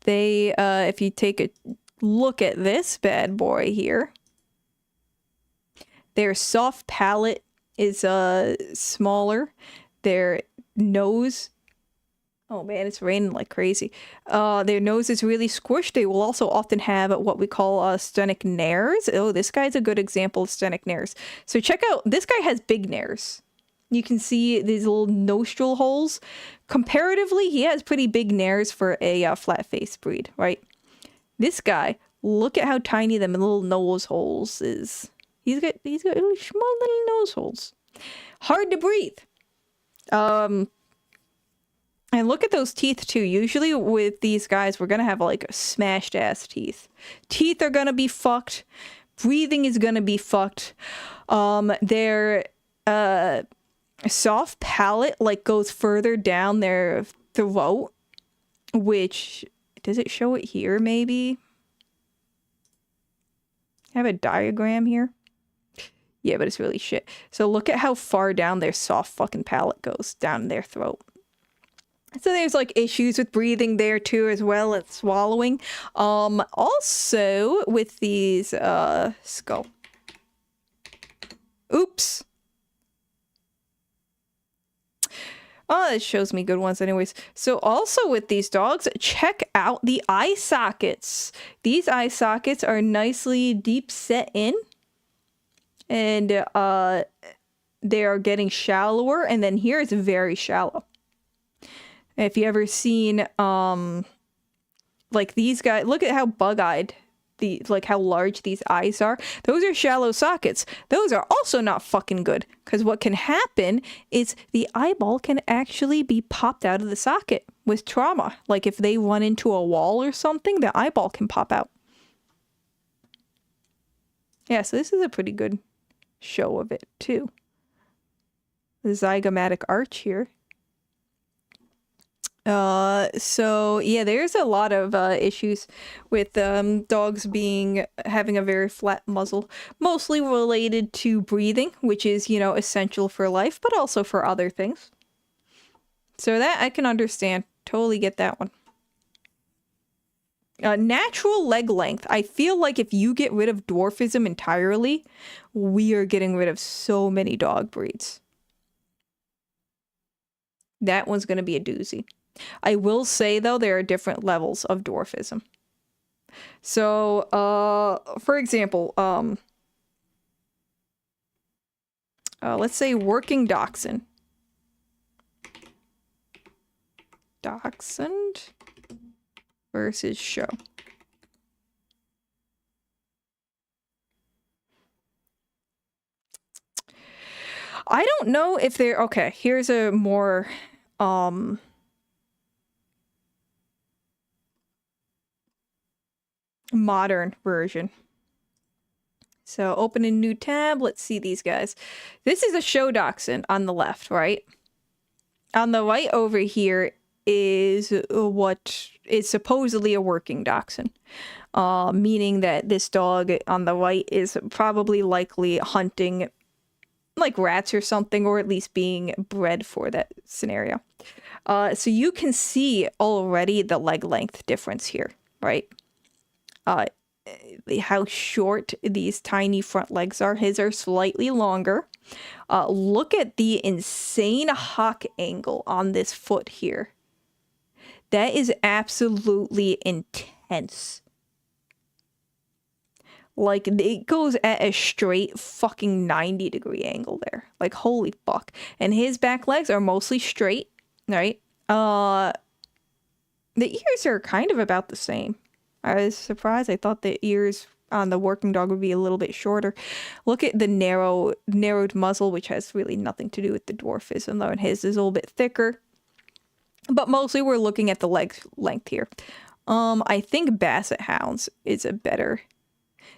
They, if you take a look at this bad boy here, their soft palate is smaller. Their nose, oh man, it's raining like crazy. Their nose is really squished. They will also often have what we call stomach nares. Oh, this guy's a good example of stomach nares. So check out, this guy has big nares. You can see these little nostril holes. Comparatively, he has pretty big nares for a flat-faced breed, right? This guy, look at how tiny them little nose holes is. He's got really small little nose holes. Hard to breathe. And look at those teeth too. Usually with these guys, we're gonna have like smashed ass teeth. Teeth are gonna be fucked. Breathing is gonna be fucked. Their soft palate like goes further down their throat, which, does it show it here maybe? I have a diagram here. Yeah, but it's really shit. So look at how far down their soft fucking palate goes, down their throat. So there's like issues with breathing there too, as well as swallowing. Also with these skull. Oops. Oh, it shows me good ones anyways. So also with these dogs, check out the eye sockets. These eye sockets are nicely deep set in. And they are getting shallower. And then here it's very shallow. If you ever seen, like these guys, look at how bug-eyed like how large these eyes are. Those are shallow sockets. Those are also not fucking good, because what can happen is the eyeball can actually be popped out of the socket with trauma. Like if they run into a wall or something, the eyeball can pop out. Yeah, so this is a pretty good show of it too. The zygomatic arch here. So yeah, there's a lot of issues with dogs having a very flat muzzle, mostly related to breathing, which is, you know, essential for life, but also for other things. So that I can understand. Totally get that one. Natural leg length. I feel like if you get rid of dwarfism entirely, we are getting rid of so many dog breeds. That one's going to be a doozy. I will say, though, there are different levels of dwarfism. So, for example, let's say working dachshund. Dachshund versus show. I don't know if they're... Okay, here's a more... modern version. So open a new tab. Let's see these guys. This is a show dachshund on the left, right? On the right over here is what is supposedly a working dachshund. Meaning that this dog on the right is probably likely hunting like rats or something, or at least being bred for that scenario. So you can see already the leg length difference here, right? How short these tiny front legs are. His are slightly longer. Look at the insane hock angle on this foot here. That is absolutely intense. Like, it goes at a straight fucking 90-degree angle there. Like, holy fuck. And his back legs are mostly straight, right? The ears are kind of about the same. I was surprised. I thought the ears on the working dog would be a little bit shorter. Look at the narrowed muzzle, which has really nothing to do with the dwarfism, though, and his is a little bit thicker. But mostly we're looking at the leg length here. I think Basset Hounds is a better...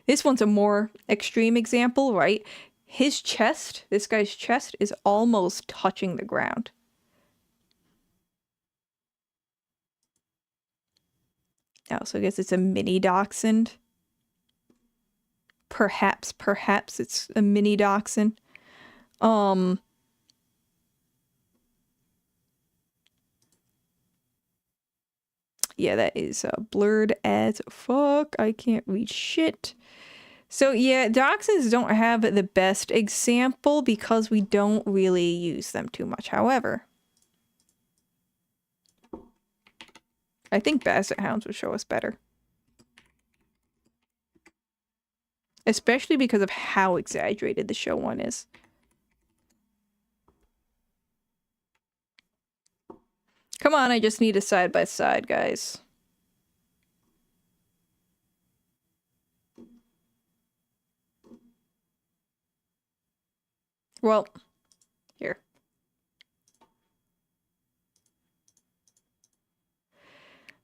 This one's a more extreme example, right? His chest, this guy's chest, is almost touching the ground. Oh, so I guess it's a mini dachshund. Perhaps it's a mini dachshund. Yeah, that is blurred as fuck. I can't read shit. So yeah, dachshunds don't have the best example because we don't really use them too much. However, I think Basset Hounds would show us better. Especially because of how exaggerated the show one is. Come on, I just need a side-by-side, guys. Well, here.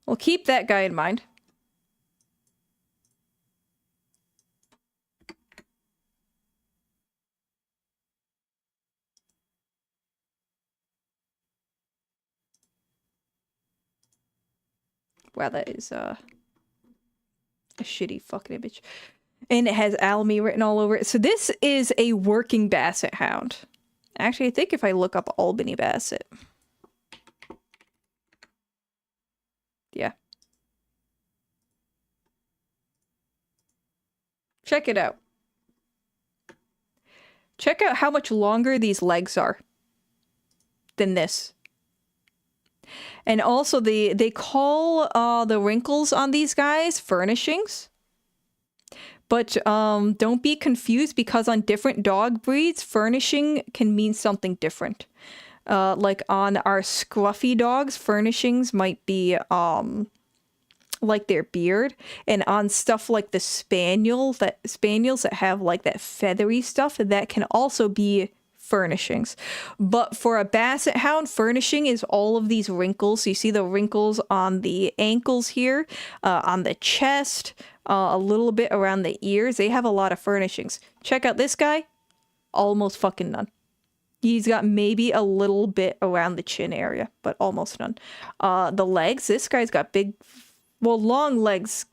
We'll keep that guy in mind. Wow, that is a shitty fucking image. And it has Alamy written all over it. So this is a working Basset Hound. Actually, I think if I look up Albany Basset. Yeah. Check it out. Check out how much longer these legs are than this. And also, they call the wrinkles on these guys furnishings. But don't be confused, because on different dog breeds, furnishing can mean something different. Like on our scruffy dogs, furnishings might be like their beard, and on stuff like the spaniels that have like that feathery stuff, that can also be furnishings. But for a basset hound, furnishing is all of these wrinkles. So you see the wrinkles on the ankles here, on the chest, a little bit around the ears. They have a lot of furnishings. Check out this guy. Almost fucking none. He's got maybe a little bit around the chin area, but almost none. The legs, this guy's got big, well, long legs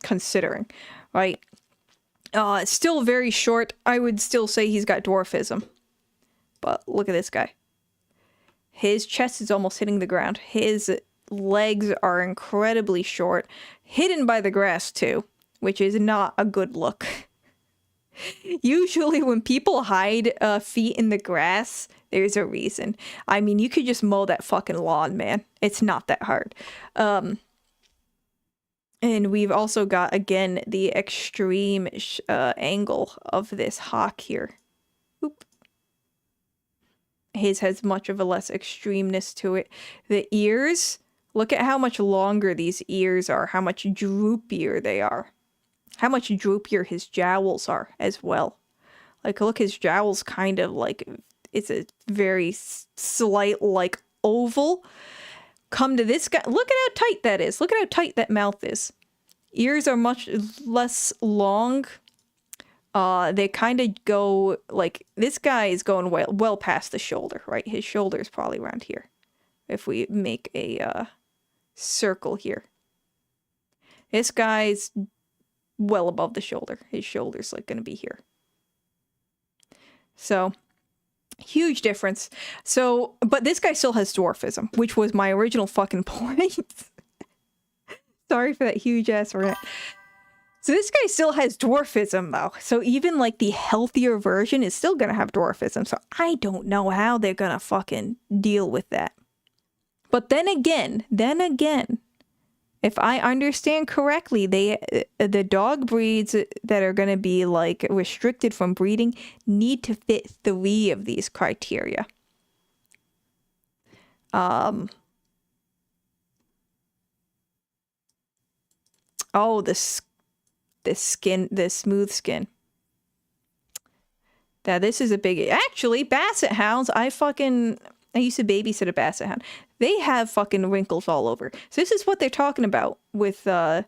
considering, right? Still very short. I would still say he's got dwarfism. But look at this guy. His chest is almost hitting the ground. His legs are incredibly short, hidden by the grass too, which is not a good look. Usually when people hide feet in the grass, there's a reason. I mean, you could just mow that fucking lawn, man. It's not that hard. And we've also got, again, the extreme angle of this hawk here. Oop. His has much of a less extremeness to it. The ears, look at how much longer these ears are, how much droopier they are. How much droopier his jowls are as well. Like, look, his jowls kind of like, it's a very slight, like, oval. Come to this guy. Look at how tight that is. Look at how tight that mouth is. Ears are much less long. They kind of go, like, this guy is going well past the shoulder, right? His shoulder is probably around here. If we make a circle here. This guy's well above the shoulder. His shoulder's like gonna be here. So, huge difference. So, but this guy still has dwarfism, which was my original fucking point. Sorry for that huge ass rant. So this guy still has dwarfism though. So even like the healthier version is still gonna have dwarfism. So I don't know how they're gonna fucking deal with that. But then again, if I understand correctly, the dog breeds that are going to be like restricted from breeding need to fit 3 of these criteria. Oh, the skin, the smooth skin. Now this is a big. Actually, basset hounds. I used to babysit a basset hound. They have fucking wrinkles all over. So this is what they're talking about with the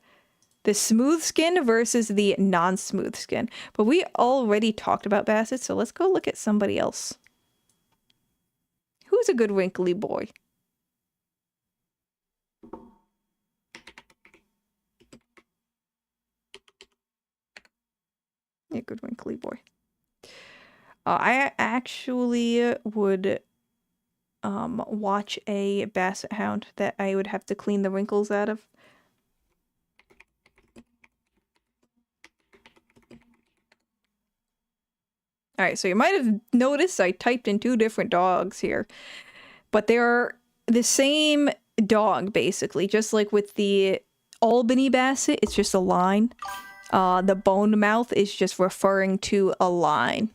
smooth skin versus the non-smooth skin. But we already talked about bassets, so let's go look at somebody else. Who's a good wrinkly boy? Yeah, good wrinkly boy. I actually would watch a basset hound that I would have to clean the wrinkles out of. Alright, so you might have noticed I typed in 2 different dogs here. But they're the same dog, basically. Just like with the Albany Basset, it's just a line. The bone mouth is just referring to a line.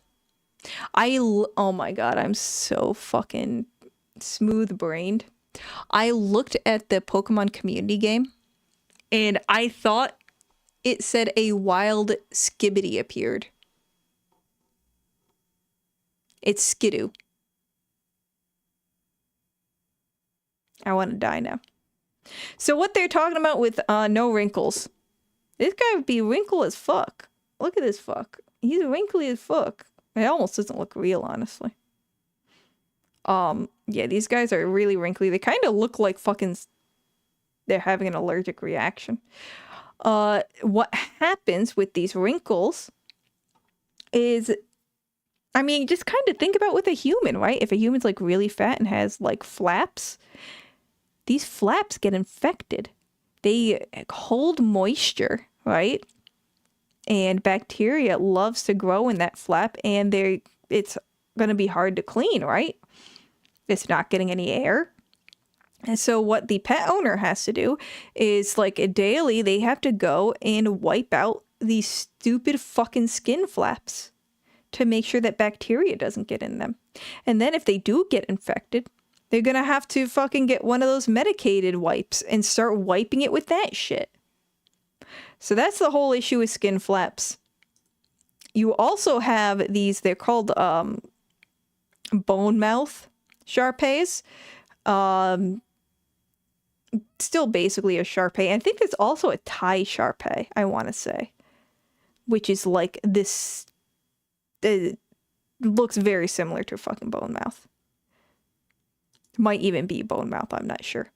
Oh my god, I'm so fucking smooth-brained. I looked at the Pokemon community game, and I thought it said a wild Skibidi appeared. It's Skidoo. I want to die now. So what they're talking about with no wrinkles. This guy would be wrinkle as fuck. Look at this fuck. He's wrinkly as fuck. It almost doesn't look real, honestly. Yeah, these guys are really wrinkly. They kind of look like fucking... They're having an allergic reaction. What happens with these wrinkles is... I mean, just kind of think about with a human, right? If a human's like really fat and has like flaps, these flaps get infected. They hold moisture, right? And bacteria loves to grow in that flap, and it's going to be hard to clean, right? It's not getting any air. And so what the pet owner has to do is, like, daily, they have to go and wipe out these stupid fucking skin flaps to make sure that bacteria doesn't get in them. And then if they do get infected, they're going to have to fucking get one of those medicated wipes and start wiping it with that shit. So that's the whole issue with skin flaps. You also have these, they're called bone mouth Shar-Peis. Still basically a Shar-Pei. I think there's also a Thai Shar-Pei, I want to say. Which is like this... It looks very similar to fucking bone mouth. Might even be bone mouth, I'm not sure.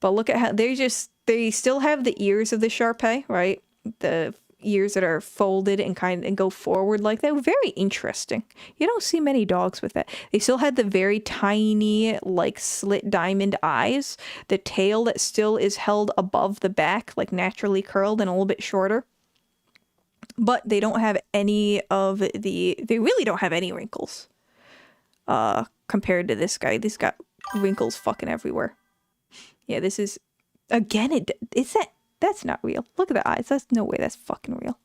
But look at how they still have the ears of the Shar-Pei, right? The ears that are folded and go forward like that. Very interesting. You don't see many dogs with that. They still had the very tiny, like, slit diamond eyes. The tail that still is held above the back, like naturally curled and a little bit shorter. But they don't have any of they really don't have any wrinkles. Compared to this guy. This got wrinkles fucking everywhere. Yeah, this is, again, that's not real. Look at the eyes. That's no way that's fucking real.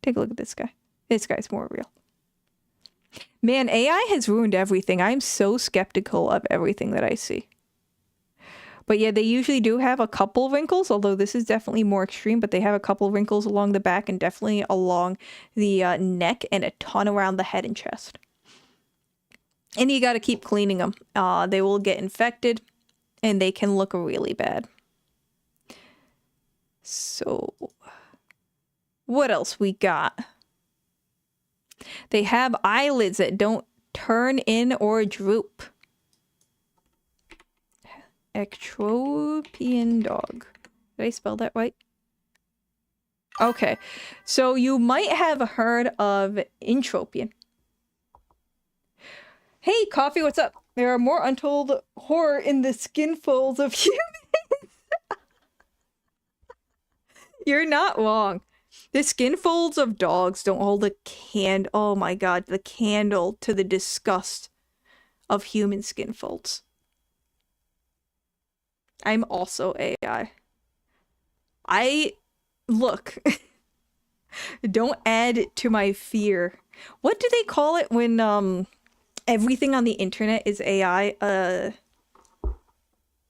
Take a look at this guy. This guy's more real. Man, AI has ruined everything. I'm so skeptical of everything that I see. But yeah, they usually do have a couple wrinkles, although this is definitely more extreme, but they have a couple wrinkles along the back and definitely along the neck and a ton around the head and chest. And you got to keep cleaning them. They will get infected and they can look really bad. So, what else we got? They have eyelids that don't turn in or droop. Ectropian dog. Did I spell that right? Okay. So you might have heard of entropian. Hey, Coffee, what's up? There are more untold horror in the skin folds of humans. You're not wrong. The skin folds of dogs don't hold a candle. Oh my god, the candle to the disgust of human skin folds. I'm also AI. Look. Don't add to my fear. What do they call it when everything on the internet is AI?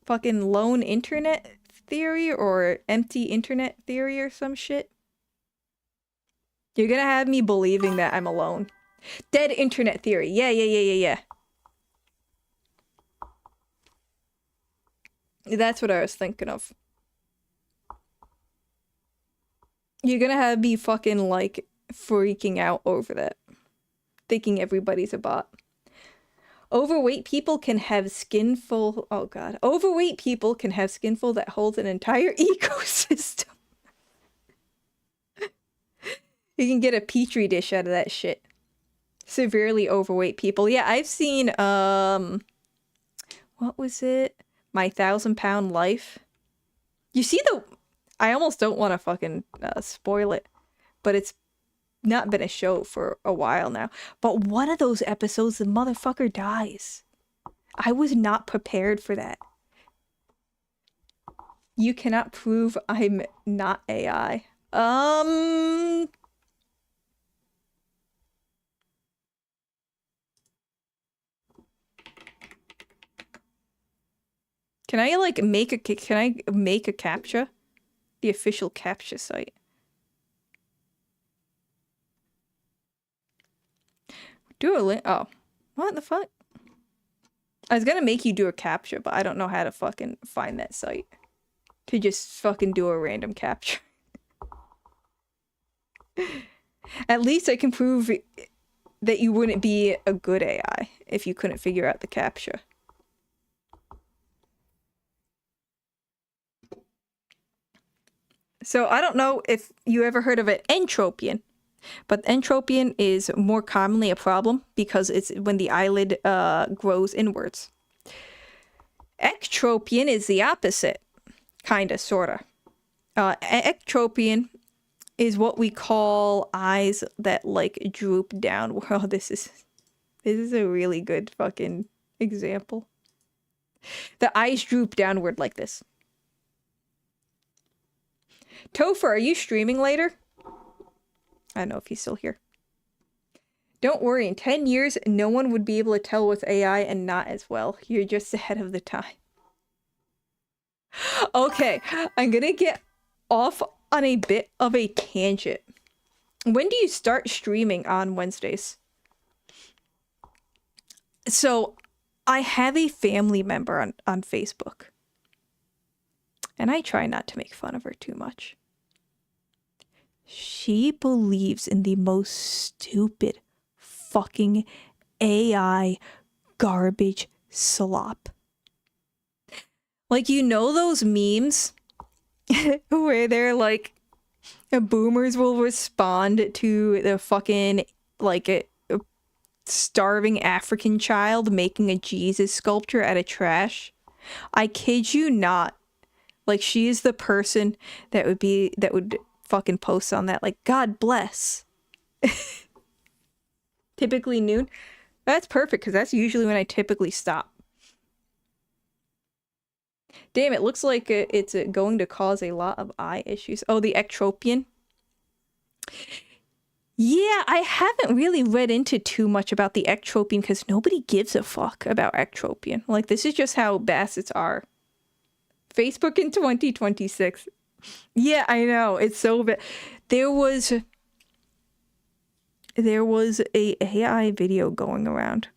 Fucking lone internet theory or empty internet theory or some shit? You're gonna have me believing that I'm alone. Dead internet theory. Yeah. That's what I was thinking of. You're gonna have me fucking, like, freaking out over that. Thinking everybody's a bot. Overweight people can have skin full... Oh, God. Overweight people can have skin full that holds an entire ecosystem. You can get a petri dish out of that shit. Severely overweight people. Yeah, I've seen, what was it? My 1,000-Pound Life. You see the... I almost don't want to fucking spoil it. But it's not been a show for a while now. But one of those episodes, the motherfucker dies. I was not prepared for that. You cannot prove I'm not AI. Can I, like, make a CAPTCHA? The official CAPTCHA site. Do a link. Oh. What the fuck? I was gonna make you do a CAPTCHA, but I don't know how to fucking find that site. To just fucking do a random CAPTCHA. At least I can prove that you wouldn't be a good AI if you couldn't figure out the CAPTCHA. So I don't know if you ever heard of an entropian, but entropian is more commonly a problem because it's when the eyelid grows inwards. Ectropian is the opposite, kinda, sorta. Ectropian is what we call eyes that, like, droop down. Wow, this is a really good fucking example. The eyes droop downward like this. Topher, are you streaming later? I don't know if he's still here. Don't worry, in 10 years, no one would be able to tell what's AI and not as well. You're just ahead of the time. Okay, I'm gonna get off on a bit of a tangent. When do you start streaming on Wednesdays? So, I have a family member on Facebook. And I try not to make fun of her too much. She believes in the most stupid fucking AI garbage slop. Like, you know those memes where they're like, boomers will respond to the fucking, like, a starving African child making a Jesus sculpture out of trash? I kid you not. Like, she is the person that would fucking post on that. Like, God bless. Typically noon. That's perfect, because that's usually when I typically stop. Damn, it looks like it's going to cause a lot of eye issues. Oh, the ectropion. Yeah, I haven't really read into too much about the ectropion because nobody gives a fuck about ectropion. Like, this is just how bassets are. Facebook in 2026. Yeah, I know. It's so bad. There was a AI video going around.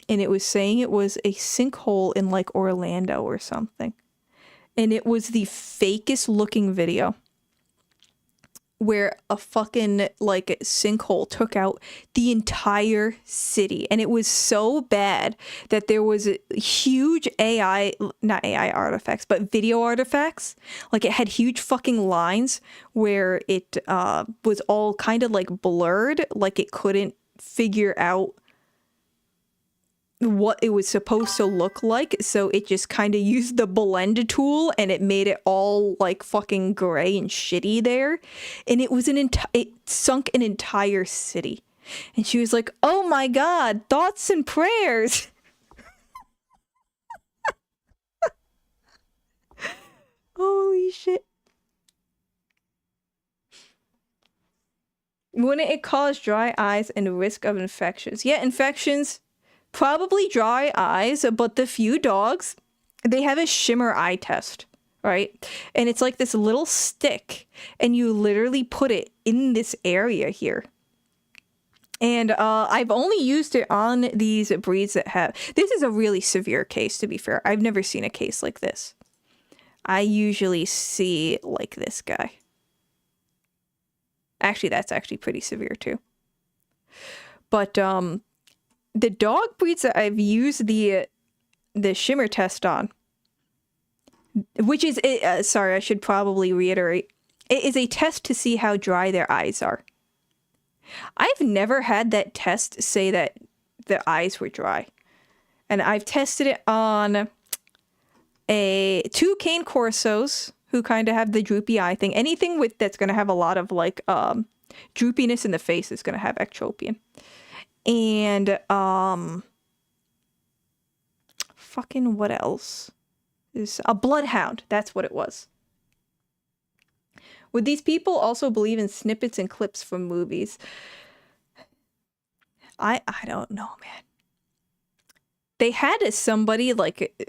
And it was saying it was a sinkhole in like Orlando or something. And it was the fakest looking video where a fucking like sinkhole took out the entire city. And it was so bad that there was a huge not AI artifacts, but video artifacts. Like, it had huge fucking lines where it was all kind of like blurred, like it couldn't figure out what it was supposed to look like, so it just kind of used the blend tool and it made it all like fucking gray and shitty there, and it was it sunk an entire city. And she was like, oh my god, thoughts and prayers. Holy shit. Wouldn't it cause dry eyes and risk of infections? Yeah, infections. Probably dry eyes, but the few dogs, they have a shimmer eye test, right? And it's like this little stick, and you literally put it in this area here. And I've only used it on these breeds that have... This is a really severe case, to be fair. I've never seen a case like this. I usually see, like, this guy. Actually, that's actually pretty severe, too. But, the dog breeds that I've used the shimmer test on, which is, sorry, I should probably reiterate, it is a test to see how dry their eyes are. I've never had that test say that the eyes were dry. And I've tested it on two cane corsos who kind of have the droopy eye thing. Anything that's going to have a lot of like droopiness in the face is going to have ectropion. And fucking what else? Is a bloodhound. That's what it was. Would these people also believe in snippets and clips from movies? I don't know, man. They had somebody like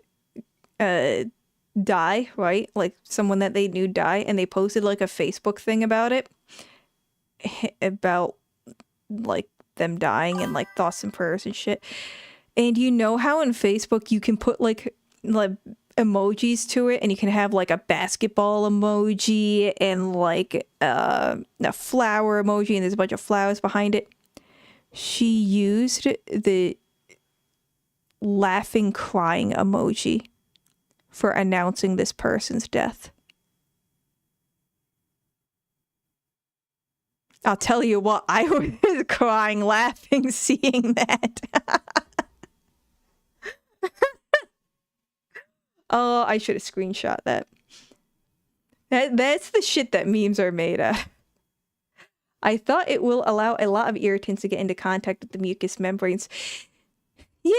die, right? Like someone that they knew die, and they posted like a Facebook thing about it. About like them dying and like thoughts and prayers and shit. And you know how in Facebook you can put like emojis to it, and you can have like a basketball emoji and like a flower emoji, and there's a bunch of flowers behind it. She used the laughing crying emoji for announcing this person's death. I'll tell you what, I was crying laughing seeing that. Oh, I should have screenshot that. That's the shit that memes are made of. I thought it will allow a lot of irritants to get into contact with the mucous membranes. Yeah.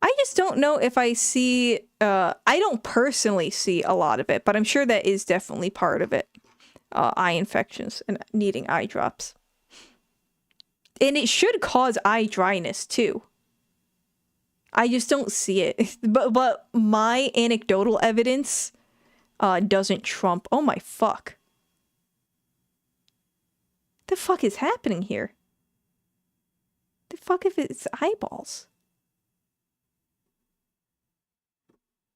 I just don't know if I see... I don't personally see a lot of it, but I'm sure that is definitely part of it. Eye infections and needing eye drops. And it should cause eye dryness, too. I just don't see it. But my anecdotal evidence doesn't trump. Oh my fuck. The fuck is happening here? The fuck if it's eyeballs?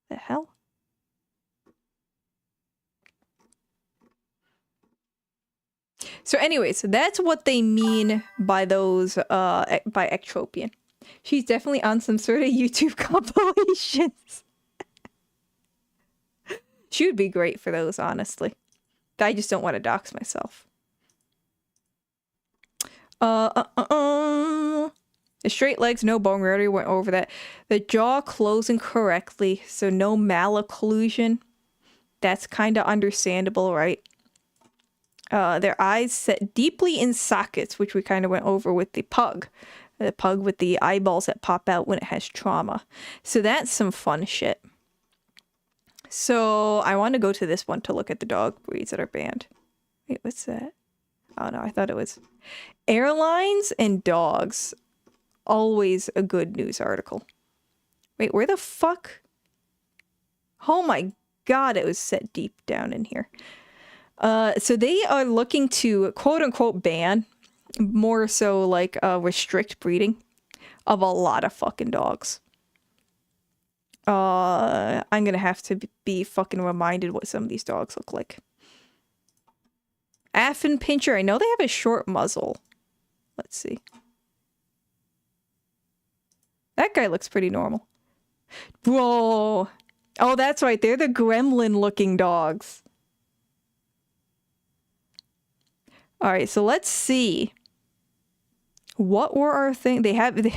The hell? So anyways, that's what they mean by those, by ectropion. She's definitely on some sort of YouTube compilations. She would be great for those, honestly. I just don't want to dox myself. The straight legs, no bone. We already went over that. The jaw closing correctly, so no malocclusion. That's kind of understandable, right? Their eyes set deeply in sockets, which we kind of went over with the pug. The pug with the eyeballs that pop out when it has trauma. So that's some fun shit. So I want to go to this one to look at the dog breeds that are banned. Wait, what's that? Oh no, I thought it was airlines and dogs. Always a good news article. Wait, where the fuck? Oh my god, it was set deep down in here. So they are looking to quote unquote ban, more so like restrict breeding of a lot of fucking dogs. I'm gonna have to be fucking reminded what some of these dogs look like. Affin Pincher, I know they have a short muzzle. Let's see. That guy looks pretty normal. Whoa. Oh, that's right. They're the gremlin-looking dogs. All right, so let's see. What were our thing?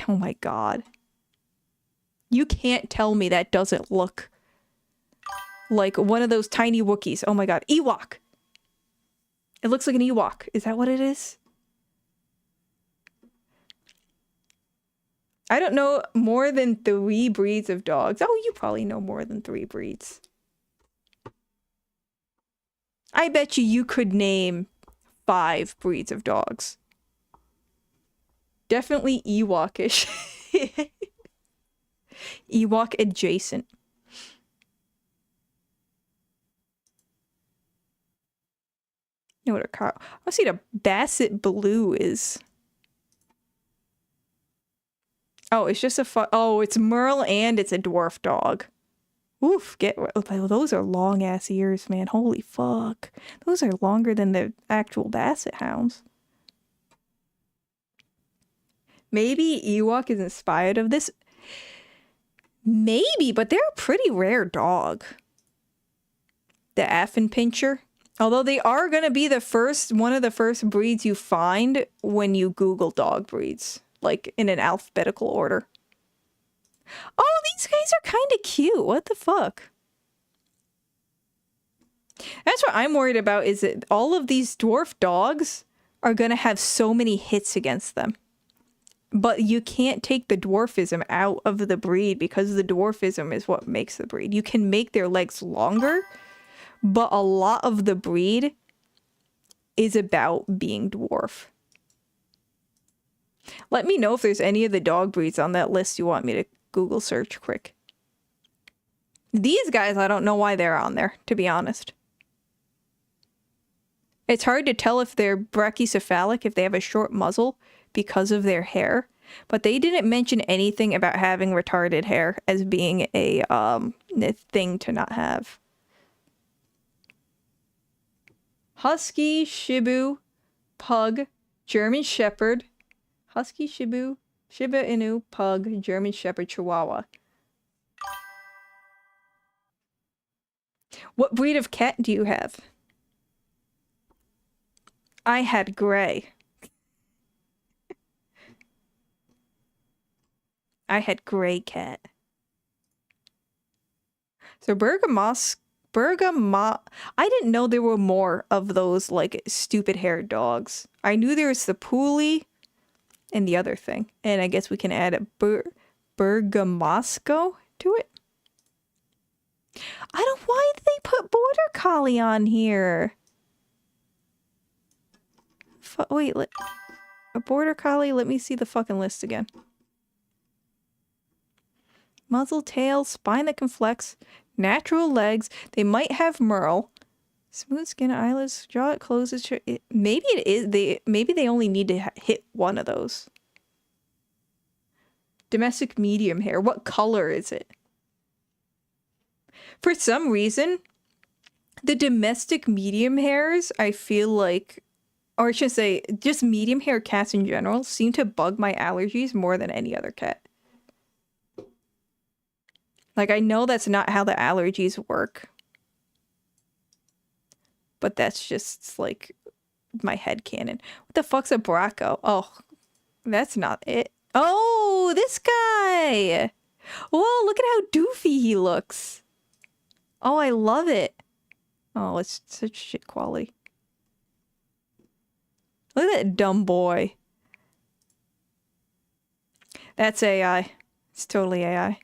Oh my god. You can't tell me that doesn't look like one of those tiny Wookiees. Oh my god. Ewok. It looks like an Ewok. Is that what it is? I don't know more than 3 breeds of dogs. Oh, you probably know more than 3 breeds. I bet you could name 5 breeds of dogs. Definitely Ewokish. Ewok adjacent. You know what a car? I see the Basset Blue is. Oh, it's just oh, it's Merle and it's a dwarf dog. Oof, those are long ass ears, man. Holy fuck. Those are longer than the actual Basset hounds. Maybe Ewok is inspired of this. Maybe, but they're a pretty rare dog. The Affin Pincher. Although they are going to be one of the first breeds you find when you Google dog breeds. Like, in an alphabetical order. Oh, these guys are kind of cute. What the fuck? That's what I'm worried about, is that all of these dwarf dogs are going to have so many hits against them. But you can't take the dwarfism out of the breed, because the dwarfism is what makes the breed. You can make their legs longer, but a lot of the breed is about being dwarf. Let me know if there's any of the dog breeds on that list you want me to Google search quick. These guys, I don't know why they're on there, to be honest. It's hard to tell if they're brachycephalic, if they have a short muzzle, because of their hair. But they didn't mention anything about having retarded hair as being a thing to not have. Husky, Shibu, Pug, German Shepherd. Husky, Shibu, Shiba Inu, Pug, German Shepherd, Chihuahua. What breed of cat do you have? I had gray. I had gray cat. So I didn't know there were more of those, like, stupid haired dogs. I knew there was the Puli and the other thing. And I guess we can add a Bergamasco to it. Why did they put Border Collie on here? Wait, a Border Collie? Let me see the fucking list again. Muzzle, tail, spine that can flex, natural legs. They might have merle. Smooth skin, eyelids, jaw it closes. Maybe it is. Maybe they only need to hit one of those. Domestic medium hair. What color is it? For some reason, the domestic medium hairs, I feel like, or I should say, just medium hair cats in general, seem to bug my allergies more than any other cat. Like, I know that's not how the allergies work. But that's just, like, my headcanon. What the fuck's a Braco? Oh, that's not it. Oh, this guy! Whoa, look at how doofy he looks. Oh, I love it. Oh, it's such shit quality. Look at that dumb boy. That's AI. It's totally AI.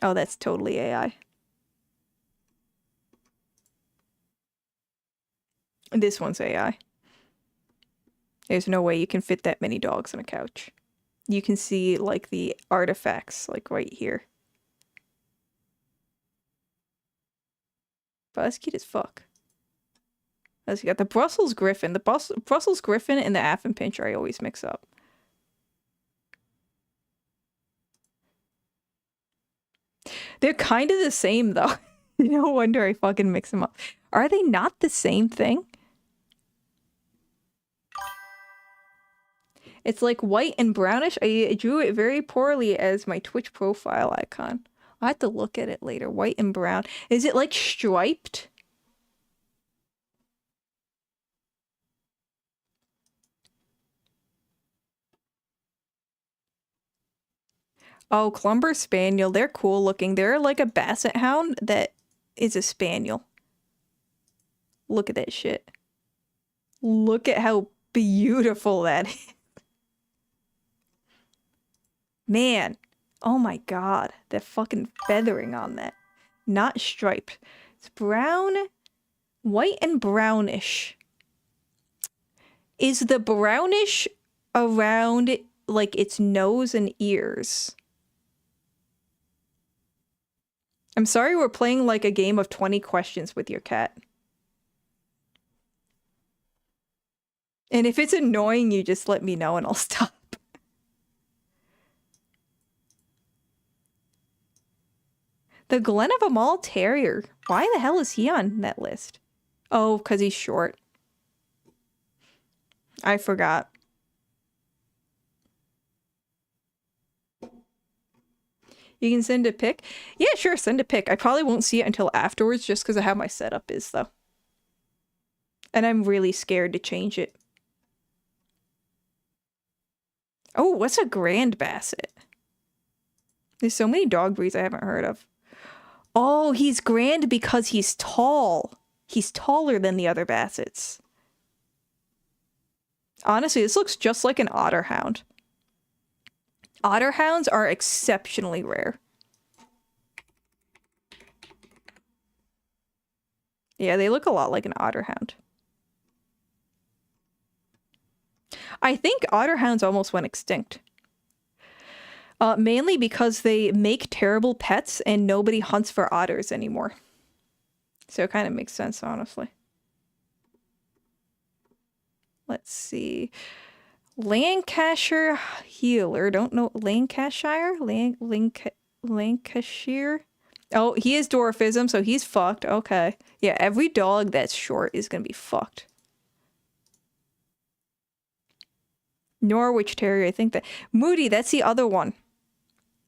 Oh, that's totally AI. This one's AI. There's no way you can fit that many dogs on a couch. You can see, like, the artifacts, like, right here. But that's cute as fuck. As you got the Brussels Griffin. The Brussels Griffin and the Affenpinscher I always mix up. They're kind of the same, though. No wonder I fucking mix them up. Are they not the same thing? It's like white and brownish. I drew it very poorly as my Twitch profile icon. I'll have to look at it later. White and brown. Is it like striped? Oh, Clumber Spaniel. They're cool looking. They're like a Basset Hound that is a Spaniel. Look at that shit. Look at how beautiful that is. Man. Oh my god. The fucking feathering on that. Not striped. It's brown. White and brownish. Is the brownish around, like, its nose and ears? I'm sorry we're playing like a game of 20 questions with your cat. And if it's annoying you, just let me know and I'll stop. The Glen of Amal Terrier. Why the hell is he on that list? Oh, because he's short. I forgot. You can send a pic? Yeah, sure, send a pic. I probably won't see it until afterwards just because of how my setup is, though. And I'm really scared to change it. Oh, what's a Grand Basset? There's so many dog breeds I haven't heard of. Oh, he's grand because he's tall. He's taller than the other Bassets. Honestly, this looks just like an Otterhound. Otterhounds are exceptionally rare. Yeah, they look a lot like an Otterhound. I think Otterhounds almost went extinct. Mainly because they make terrible pets and nobody hunts for otters anymore. So it kind of makes sense, honestly. Let's see. Lancashire Healer. Don't know. Lancashire? Lancashire? Oh, he is dwarfism, so he's fucked. Okay. Yeah, every dog that's short is going to be fucked. Norwich Terrier, I think that. Moody, that's the other one.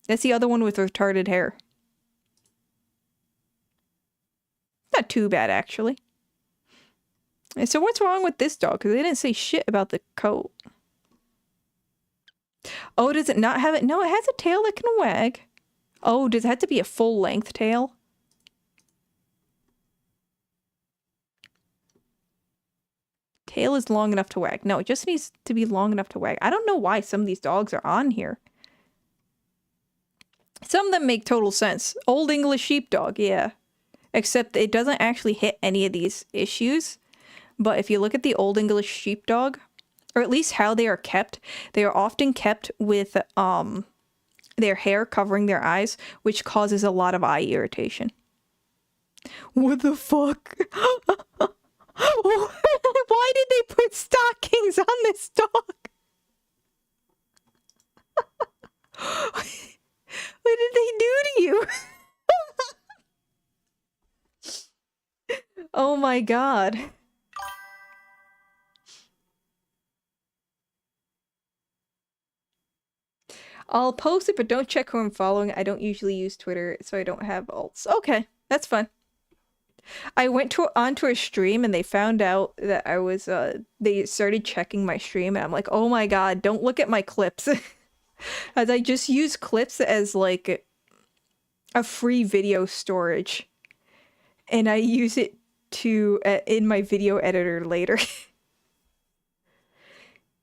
That's the other one with retarded hair. Not too bad, actually. And so what's wrong with this dog? Because they didn't say shit about the coat. Oh, does it not have it? No, it has a tail that can wag. Oh, does it have to be a full-length tail? Tail is long enough to wag. No, it just needs to be long enough to wag. I don't know why some of these dogs are on here. Some of them make total sense. Old English Sheepdog, yeah. Except it doesn't actually hit any of these issues. But if you look at the Old English Sheepdog, or at least how they are kept, they are often kept with their hair covering their eyes, which causes a lot of eye irritation. What the fuck? Why did they put stockings on this dog? What did they do to you? Oh my god. I'll post it, but don't check who I'm following. I don't usually use Twitter, so I don't have alts. Okay, that's fine. I went onto a stream and they found out that I was, they started checking my stream and I'm like, oh my god, don't look at my clips. As I just use clips as like a free video storage. And I use it to, in my video editor later.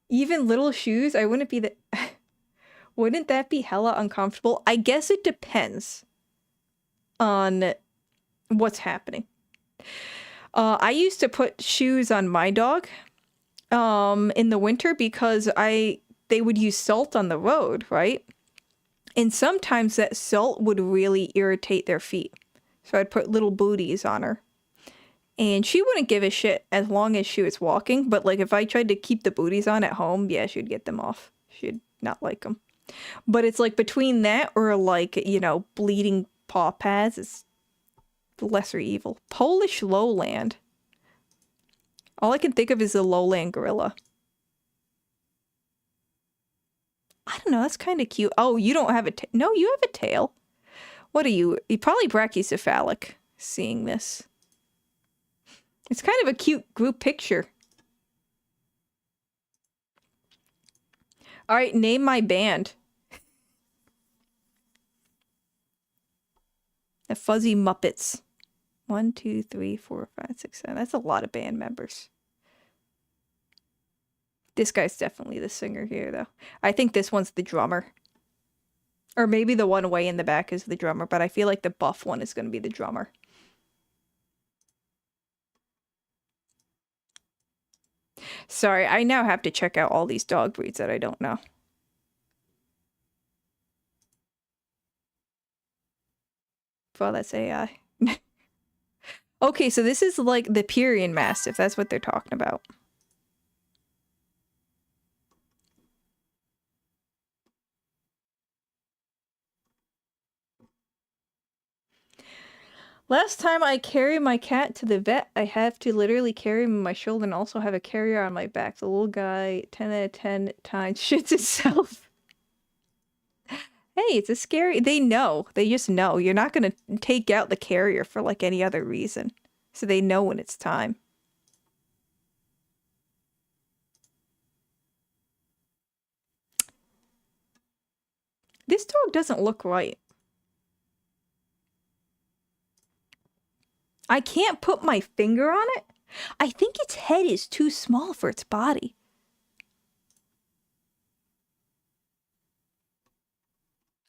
Even little shoes, I wouldn't be the... Wouldn't that be hella uncomfortable? I guess it depends on what's happening. I used to put shoes on my dog in the winter because they would use salt on the road, right? And sometimes that salt would really irritate their feet. So I'd put little booties on her. And she wouldn't give a shit as long as she was walking. But like if I tried to keep the booties on at home, yeah, she'd get them off. She'd not like them. But it's like between that or like, you know, bleeding paw pads is the lesser evil. Polish lowland. All I can think of is the lowland gorilla. I don't know, that's kind of cute. Oh, you don't have a tail. No, you have a tail. What are you? You're probably brachycephalic seeing this. It's kind of a cute group picture. All right, name my band. The Fuzzy Muppets. 1, 2, 3, 4, 5, 6, 7. That's a lot of band members. This guy's definitely the singer here, though. I think this one's the drummer. Or maybe the one way in the back is the drummer, but I feel like the buff one is going to be the drummer. Sorry, I now have to check out all these dog breeds that I don't know. Well, that's AI. Okay, so this is like the Pyrenean Mastiff. That's what they're talking about. Last time I carry my cat to the vet, I have to literally carry him on my shoulder and also have a carrier on my back. The little guy, 10 out of 10 times, shits itself. Hey, it's a scary... They know. They just know. You're not going to take out the carrier for, like, any other reason. So they know when it's time. This dog doesn't look right. I can't put my finger on it. I think its head is too small for its body.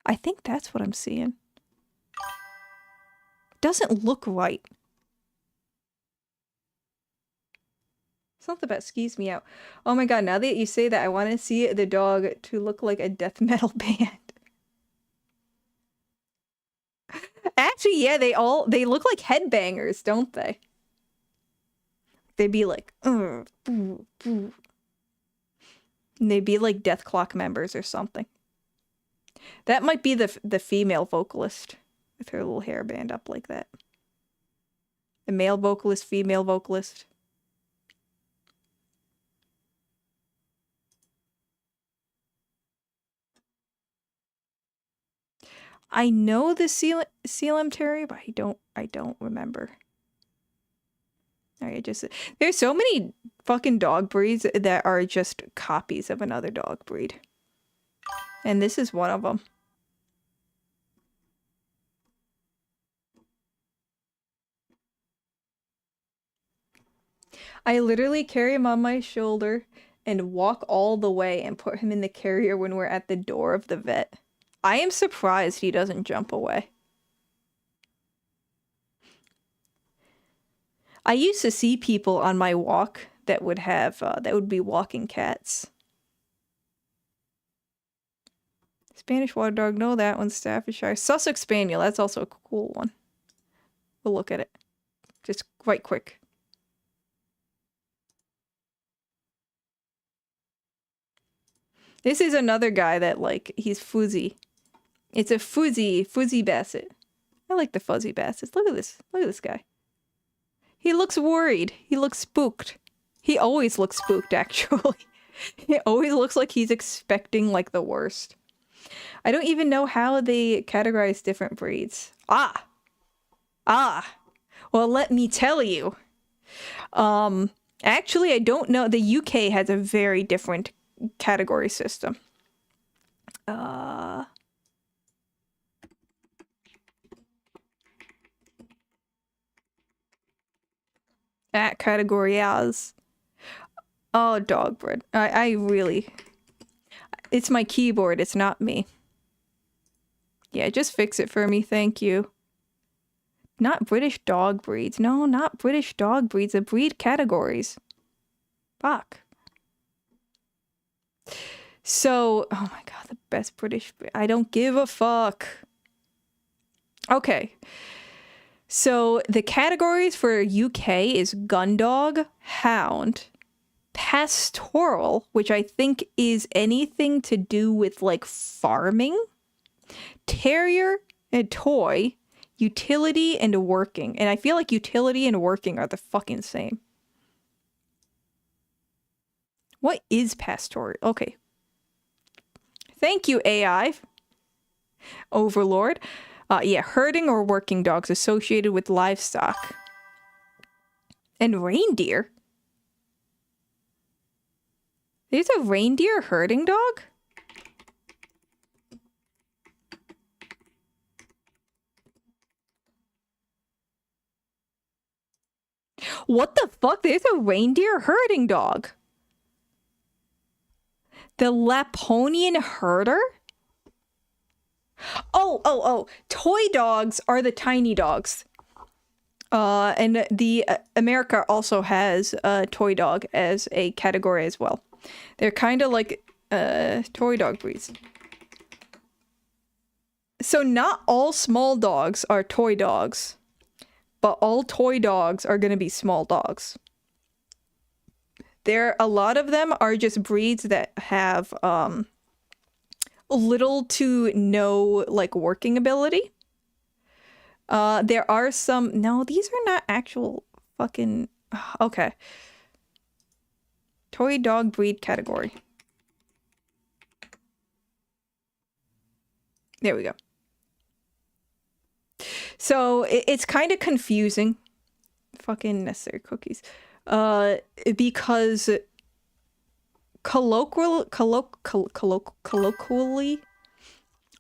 I think that's what I'm seeing. Doesn't look right. Something about skews me out. Oh my god, now that you say that, I want to see the dog to look like a death metal band. Actually, yeah, they look like headbangers, don't they? They'd be like, boo, boo. And they'd be like Death Clock members or something. That might be the female vocalist with her little hairband up like that. The male vocalist, female vocalist. I know the Sealam Terrier, but I don't remember. Alright, there's so many fucking dog breeds that are just copies of another dog breed. And this is one of them. I literally carry him on my shoulder and walk all the way and put him in the carrier when we're at the door of the vet. I am surprised he doesn't jump away. I used to see people on my walk that would have, that would be walking cats. Spanish Water Dog, no, that one. Staffordshire. Sussex Spaniel, that's also a cool one. We'll look at it. Just quite quick. This is another guy that, like, he's fuzzy. It's a fuzzy basset. I like the fuzzy bassets. Look at this. Look at this guy. He looks worried. He looks spooked. He always looks spooked, actually. He always looks like he's expecting, like, the worst. I don't even know how they categorize different breeds. Ah! Well, let me tell you. Actually, I don't know. The UK has a very different category system. At category as. Oh, dog breed. I really... It's my keyboard, it's not me. Yeah, just fix it for me, thank you. Not British dog breeds. No, not British dog breeds. The breed categories. Fuck. So, oh my god, the best British... I don't give a fuck. Okay. So, the categories for UK is gun dog, hound, pastoral, which I think is anything to do with, like, farming, terrier, and toy, utility, and working. And I feel like utility and working are the fucking same. What is pastoral? Okay. Thank you, AI. Overlord. Yeah, herding or working dogs associated with livestock. And reindeer? There's a reindeer herding dog? What the fuck? There's a reindeer herding dog. The Laponian herder? Oh. Toy dogs are the tiny dogs. And the America also has a toy dog as a category as well. They're kind of like toy dog breeds. So not all small dogs are toy dogs, but all toy dogs are going to be small dogs. A lot of them are just breeds that have little to no, like, working ability. There are some... No, these are not actual fucking... Okay. Toy dog breed category. There we go. So, it's kind of confusing. Fucking necessary cookies. Because colloquially,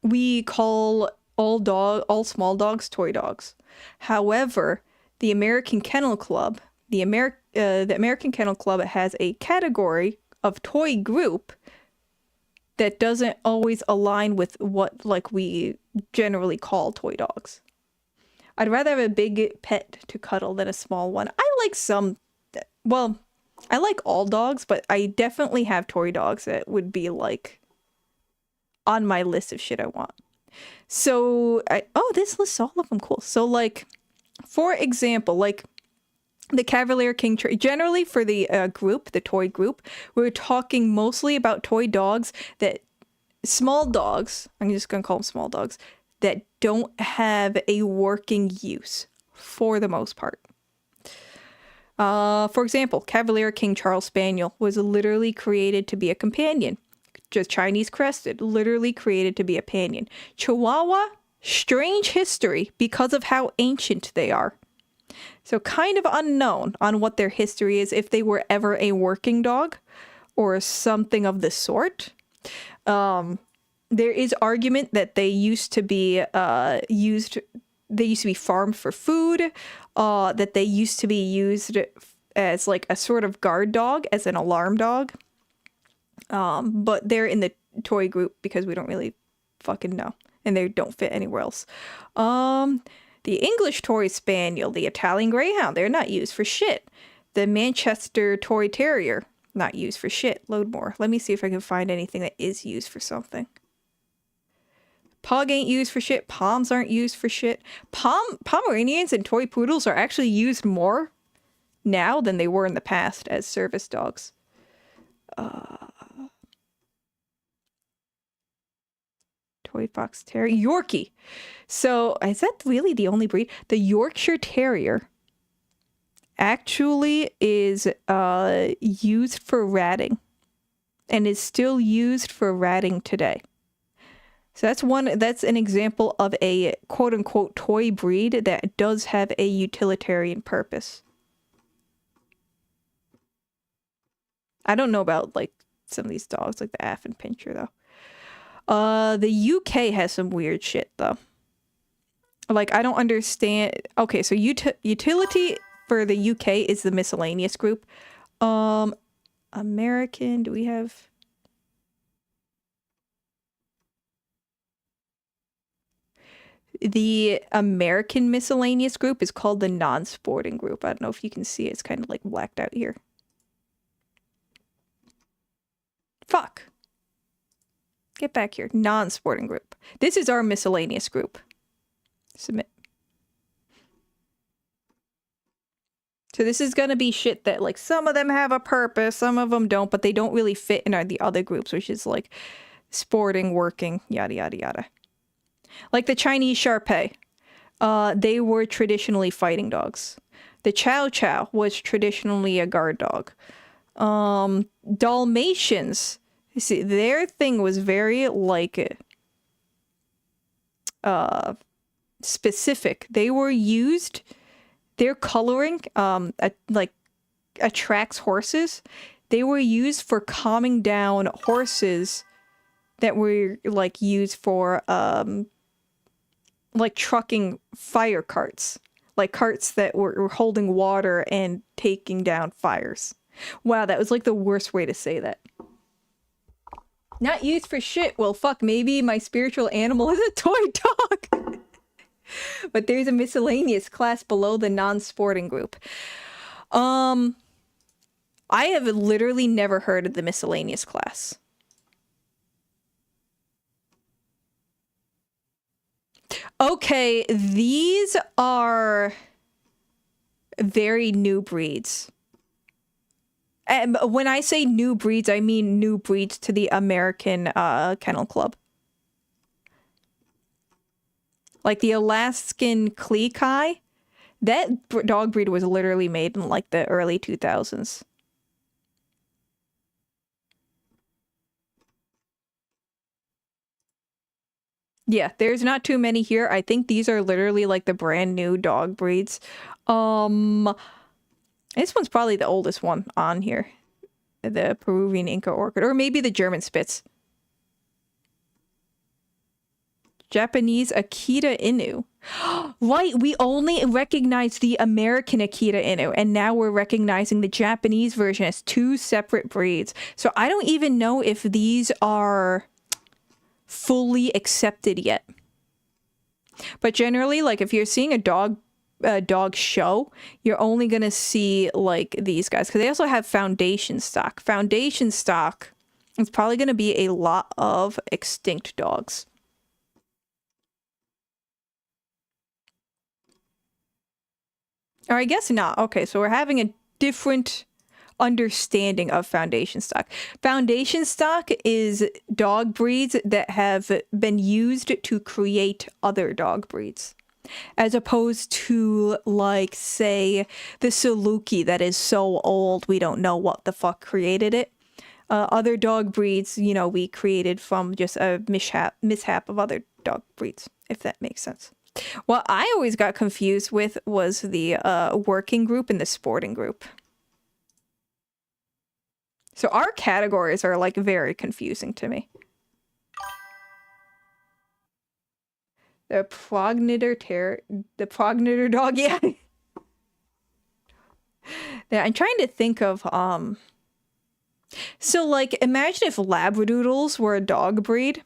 we call all small dogs toy dogs. However, the American Kennel Club, the American Kennel Club has a category of toy group that doesn't always align with what, like, we generally call toy dogs. I'd rather have a big pet to cuddle than a small one. I like some... Well, I like all dogs, but I definitely have toy dogs that would be, like, on my list of shit I want. So, this lists all of them. Cool. So, like, for example, like, the Cavalier King... Generally, for the group, the toy group, we're talking mostly about toy dogs that... Small dogs, I'm just going to call them small dogs, that don't have a working use, for the most part. For example, Cavalier King Charles Spaniel was literally created to be a companion. Just Chinese crested, literally created to be a companion. Chihuahua, strange history because of how ancient they are. So kind of unknown on what their history is, if they were ever a working dog or something of the sort. There is argument that they used to be farmed for food, that they used to be used as, like, a sort of guard dog, as an alarm dog. But they're in the toy group because we don't really fucking know, and they don't fit anywhere else. The English Toy Spaniel, the Italian Greyhound, they're not used for shit. The Manchester Toy Terrier, not used for shit. Load more. Let me see if I can find anything that is used for something. Pug ain't used for shit. Poms aren't used for shit. Pomeranians and toy poodles are actually used more now than they were in the past as service dogs. Toy fox terrier. Yorkie. So, is that really the only breed? The Yorkshire Terrier actually is used for ratting and is still used for ratting today. So that's an example of a quote-unquote toy breed that does have a utilitarian purpose. I don't know about like some of these dogs, like the Affin Pinscher though. The UK has some weird shit though. Like I don't understand. Okay, so utility for the UK is the miscellaneous group. American, do we have? The American miscellaneous group is called the non-sporting group. I don't know if you can see it. It's kind of like blacked out here. Fuck. Get back here. Non-sporting group. This is our miscellaneous group. Submit. So this is going to be shit that like some of them have a purpose, some of them don't, but they don't really fit in the other groups, which is like sporting, working, yada, yada, yada. Like the Chinese Shar-Pei. They were traditionally fighting dogs. The Chow Chow was traditionally a guard dog. Dalmatians, you see, their thing was very like specific. They were used, their coloring like attracts horses. They were used for calming down horses that were like used for like trucking fire carts, like carts that were holding water and taking down fires. Wow, that was like the worst way to say that. Not used for shit. Well, fuck, maybe my spiritual animal is a toy dog. But there's a miscellaneous class below the non-sporting group. I have literally never heard of the miscellaneous class. Okay, these are very new breeds. And when I say new breeds, I mean new breeds to the American Kennel Club. Like the Alaskan Klekai, that dog breed was literally made in like the early 2000s. Yeah, there's not too many here. I think these are literally like the brand new dog breeds. This one's probably the oldest one on here. The Peruvian Inca Orchid. Or maybe the German Spitz. Japanese Akita Inu. Right, we only recognize the American Akita Inu, and now we're recognizing the Japanese version as two separate breeds. So I don't even know if these are fully accepted yet. But generally, like if you're seeing a dog show, you're only gonna see like these guys, because they also have foundation stock. Foundation stock is probably gonna be a lot of extinct dogs. Or I guess not. Okay, so we're having a different understanding of foundation stock. Foundation stock is dog breeds that have been used to create other dog breeds, as opposed to like say the Saluki that is so old we don't know what the fuck created it. Other dog breeds, you know, we created from just a mishap of other dog breeds, if that makes sense. What I always got confused with was the working group and the sporting group. So our categories are like very confusing to me. The progenitor dog, yeah. Yeah, I'm trying to think of so like imagine if Labradoodles were a dog breed.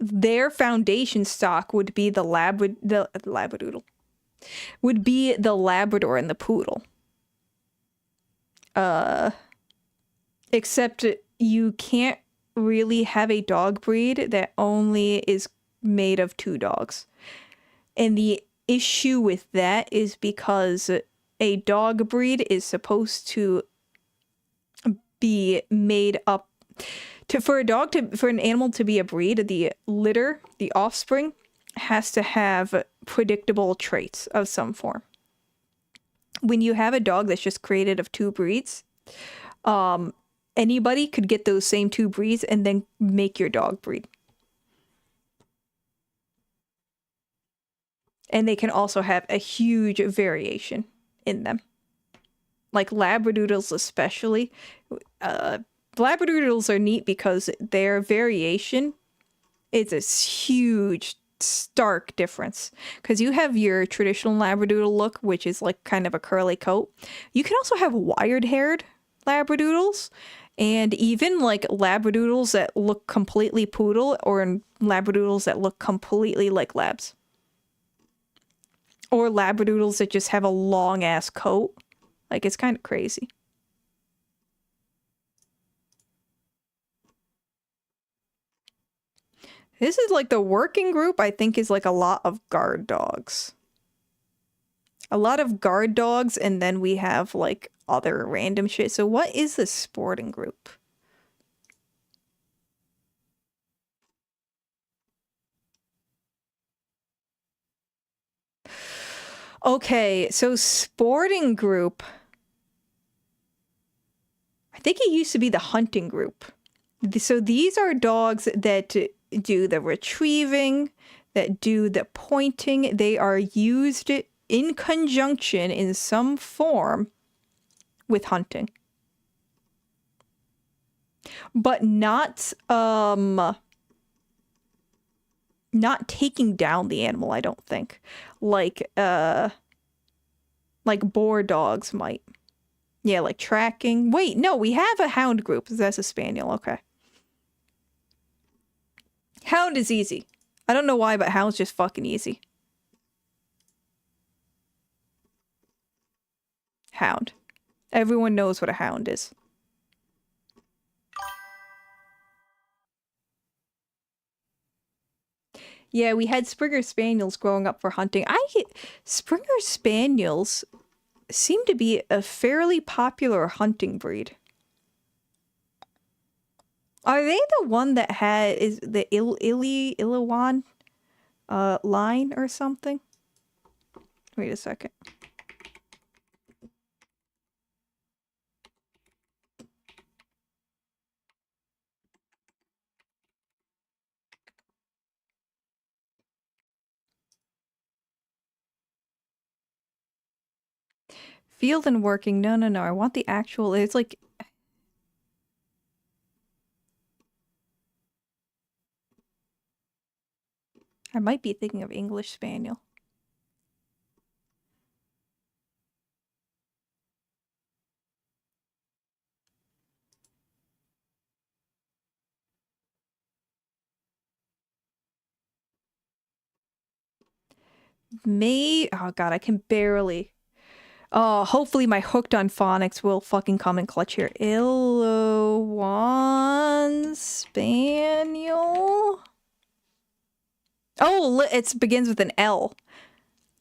Their foundation stock would be the Labradoodle. Would be the Labrador and the Poodle. Except you can't really have a dog breed that only is made of 2 dogs. And the issue with that is because a dog breed is supposed to be made up for an animal to be a breed, the litter, the offspring, has to have predictable traits of some form. When you have a dog that's just created of 2 breeds, anybody could get those same 2 breeds and then make your dog breed. And they can also have a huge variation in them. Like Labradoodles especially. Labradoodles are neat because their variation is a huge, stark difference. Because you have your traditional Labradoodle look, which is like kind of a curly coat. You can also have wired-haired Labradoodles, and even like Labradoodles that look completely poodle, or Labradoodles that look completely like Labs. Or Labradoodles that just have a long-ass coat. Like, it's kind of crazy. This is like the working group, I think, is like a lot of guard dogs. A lot of guard dogs, and then we have like other random shit. So what is the sporting group? Okay, so sporting group. I think it used to be the hunting group. So these are dogs that do the retrieving, that do the pointing. They are used in conjunction in some form with hunting. But not taking down the animal, I don't think. Like boar dogs might. Yeah, like tracking. Wait, no, we have a hound group. That's a spaniel, okay. Hound is easy. I don't know why, but hound's just fucking easy. Hound. Everyone knows what a hound is. Yeah, we had Springer Spaniels growing up for hunting. Springer Spaniels seem to be a fairly popular hunting breed. Are they the one that is the Iliwan line or something? Wait a second. Field and working. No. I want the actual. It's like. I might be thinking of English Spaniel. Oh god, I can barely. Oh, hopefully my hooked on phonics will fucking come in clutch here. Ilowan Spaniel? Oh, it begins with an L.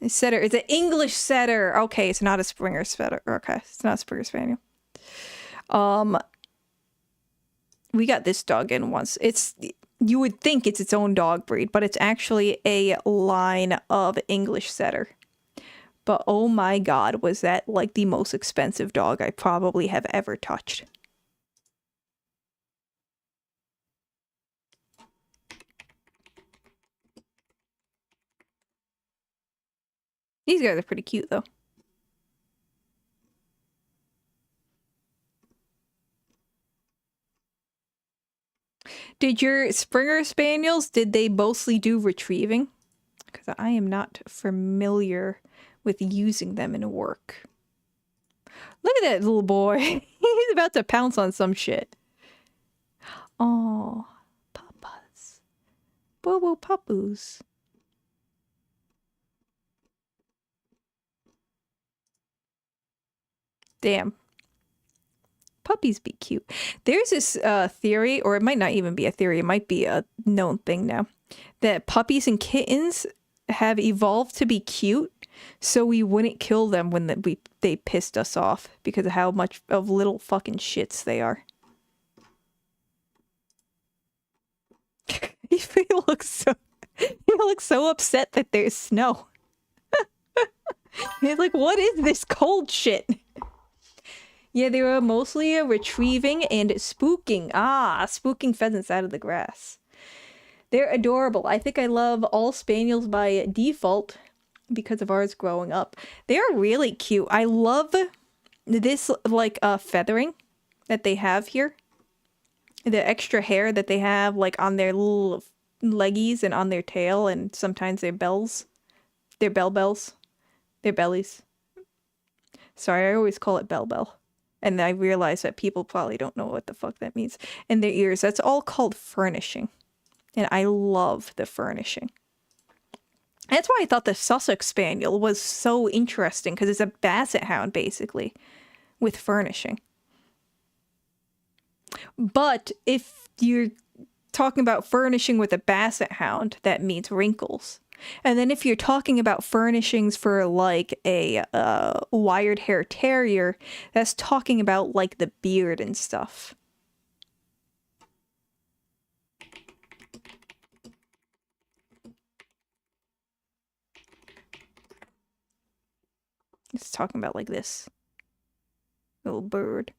Setter. It's an English setter. Okay, it's not a Springer setter. Okay, it's not a Springer Spaniel. We got this dog in once. You would think it's its own dog breed, but it's actually a line of English setter. But oh my god, was that like the most expensive dog I probably have ever touched. These guys are pretty cute though. Did your Springer Spaniels, did they mostly do retrieving? Because I am not familiar with using them in work. Look at that little boy. He's about to pounce on some shit. Oh, papas. Boo-boo papoos. Damn. puppies be cute. There's this theory, or it might not even be a theory, it might be a known thing now, that puppies and kittens have evolved to be cute so we wouldn't kill them when they pissed us off because of how much of little fucking shits they are. He looks so upset that there's snow. He's like, what is this cold shit? Yeah, they were mostly retrieving and spooking. Spooking pheasants out of the grass. They're adorable. I think I love all spaniels by default because of ours growing up. They're really cute. I love this, like, feathering that they have here. The extra hair that they have, like, on their little leggies and on their tail, and sometimes their bells. Their bells. Their bellies. Sorry, I always call it bell. And I realize that people probably don't know what the fuck that means. And their ears, that's all called furnishing. And I love the furnishing. That's why I thought the Sussex Spaniel was so interesting, because it's a basset hound, basically, with furnishing. But if you're talking about furnishing with a basset hound, that means wrinkles. And then if you're talking about furnishings for, like, a wired hair terrier, that's talking about, like, the beard and stuff. It's talking about, like, this little bird.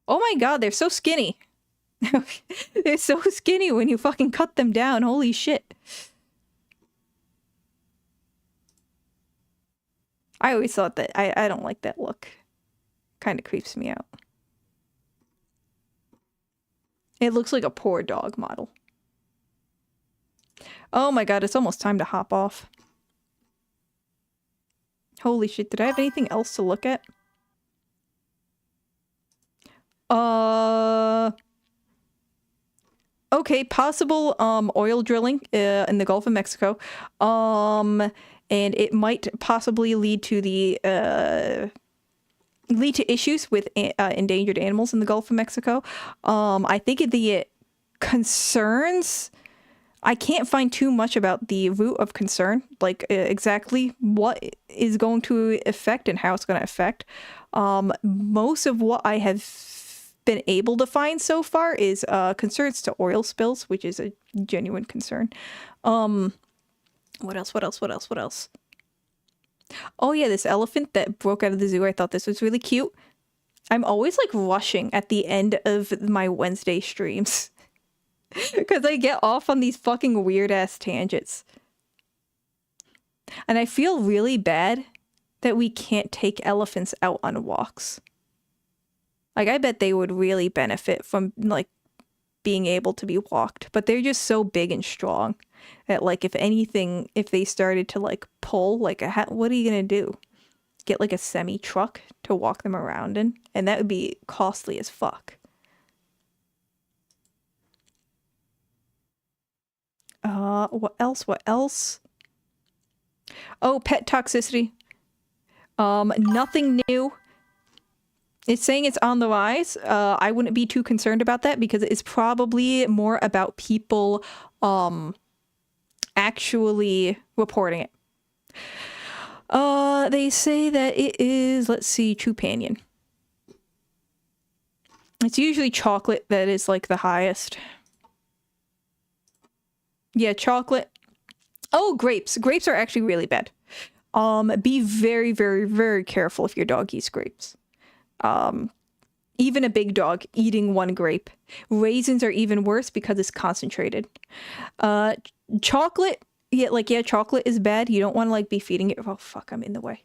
Oh my god, they're so skinny. They're so skinny when you fucking cut them down. Holy shit. I always thought that I don't like that look. Kind of creeps me out. It looks like a poor dog model. Oh my god, it's almost time to hop off. Holy shit, did I have anything else to look at? Okay, possible oil drilling in the Gulf of Mexico. And it might possibly lead to issues with endangered animals in the Gulf of Mexico. I think the concerns, I can't find too much about the root of concern, like exactly what is going to affect and how it's going to affect. Most of what I have been able to find so far is concerns to oil spills, which is a genuine concern. What else? Oh yeah, this elephant that broke out of the zoo. I thought this was really cute. I'm always like rushing at the end of my Wednesday streams. Because I get off on these fucking weird ass tangents. And I feel really bad that we can't take elephants out on walks. Like, I bet they would really benefit from, like, being able to be walked. But they're just so big and strong that, like, if anything, if they started to, like, pull, like, what are you gonna do? Get, like, a semi-truck to walk them around in? And that would be costly as fuck. What else? Oh, pet toxicity. Nothing new. It's saying it's on the rise. I wouldn't be too concerned about that because it's probably more about people actually reporting it. They say that it is, let's see, Trupanion. It's usually chocolate that is like the highest. Yeah, chocolate. Oh, grapes. Grapes are actually really bad. Be very, very, very careful if your dog eats grapes. Even a big dog eating one grape. Raisins are even worse because it's concentrated. Chocolate, yeah, chocolate is bad. You don't want to, like, be feeding it. Oh, fuck, I'm in the way.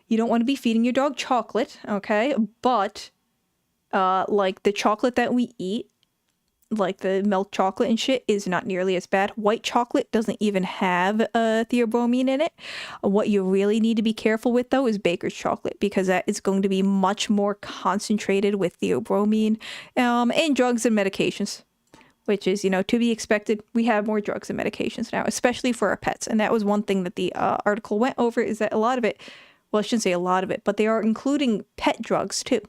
You don't want to be feeding your dog chocolate, okay? But, like, the chocolate that we eat, like the milk chocolate and shit, is not nearly as bad. White chocolate doesn't even have theobromine in it. What you really need to be careful with, though, is baker's chocolate, because that is going to be much more concentrated with theobromine and drugs and medications, which is, you know, to be expected. We have more drugs and medications now, especially for our pets. And that was one thing that the article went over, is that a lot of it well, I shouldn't say a lot of it, but they are including pet drugs too.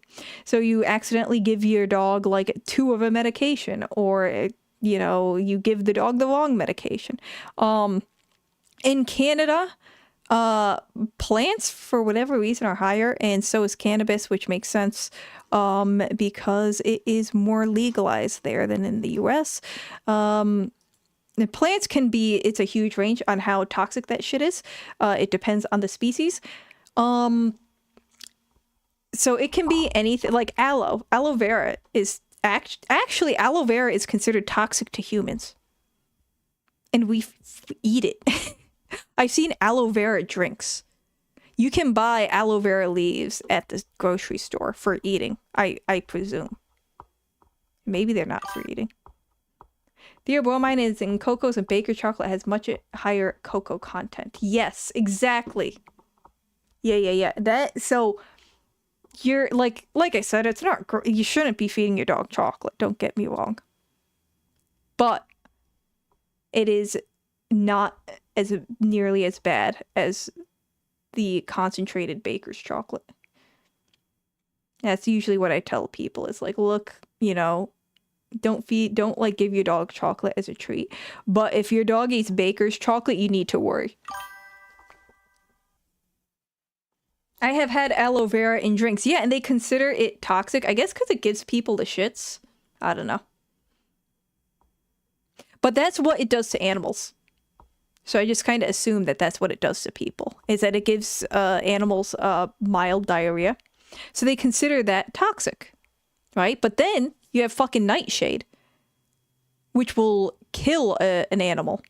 So you accidentally give your dog like 2 of a medication, or you give the dog the wrong medication. In Canada, plants for whatever reason are higher, and so is cannabis, which makes sense because it is more legalized there than in the US. The plants can be, it's a huge range on how toxic that shit is. It depends on the species. So it can be anything, like aloe. Aloe vera is actually aloe vera is considered toxic to humans, and we eat it. I've seen aloe vera drinks. You can buy aloe vera leaves at the grocery store for eating, I presume. Maybe they're not for eating. Theobromine is in cocos, and baker's chocolate has much higher cocoa content. Yes, exactly. Yeah. So you're like I said, it's not. You shouldn't be feeding your dog chocolate. Don't get me wrong. But it is not as nearly as bad as the concentrated baker's chocolate. That's usually what I tell people. Is like, look, don't give your dog chocolate as a treat. But if your dog eats baker's chocolate, you need to worry. I have had aloe vera in drinks. Yeah, and they consider it toxic. I guess because it gives people the shits. I don't know. But that's what it does to animals. So I just kind of assume that that's what it does to people. Is that it gives animals mild diarrhea. So they consider that toxic. Right? But then you have fucking nightshade, which will kill an animal.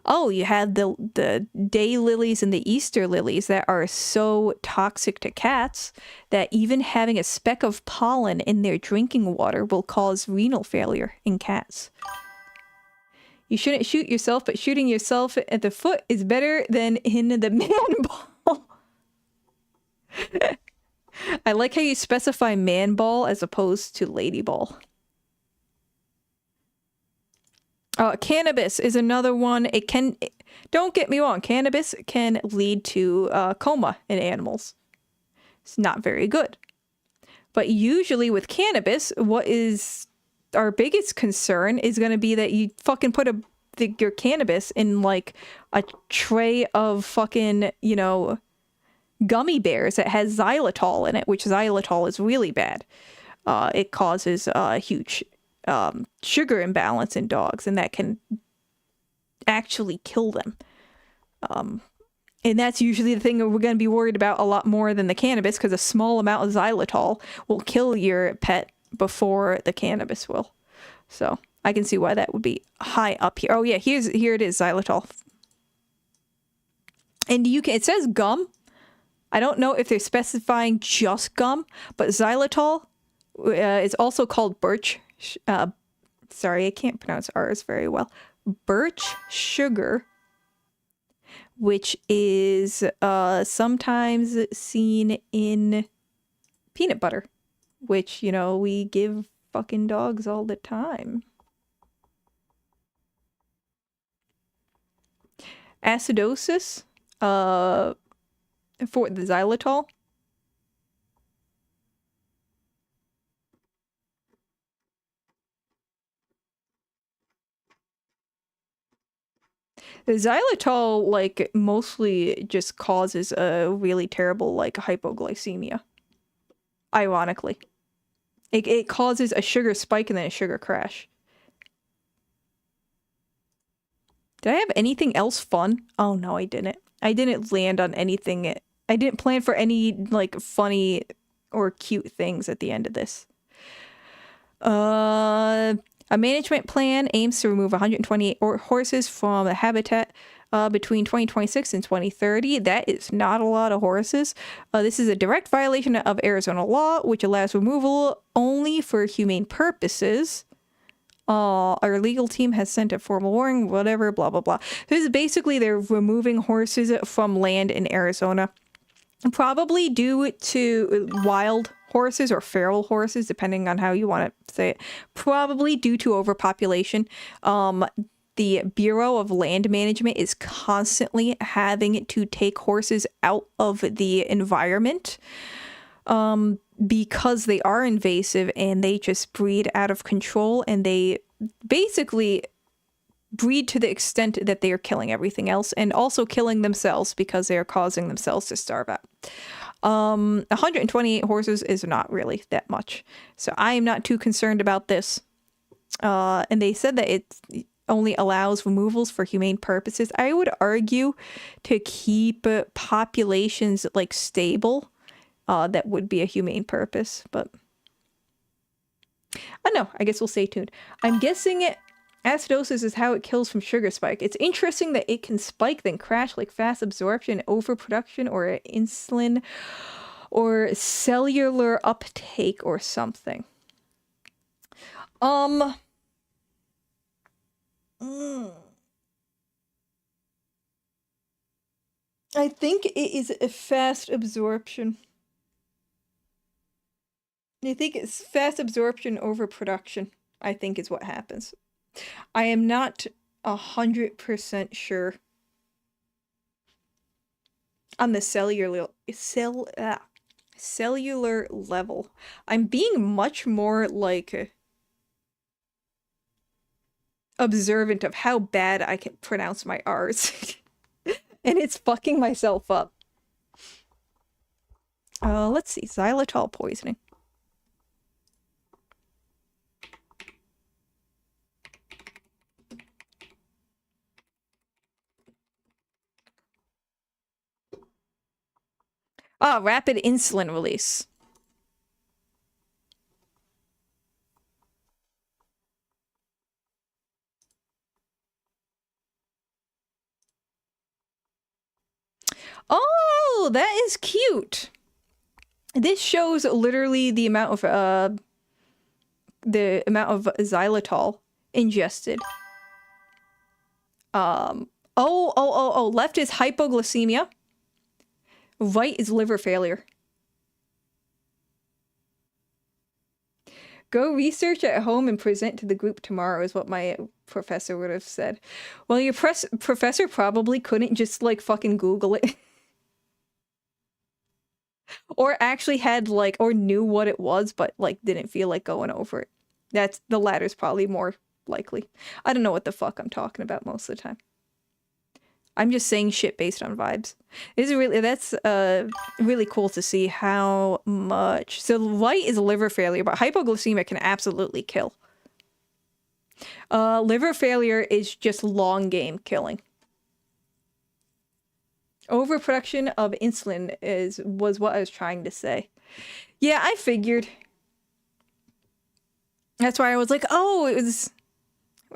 Oh, you have the daylilies and the Easter lilies that are so toxic to cats that even having a speck of pollen in their drinking water will cause renal failure in cats. You shouldn't shoot yourself, but shooting yourself at the foot is better than in the man ball. I like how you specify man ball as opposed to lady ball. Cannabis is another one. Don't get me wrong, cannabis can lead to coma in animals. It's not very good. But usually with cannabis, what is our biggest concern is going to be that you fucking put your cannabis in like a tray of fucking, gummy bears that has xylitol in it, which xylitol is really bad. It causes a huge sugar imbalance in dogs, and that can actually kill them. And that's usually the thing that we're going to be worried about a lot more than the cannabis, because a small amount of xylitol will kill your pet before the cannabis will. So I can see why that would be high up here. Oh yeah, here it is, xylitol. And it says gum. I don't know if they're specifying just gum, but xylitol is also called birch. Sorry, I can't pronounce R's very well. Birch sugar, which is sometimes seen in peanut butter, which, we give fucking dogs all the time. Acidosis, for the xylitol. The xylitol, mostly just causes a really terrible, hypoglycemia. Ironically. It causes a sugar spike and then a sugar crash. Did I have anything else fun? Oh, no, I didn't. I didn't land on anything. I didn't plan for any, funny or cute things at the end of this. A management plan aims to remove 128 horses from the habitat between 2026 and 2030. That is not a lot of horses. This is a direct violation of Arizona law, which allows removal only for humane purposes. Our legal team has sent a formal warning, whatever, blah, blah, blah. This is basically they're removing horses from land in Arizona. Probably due to wild horses or feral horses, depending on how you want to say it. Probably due to overpopulation. the Bureau of Land Management is constantly having to take horses out of the environment because they are invasive and they just breed out of control, and they basically breed to the extent that they are killing everything else and also killing themselves because they are causing themselves to starve out. 128 horses is not really that much, so I am not too concerned about this. And they said that it only allows removals for humane purposes. I would argue to keep populations like stable, that would be a humane purpose, but I don't know. I guess we'll stay tuned. I'm guessing acidosis is how it kills from sugar spike. It's interesting that it can spike then crash like fast absorption, overproduction, or insulin, or cellular uptake or something. I think it is a fast absorption. I think it's fast absorption overproduction, I think is what happens. I am not 100% sure on the cellular level. I'm being much more like observant of how bad I can pronounce my R's. And it's fucking myself up. Let's see. Xylitol poisoning. Rapid insulin release. Oh, that is cute. This shows literally the amount of xylitol ingested. Left is hypoglycemia. Right is liver failure. Go research at home and present to the group tomorrow is what my professor would have said. Well, your professor probably couldn't just like fucking Google it. Or actually had like, or knew what it was, but like didn't feel like going over it. That's the latter's probably more likely. I don't know what the fuck I'm talking about most of the time. I'm just saying shit based on vibes. That's really cool to see how much. So light is liver failure, but hypoglycemia can absolutely kill. Liver failure is just long game killing. Overproduction of insulin was what I was trying to say. Yeah, I figured. That's why I was like, oh,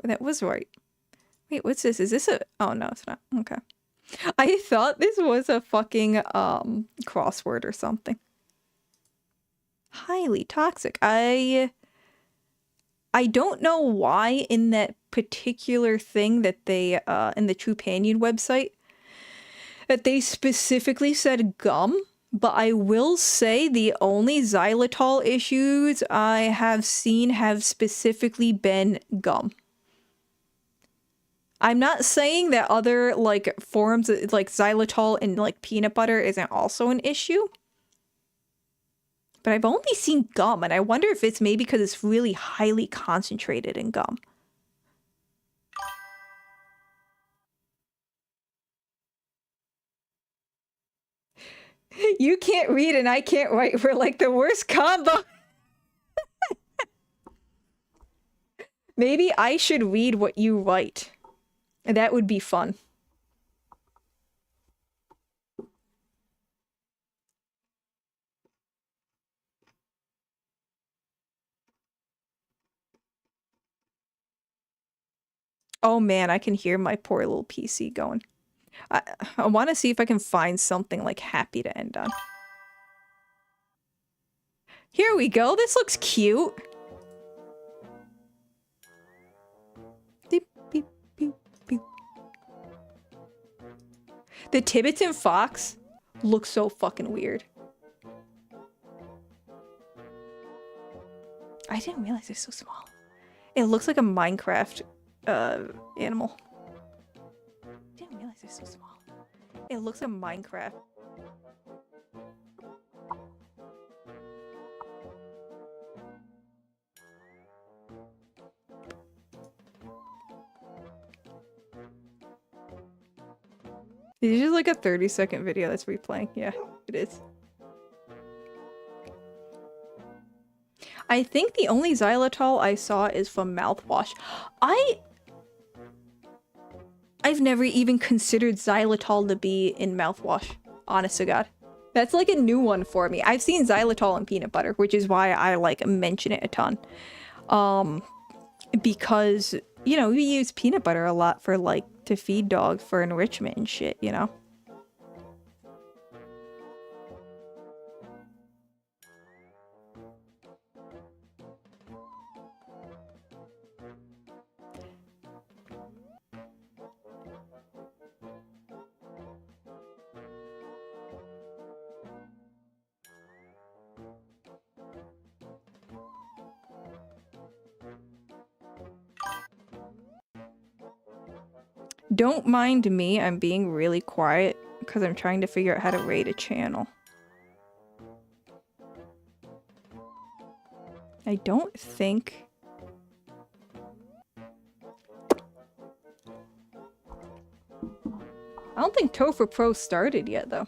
that was right. Wait, what's this? Is this a... Oh, no, it's not. Okay. I thought this was a fucking crossword or something. Highly toxic. I don't know why in that particular thing that they, in the Trupanion website, that they specifically said gum, but I will say the only xylitol issues I have seen have specifically been gum. I'm not saying that other, like, forms, like xylitol and, like, peanut butter isn't also an issue. But I've only seen gum, and I wonder if it's maybe because it's really highly concentrated in gum. You can't read and I can't write. We're like the worst combo. Maybe I should read what you write. That would be fun. Oh man, I can hear my poor little PC going. I want to see if I can find something like happy to end on. Here we go. This looks cute. Beep, beep, beep, beep. The Tibetan fox looks so fucking weird. I didn't realize it's so small. It looks like a Minecraft animal. Didn't realize they're so small. It looks like Minecraft. Is it just like a 30-second video that's replaying? Yeah, it is. I think the only xylitol I saw is from mouthwash. I've never even considered xylitol to be in mouthwash. Honest to God. That's like a new one for me. I've seen xylitol in peanut butter, which is why I like mention it a ton. Because, you know, we use peanut butter a lot for like to feed dogs for enrichment and shit, you know? Don't mind me, I'm being really quiet because I'm trying to figure out how to raid a channel. I don't think... I don't think Topher Pro started yet, though.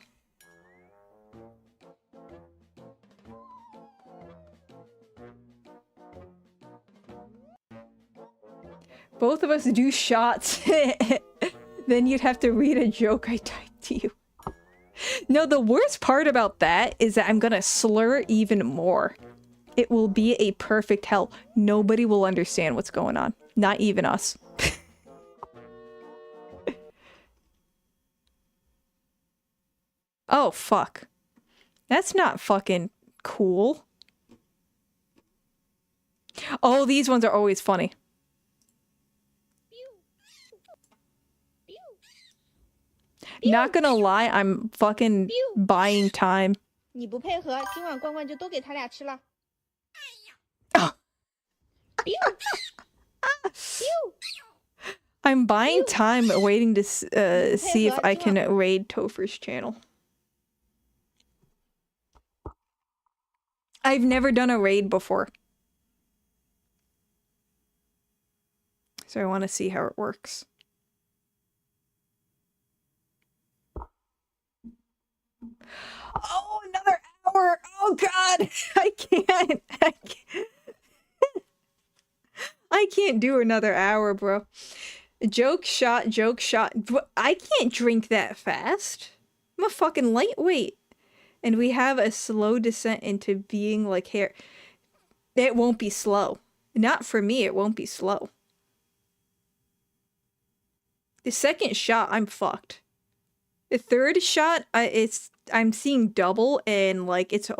Both of us do shots. Then you'd have to read a joke I typed to you. No, the worst part about that is that I'm gonna slur even more. It will be a perfect hell. Nobody will understand what's going on. Not even us. Oh, fuck. That's not fucking cool. Oh, these ones are always funny. Not gonna lie, I'm fucking buying time. 你不配合，今晚罐罐就都给他俩吃了。I'm buying time waiting to see if I can raid Topher's channel. I've never done a raid before. So I want to see how it works. Oh, another hour! Oh god! I can't! I can't do another hour, bro. Joke shot, joke shot. I can't drink that fast. I'm a fucking lightweight. And we have a slow descent into being like hair. It won't be slow. Not for me, it won't be slow. The second shot, I'm fucked. The third shot, I'm seeing double and like it's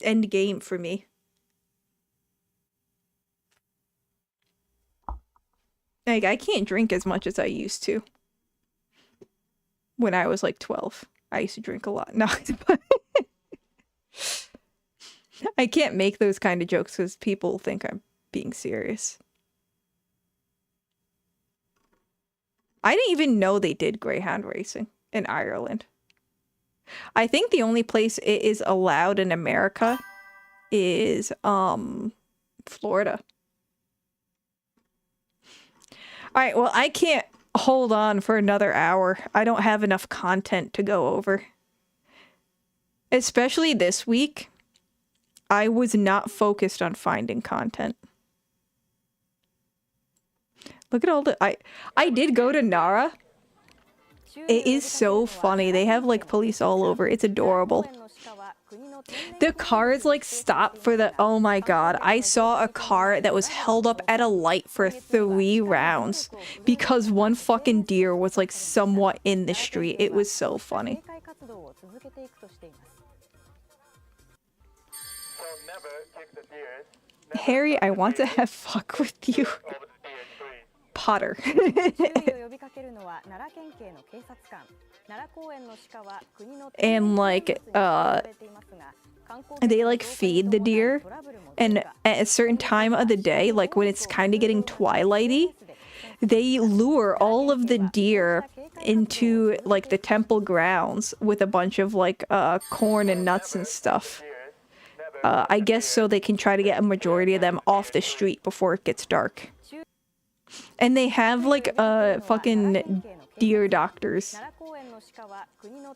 end game for me. Like I can't drink as much as I used to. When I was like 12, I used to drink a lot. No, but I can't make those kind of jokes because people think I'm being serious. I didn't even know they did greyhound racing in Ireland. I think the only place it is allowed in America is Florida. Alright, well I can't hold on for another hour. I don't have enough content to go over. Especially this week, I was not focused on finding content. Look at all the... I did go to Nara. It is so funny. They have like police all over. It's adorable. The cars like stop for the... Oh my god. I saw a car that was held up at a light for 3 rounds because one fucking deer was like somewhat in the street. It was so funny. Harry, I want to have fuck with you. Potter. And like they like feed the deer, and at a certain time of the day, like when it's kind of getting twilighty, they lure all of the deer into like the temple grounds with a bunch of like corn and nuts and stuff. I guess so they can try to get a majority of them off the street before it gets dark. And they have like fucking deer doctors.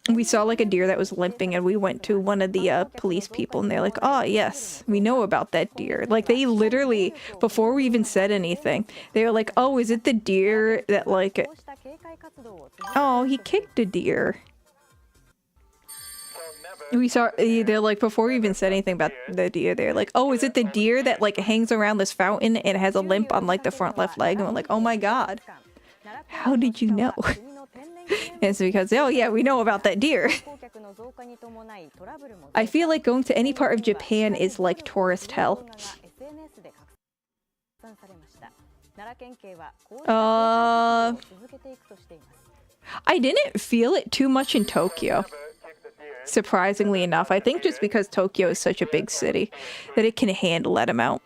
We saw like a deer that was limping and we went to one of the police people and they're like, oh yes, we know about that deer. Like they literally, before we even said anything, they were like, oh, is it the deer that like, oh, he kicked a deer. We saw, they're like, before we even said anything about the deer, they're like, oh, is it the deer that like hangs around this fountain and has a limp on like the front left leg? And we're like, oh my god, how did you know? And it's because, oh yeah, we know about that deer. I feel like going to any part of Japan is like tourist hell. I didn't feel it too much in Tokyo. Surprisingly enough, I think just because Tokyo is such a big city that it can handle that amount.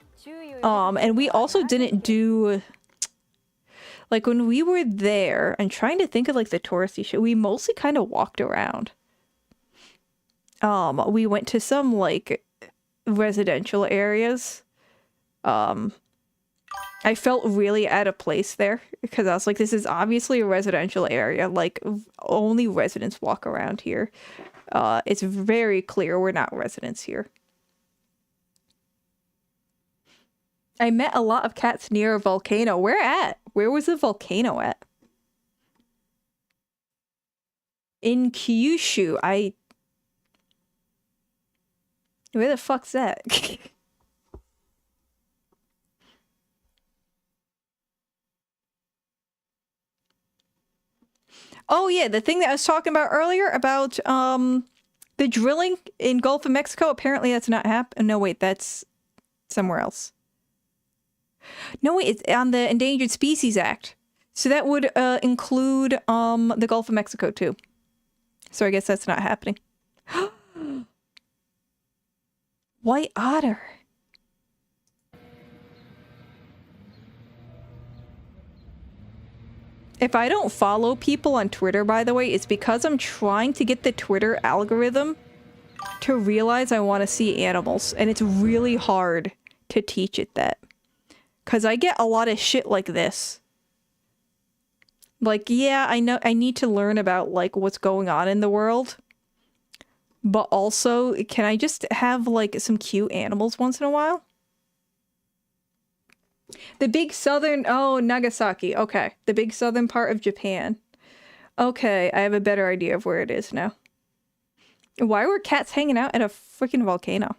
And we also didn't do, like when we were there, I'm trying to think of like the touristy shit, we mostly kind of walked around. We went to some like residential areas. I felt really out of place there because I was like, this is obviously a residential area, like only residents walk around here. It's very clear we're not residents here. I met a lot of cats near a volcano. Where at? Where was the volcano at? In Kyushu. Where the fuck's that? Oh yeah, the thing that I was talking about earlier about the drilling in Gulf of Mexico, apparently that's not happening. No wait, that's somewhere else. No wait, it's on the Endangered Species Act. So that would include the Gulf of Mexico too. So I guess that's not happening. White otter. If I don't follow people on Twitter, by the way, it's because I'm trying to get the Twitter algorithm to realize I want to see animals. And it's really hard to teach it that. Because I get a lot of shit like this. Like, yeah, I know I need to learn about, like, what's going on in the world. But also, can I just have, like, some cute animals once in a while? The big southern... Oh, Nagasaki. Okay. The big southern part of Japan. Okay, I have a better idea of where it is now. Why were cats hanging out at a freaking volcano?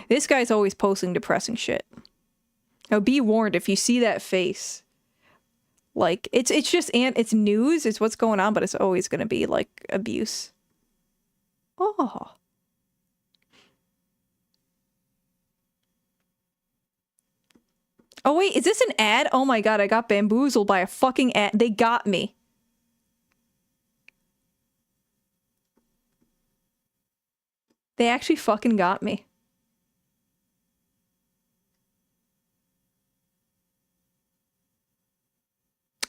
This guy's always posting depressing shit. Now be warned if you see that face. Like, it's just... it's news. It's what's going on, but it's always going to be, like, abuse. Oh... Oh wait, is this an ad? Oh my god, I got bamboozled by a fucking ad. They got me. They actually fucking got me.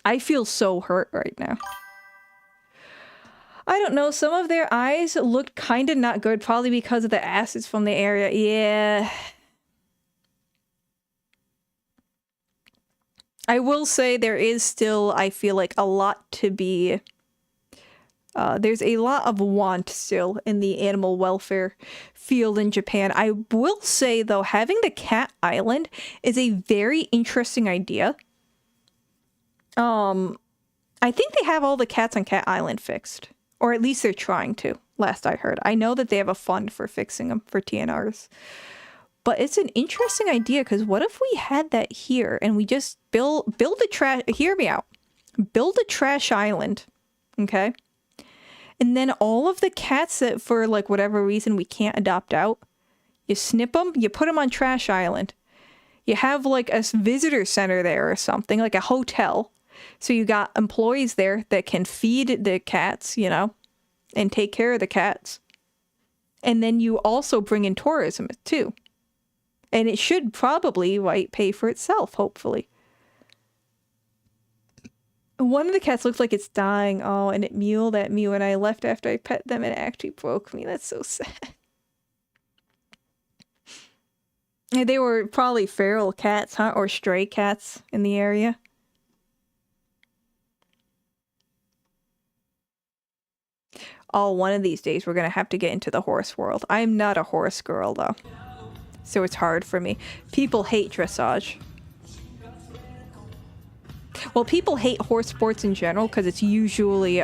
I feel so hurt right now. I don't know, some of their eyes looked kinda not good, probably because of the acids from the area. Yeah... I will say there is still, I feel like, a lot to be... there's a lot of want still in the animal welfare field in Japan. I will say, though, having the cat island is a very interesting idea. I think they have all the cats on Cat Island fixed. Or at least they're trying to, last I heard. I know that they have a fund for fixing them for TNRs. But it's an interesting idea, because what if we had that here and we just build a trash... Hear me out. Build a trash island, okay? And then all of the cats that, for like whatever reason, we can't adopt out, you snip them, you put them on Trash Island. You have like a visitor center there or something, like a hotel. So you got employees there that can feed the cats, you know, and take care of the cats. And then you also bring in tourism too. And it should probably, right, pay for itself, hopefully. One of the cats looks like it's dying. Oh, and it mewed at me when I left after I pet them and it actually broke me. That's so sad. And they were probably feral cats, huh? Or stray cats in the area. Oh, one of these days we're gonna have to get into the horse world. I'm not a horse girl, though. So it's hard for me. People hate dressage. Well, people hate horse sports in general because it's usually,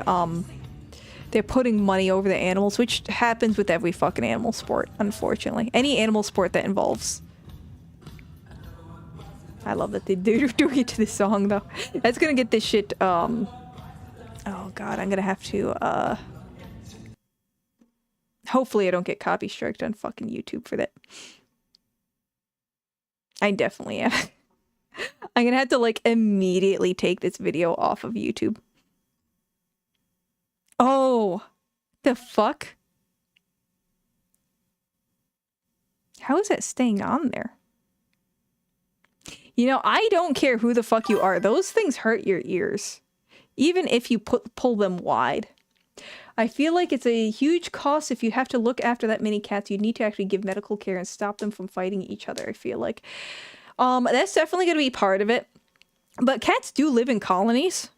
they're putting money over the animals, which happens with every fucking animal sport, unfortunately. Any animal sport that involves... I love that they do it to this song, though. That's gonna get this shit, oh god, I'm gonna have to, hopefully I don't get copy striked on fucking YouTube for that. I definitely am. I'm gonna have to, like, immediately take this video off of YouTube. Oh! The fuck? How is that staying on there? You know, I don't care who the fuck you are. Those things hurt your ears. Even if you pull them wide. I feel like it's a huge cost if you have to look after that many cats. You need to actually give medical care and stop them from fighting each other, I feel like. That's definitely going to be part of it. But cats do live in colonies.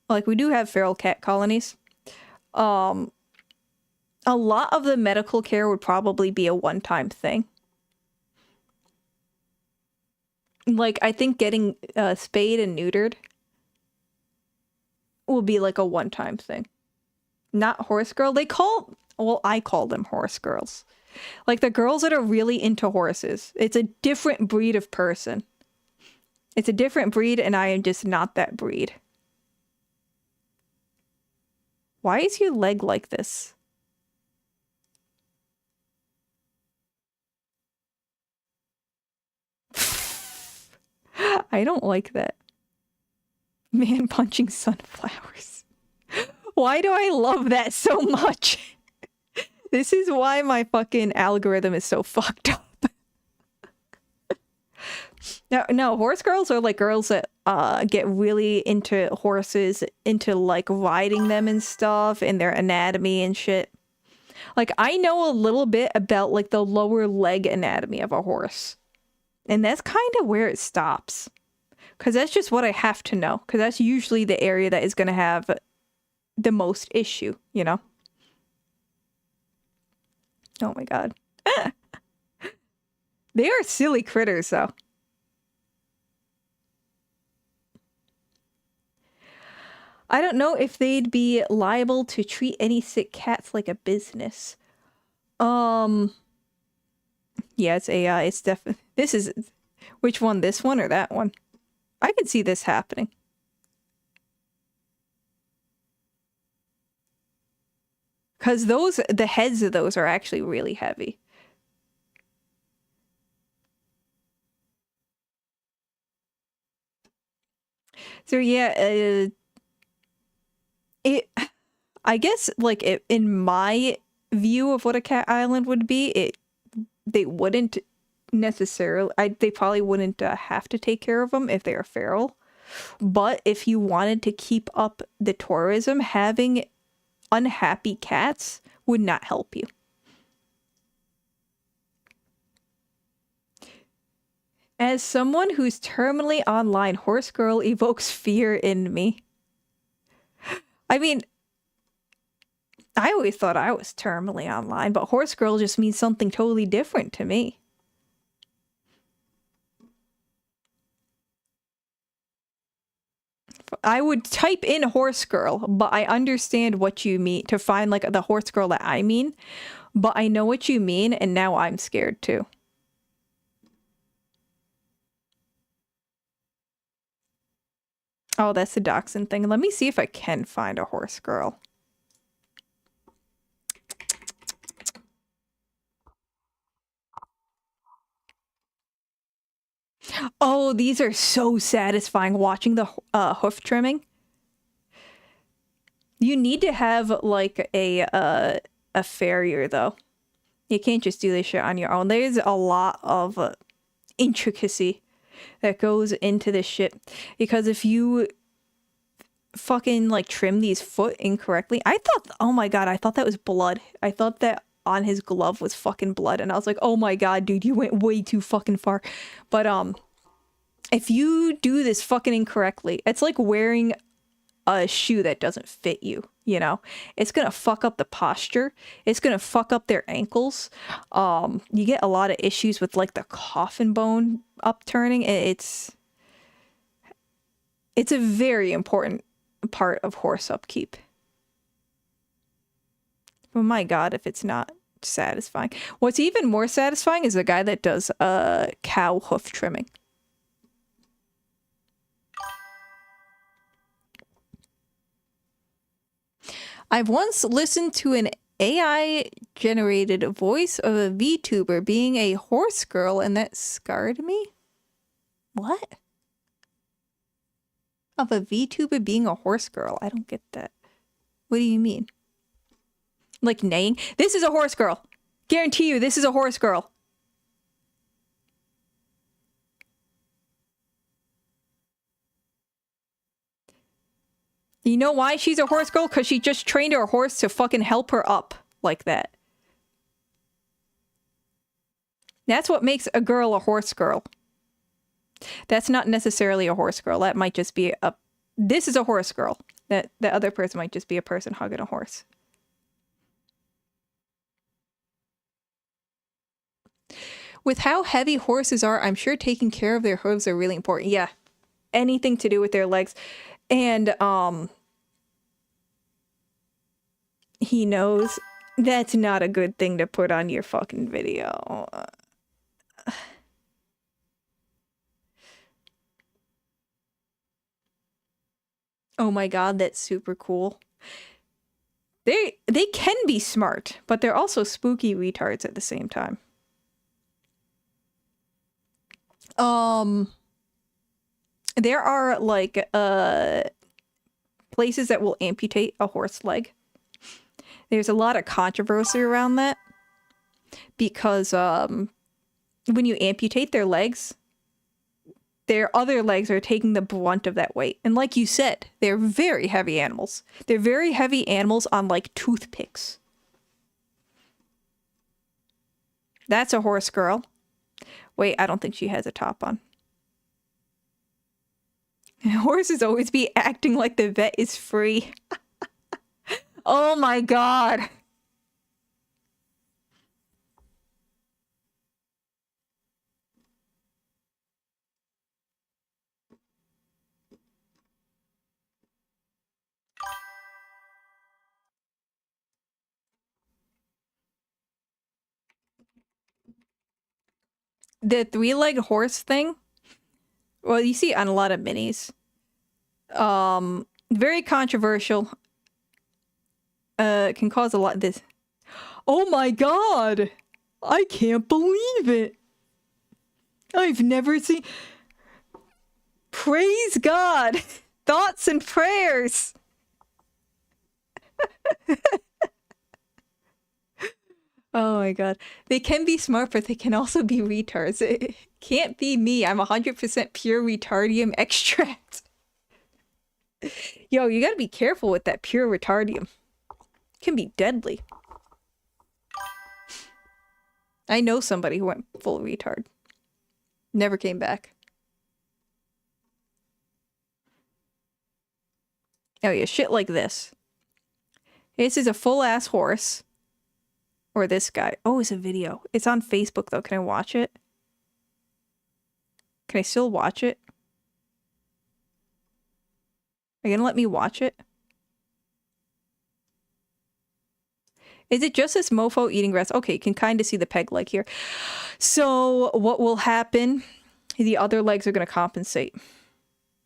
Like, we do have feral cat colonies. A lot of the medical care would probably be a one-time thing. Like, I think getting spayed and neutered will be like a one-time thing. Not horse girl. Well, I call them horse girls. Like, the girls that are really into horses. It's a different breed of person. It's a different breed, and I am just not that breed. Why is your leg like this? I don't like that. Man punching sunflowers. Why do I love that so much? This is why my fucking algorithm is so fucked up. No, horse girls are like girls that get really into horses, into like riding them and stuff, and their anatomy and shit. Like, I know a little bit about like the lower leg anatomy of a horse. And that's kind of where it stops. Because that's just what I have to know. Because that's usually the area that is going to have the most issue, you know? Oh my god. They are silly critters, though. I don't know if they'd be liable to treat any sick cats like a business. Yeah, it's AI. It's definitely... This is... Which one? This one or that one? I can see this happening. Because those... The heads of those are actually really heavy. So yeah, I guess, like, in my view of what a cat island would be, they wouldn't necessarily, they probably wouldn't have to take care of them if they are feral. But if you wanted to keep up the tourism, having unhappy cats would not help you. As someone who's terminally online, horse girl evokes fear in me. I mean, I always thought I was terminally online, but horse girl just means something totally different to me. I would type in horse girl, but I understand what you mean to find like the horse girl that I mean, but I know what you mean, and now I'm scared too. Oh, that's the dachshund thing. Let me see if I can find a horse girl. Oh, these are so satisfying, watching the hoof trimming. You need to have like a farrier though. You can't just do this shit on your own. There's a lot of intricacy that goes into this shit. Because if you fucking like trim these foot incorrectly, I thought, oh my god, I thought that was blood. I thought that on his glove was fucking blood, and I was like, oh my god, dude, you went way too fucking far. But if you do this fucking incorrectly, it's like wearing a shoe that doesn't fit you, you know? It's gonna fuck up the posture. It's gonna fuck up their ankles. You get a lot of issues with like the coffin bone upturning. It's a very important part of horse upkeep. Oh my god, if it's not satisfying. What's even more satisfying is the guy that does cow hoof trimming. I've once listened to an AI-generated voice of a VTuber being a horse girl, and that scarred me. What? Of a VTuber being a horse girl? I don't get that. What do you mean? Like neighing? This is a horse girl. Guarantee you, this is a horse girl. You know why she's a horse girl? Because she just trained her horse to fucking help her up like that. That's what makes a girl a horse girl. That's not necessarily a horse girl. That might just be a... This is a horse girl. The other person might just be a person hugging a horse. With how heavy horses are, I'm sure taking care of their hooves are really important. Yeah. Anything to do with their legs. And, he knows that's not a good thing to put on your fucking video. Oh my god, that's super cool. They can be smart, but they're also spooky retards at the same time. There are like places that will amputate a horse leg. There's a lot of controversy around that because when you amputate their legs, their other legs are taking the brunt of that weight. And like you said, they're very heavy animals. They're very heavy animals on like toothpicks. That's a horse girl. Wait, I don't think she has a top on. Horses always be acting like the vet is free. Oh my god. The three-legged horse thing, well, you see it on a lot of minis. Very controversial. Can cause a lot of this. Oh my god! I can't believe it! I've never seen... Praise God! Thoughts and prayers! Oh my god. They can be smart, but they can also be retards. It can't be me. I'm 100% pure retardium extract. Yo, you gotta be careful with that pure retardium. It can be deadly. I know somebody who went full retard. Never came back. Oh yeah, shit like this. This is a full-ass horse. Or this guy. Oh, it's a video. It's on Facebook, though. Can I watch it? Can I still watch it? Are you gonna let me watch it? Is it just this mofo eating grass? Okay, you can kind of see the peg leg here. So what will happen? The other legs are gonna compensate.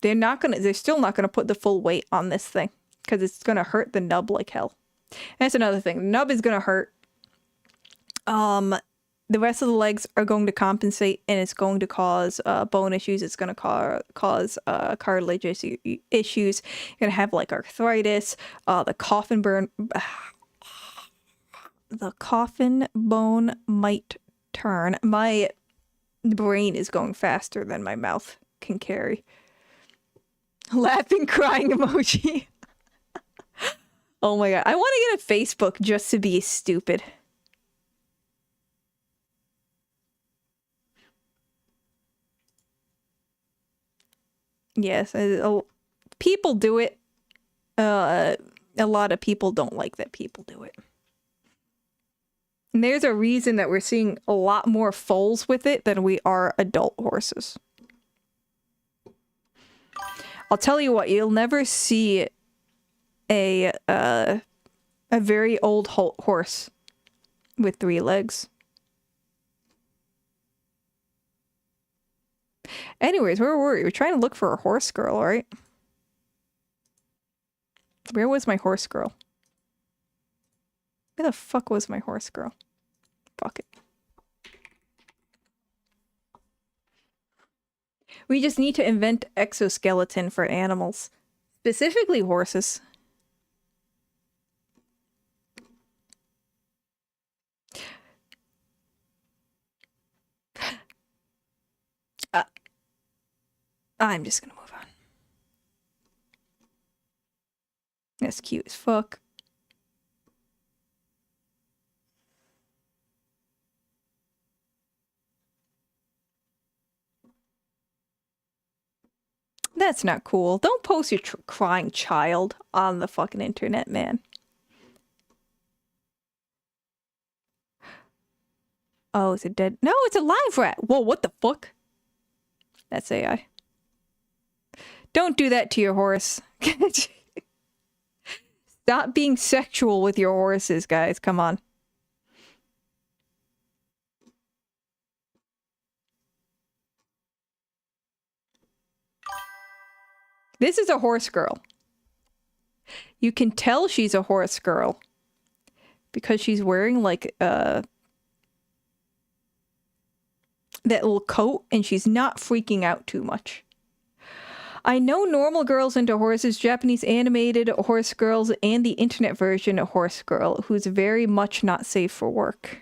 They're still not gonna put the full weight on this thing because it's gonna hurt the nub like hell. And that's another thing. The nub is gonna hurt. The rest of the legs are going to compensate, and it's going to cause bone issues. It's going to cause cartilage issues. You're going to have like arthritis. The coffin bone might turn. My brain is going faster than my mouth can carry. Laughing, crying emoji. Oh my god. I want to get a Facebook just to be stupid. Yes, people do it. A lot of people don't like that people do it. And there's a reason that we're seeing a lot more foals with it than we are adult horses. I'll tell you what, you'll never see a very old horse with 3 legs. Anyways, where were we? We're trying to look for a horse girl, right? Where was my horse girl? Where the fuck was my horse girl? Fuck it. We just need to invent exoskeleton for animals. Specifically horses. I'm just gonna move on. That's cute as fuck. That's not cool. Don't post your crying child on the fucking internet, man. Oh, is it dead? No, it's a live rat. Whoa, what the fuck? That's AI. Don't do that to your horse. Stop being sexual with your horses, guys. Come on. This is a horse girl. You can tell she's a horse girl because she's wearing like that little coat and she's not freaking out too much. I know normal girls into horses, Japanese animated horse girls, and the internet version of horse girl, who's very much not safe for work.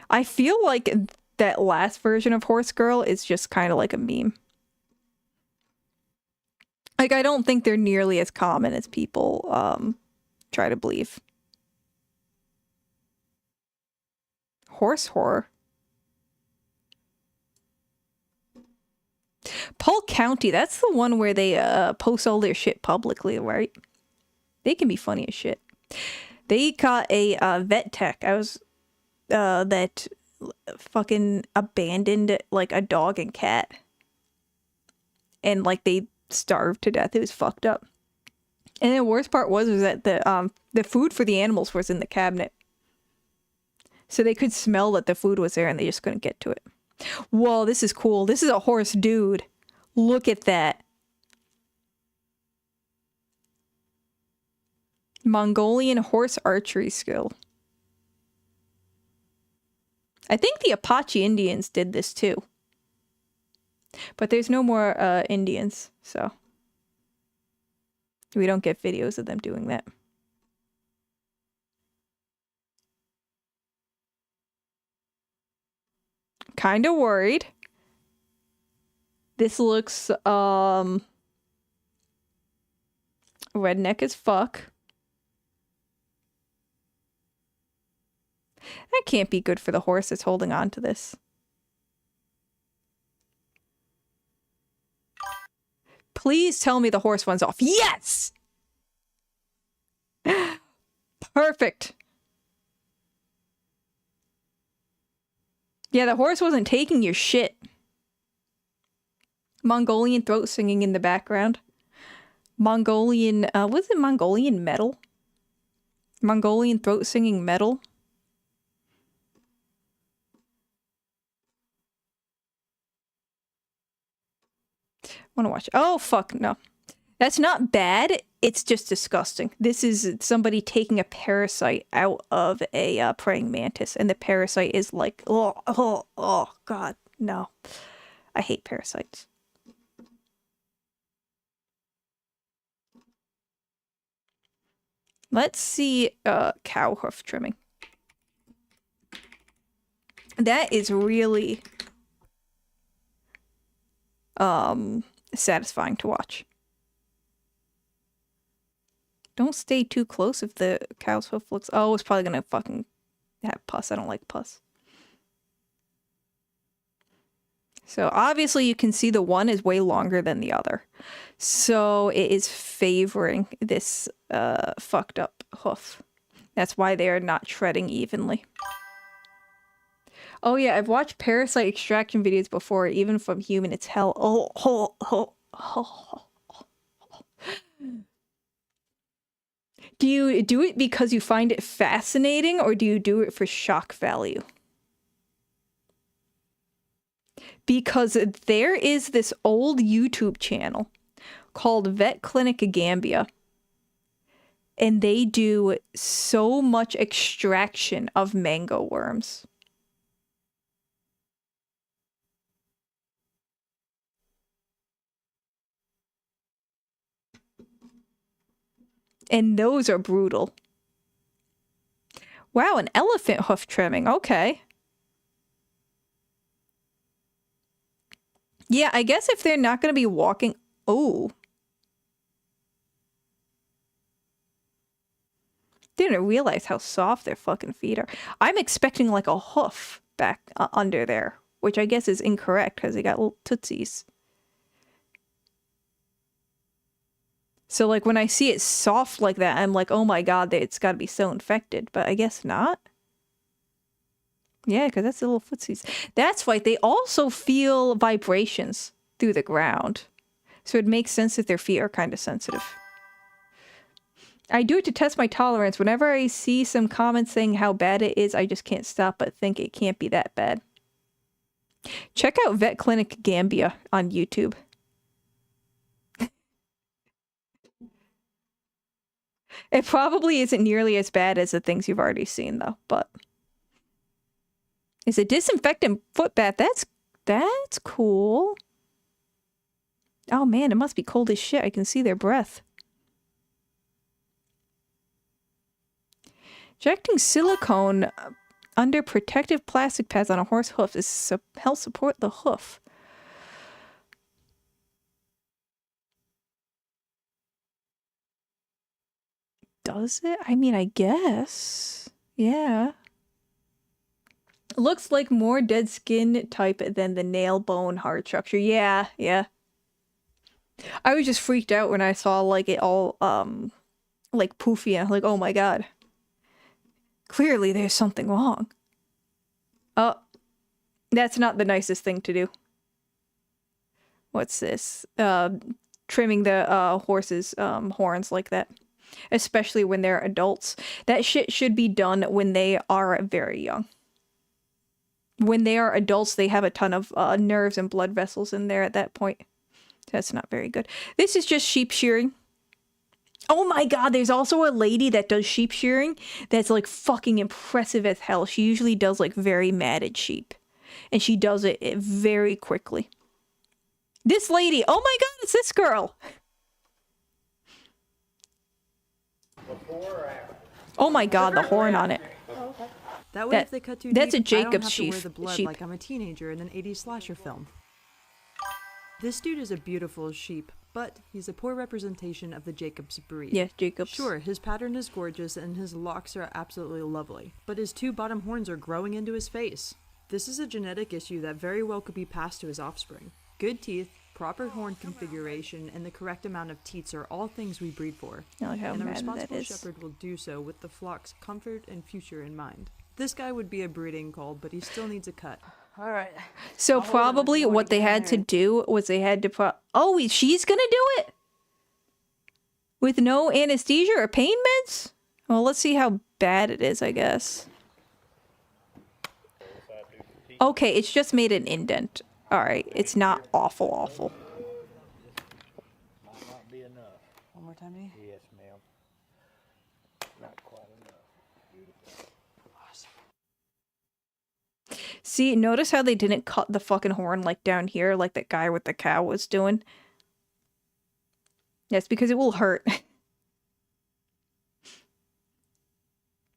I feel like that last version of horse girl is just kind of like a meme. Like, I don't think they're nearly as common as people try to believe. Horse horror. Polk County, that's the one where they post all their shit publicly, right? They can be funny as shit. They caught a vet tech. That fucking abandoned like a dog and cat. And like they starved to death. It was fucked up. And the worst part was that the food for the animals was in the cabinet. So they could smell that the food was there and they just couldn't get to it. Whoa, this is cool. This is a horse dude. Look at that. Mongolian horse archery skill. I think the Apache Indians did this too. But there's no more Indians, so we don't get videos of them doing that. Kind of worried. This looks redneck as fuck. That can't be good for the horse that's holding on to this. Please tell me the horse runs off. Yes! Perfect. Yeah, the horse wasn't taking your shit. Mongolian throat singing in the background. Mongolian, was it Mongolian metal? Mongolian throat singing metal. Want to watch? Oh, fuck, no. That's not bad. It's just disgusting. This is somebody taking a parasite out of a praying mantis, and the parasite is like, oh, God, no. I hate parasites. Let's see cow hoof trimming. That is really satisfying to watch. Don't stay too close if the cow's hoof looks... Oh, it's probably gonna fucking have pus. I don't like pus. So obviously you can see the one is way longer than the other. So it is favoring this fucked up hoof. That's why they are not treading evenly. Oh yeah, I've watched parasite extraction videos before, even from human. It's hell. Do you do it because you find it fascinating, or do you do it for shock value? Because there is this old YouTube channel called Vet Clinic Gambia, and they do so much extraction of mango worms. And those are brutal. Wow, an elephant hoof trimming. Okay. Yeah, I guess if they're not going to be walking... Oh. Didn't realize how soft their fucking feet are. I'm expecting like a hoof back under there, which I guess is incorrect because they got little tootsies. So like when I see it soft like that, I'm like, oh my god, it's got to be so infected. But I guess not. Yeah, because that's the little footsies. That's right. They also feel vibrations through the ground. So it makes sense that their feet are kind of sensitive. I do it to test my tolerance. Whenever I see some comments saying how bad it is, I just can't stop but think it can't be that bad. Check out Vet Clinic Gambia on YouTube. It probably isn't nearly as bad as the things you've already seen, though, but... It's a disinfectant foot bath. That's cool. Oh man, it must be cold as shit. I can see their breath. Injecting silicone under protective plastic pads on a horse hoof is help support the hoof. Does it? I mean, I guess. Yeah. Looks like more dead skin type than the nail bone hard structure. Yeah, yeah. I was just freaked out when I saw like it all like poofy, and I'm like, oh my god. Clearly there's something wrong. Oh, that's not the nicest thing to do. What's this? Trimming the horse's horns like that. Especially when they're adults. That shit should be done when they are very young. When they are adults, they have a ton of nerves and blood vessels in there at that point. That's not very good. This is just sheep shearing. Oh my god, there's also a lady that does sheep shearing that's like fucking impressive as hell. She usually does like very matted sheep. And she does it very quickly. This lady, oh my god, it's this girl. Oh my god, the horn on it. That way, if they cut too that's deep, a Jacob's I don't have to wear sheep. the blood like I'm a teenager in an 80s slasher film. This dude is a beautiful sheep, but he's a poor representation of the Jacobs breed. Yeah, Jacobs. Sure, his pattern is gorgeous and his locks are absolutely lovely, but his two bottom horns are growing into his face. This is a genetic issue that very well could be passed to his offspring. Good teeth, proper horn configuration, and the correct amount of teats are all things we breed for. I like how and a mad responsible that is. shepherd will do so with the flock's comfort and future in mind. This guy would be a breeding colt, but he still needs a cut. All right. So probably what they had to do was they had to oh, she's gonna do it? With no anesthesia or pain meds? Well, let's see how bad it is, I guess. Okay, it's just made an indent. Alright, it's not awful, awful. Might not be enough. One more time, me? Yes, ma'am. Not quite enough. Beautiful. Awesome. See, notice how they didn't cut the fucking horn like down here, like that guy with the cow was doing? Yes, because it will hurt.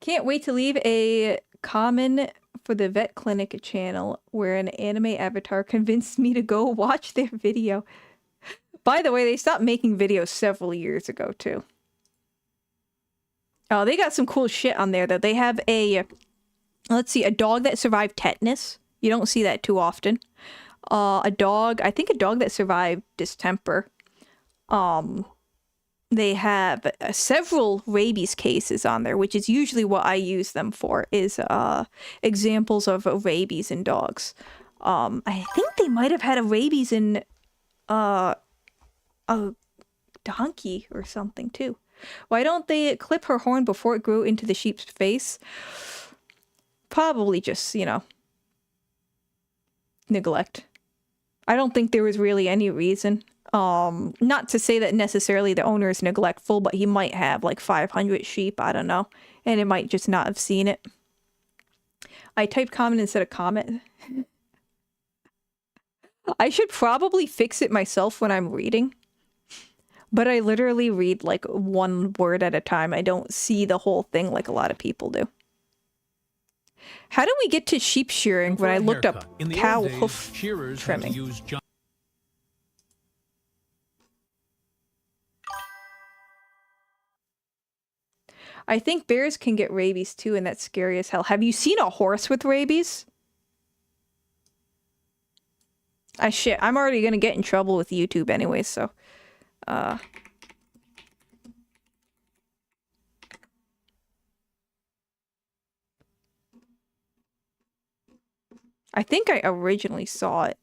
Can't wait to leave a common for the vet clinic channel where an anime avatar convinced me to go watch their video. By the way, they stopped making videos several years ago, too. Oh, they got some cool shit on there, though. They have a, let's see, a dog that survived tetanus. You don't see that too often. I think a dog that survived distemper. They have several rabies cases on there, which is usually what I use them for, is examples of rabies in dogs. I think they might have had a rabies in a donkey or something, too. Why don't they clip her horn before it grew into the sheep's face? Probably just, you know, neglect. I don't think there was really any reason. Not to say that necessarily the owner is neglectful, but he might have like 500 sheep, I don't know. And it might just not have seen it. I typed comment instead of comment. I should probably fix it myself when I'm reading. But I literally read like one word at a time. I don't see the whole thing like a lot of people do. How do we get to sheep shearing when I looked up cow hoof trimming? I think bears can get rabies too, and that's scary as hell. Have you seen a horse with rabies? Shit, I'm already gonna get in trouble with YouTube anyway, so... I think I originally saw it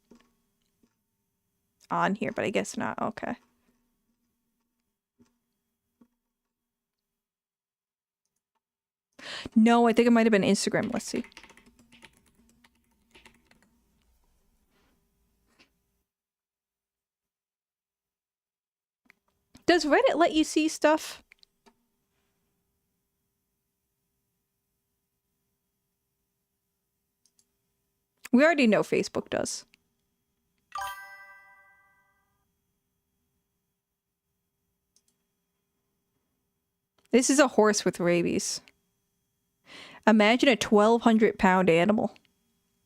on here, but I guess not. Okay. No, I think it might have been Instagram. Let's see. Does Reddit let you see stuff? We already know Facebook does. This is a horse with rabies. Imagine a 1,200-pound animal.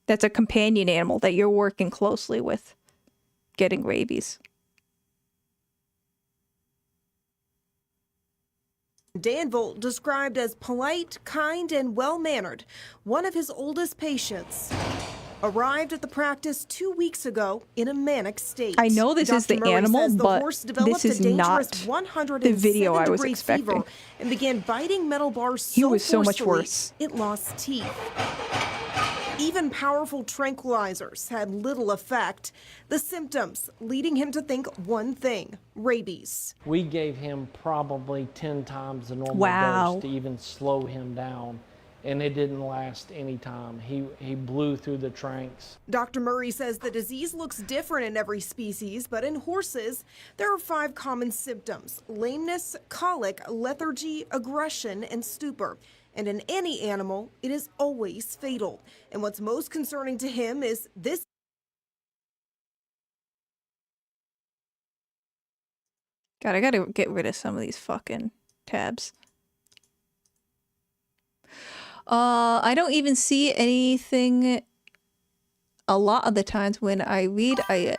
That's a companion animal that you're working closely with getting rabies. Danville described as polite, kind, and well-mannered, one of his oldest patients. Arrived at the practice 2 weeks ago in a manic state. I know this is the Murray animal, says the but horse developed this is a not dangerous the video I was 107-degree expecting. fever and began biting metal bars so He was so much forcefully, worse. it lost teeth. Even powerful tranquilizers had little effect. The symptoms leading him to think one thing: rabies. We gave him probably 10 times the normal dose to even slow him down, and it didn't last any time. He blew through the tranks. Dr. Murray says the disease looks different in every species, but in horses, there are 5 common symptoms: lameness, colic, lethargy, aggression, and stupor. And in any animal, it is always fatal. And what's most concerning to him is this. God, I gotta get rid of some of these fucking tabs. I don't even see anything. A lot of the times when I read, I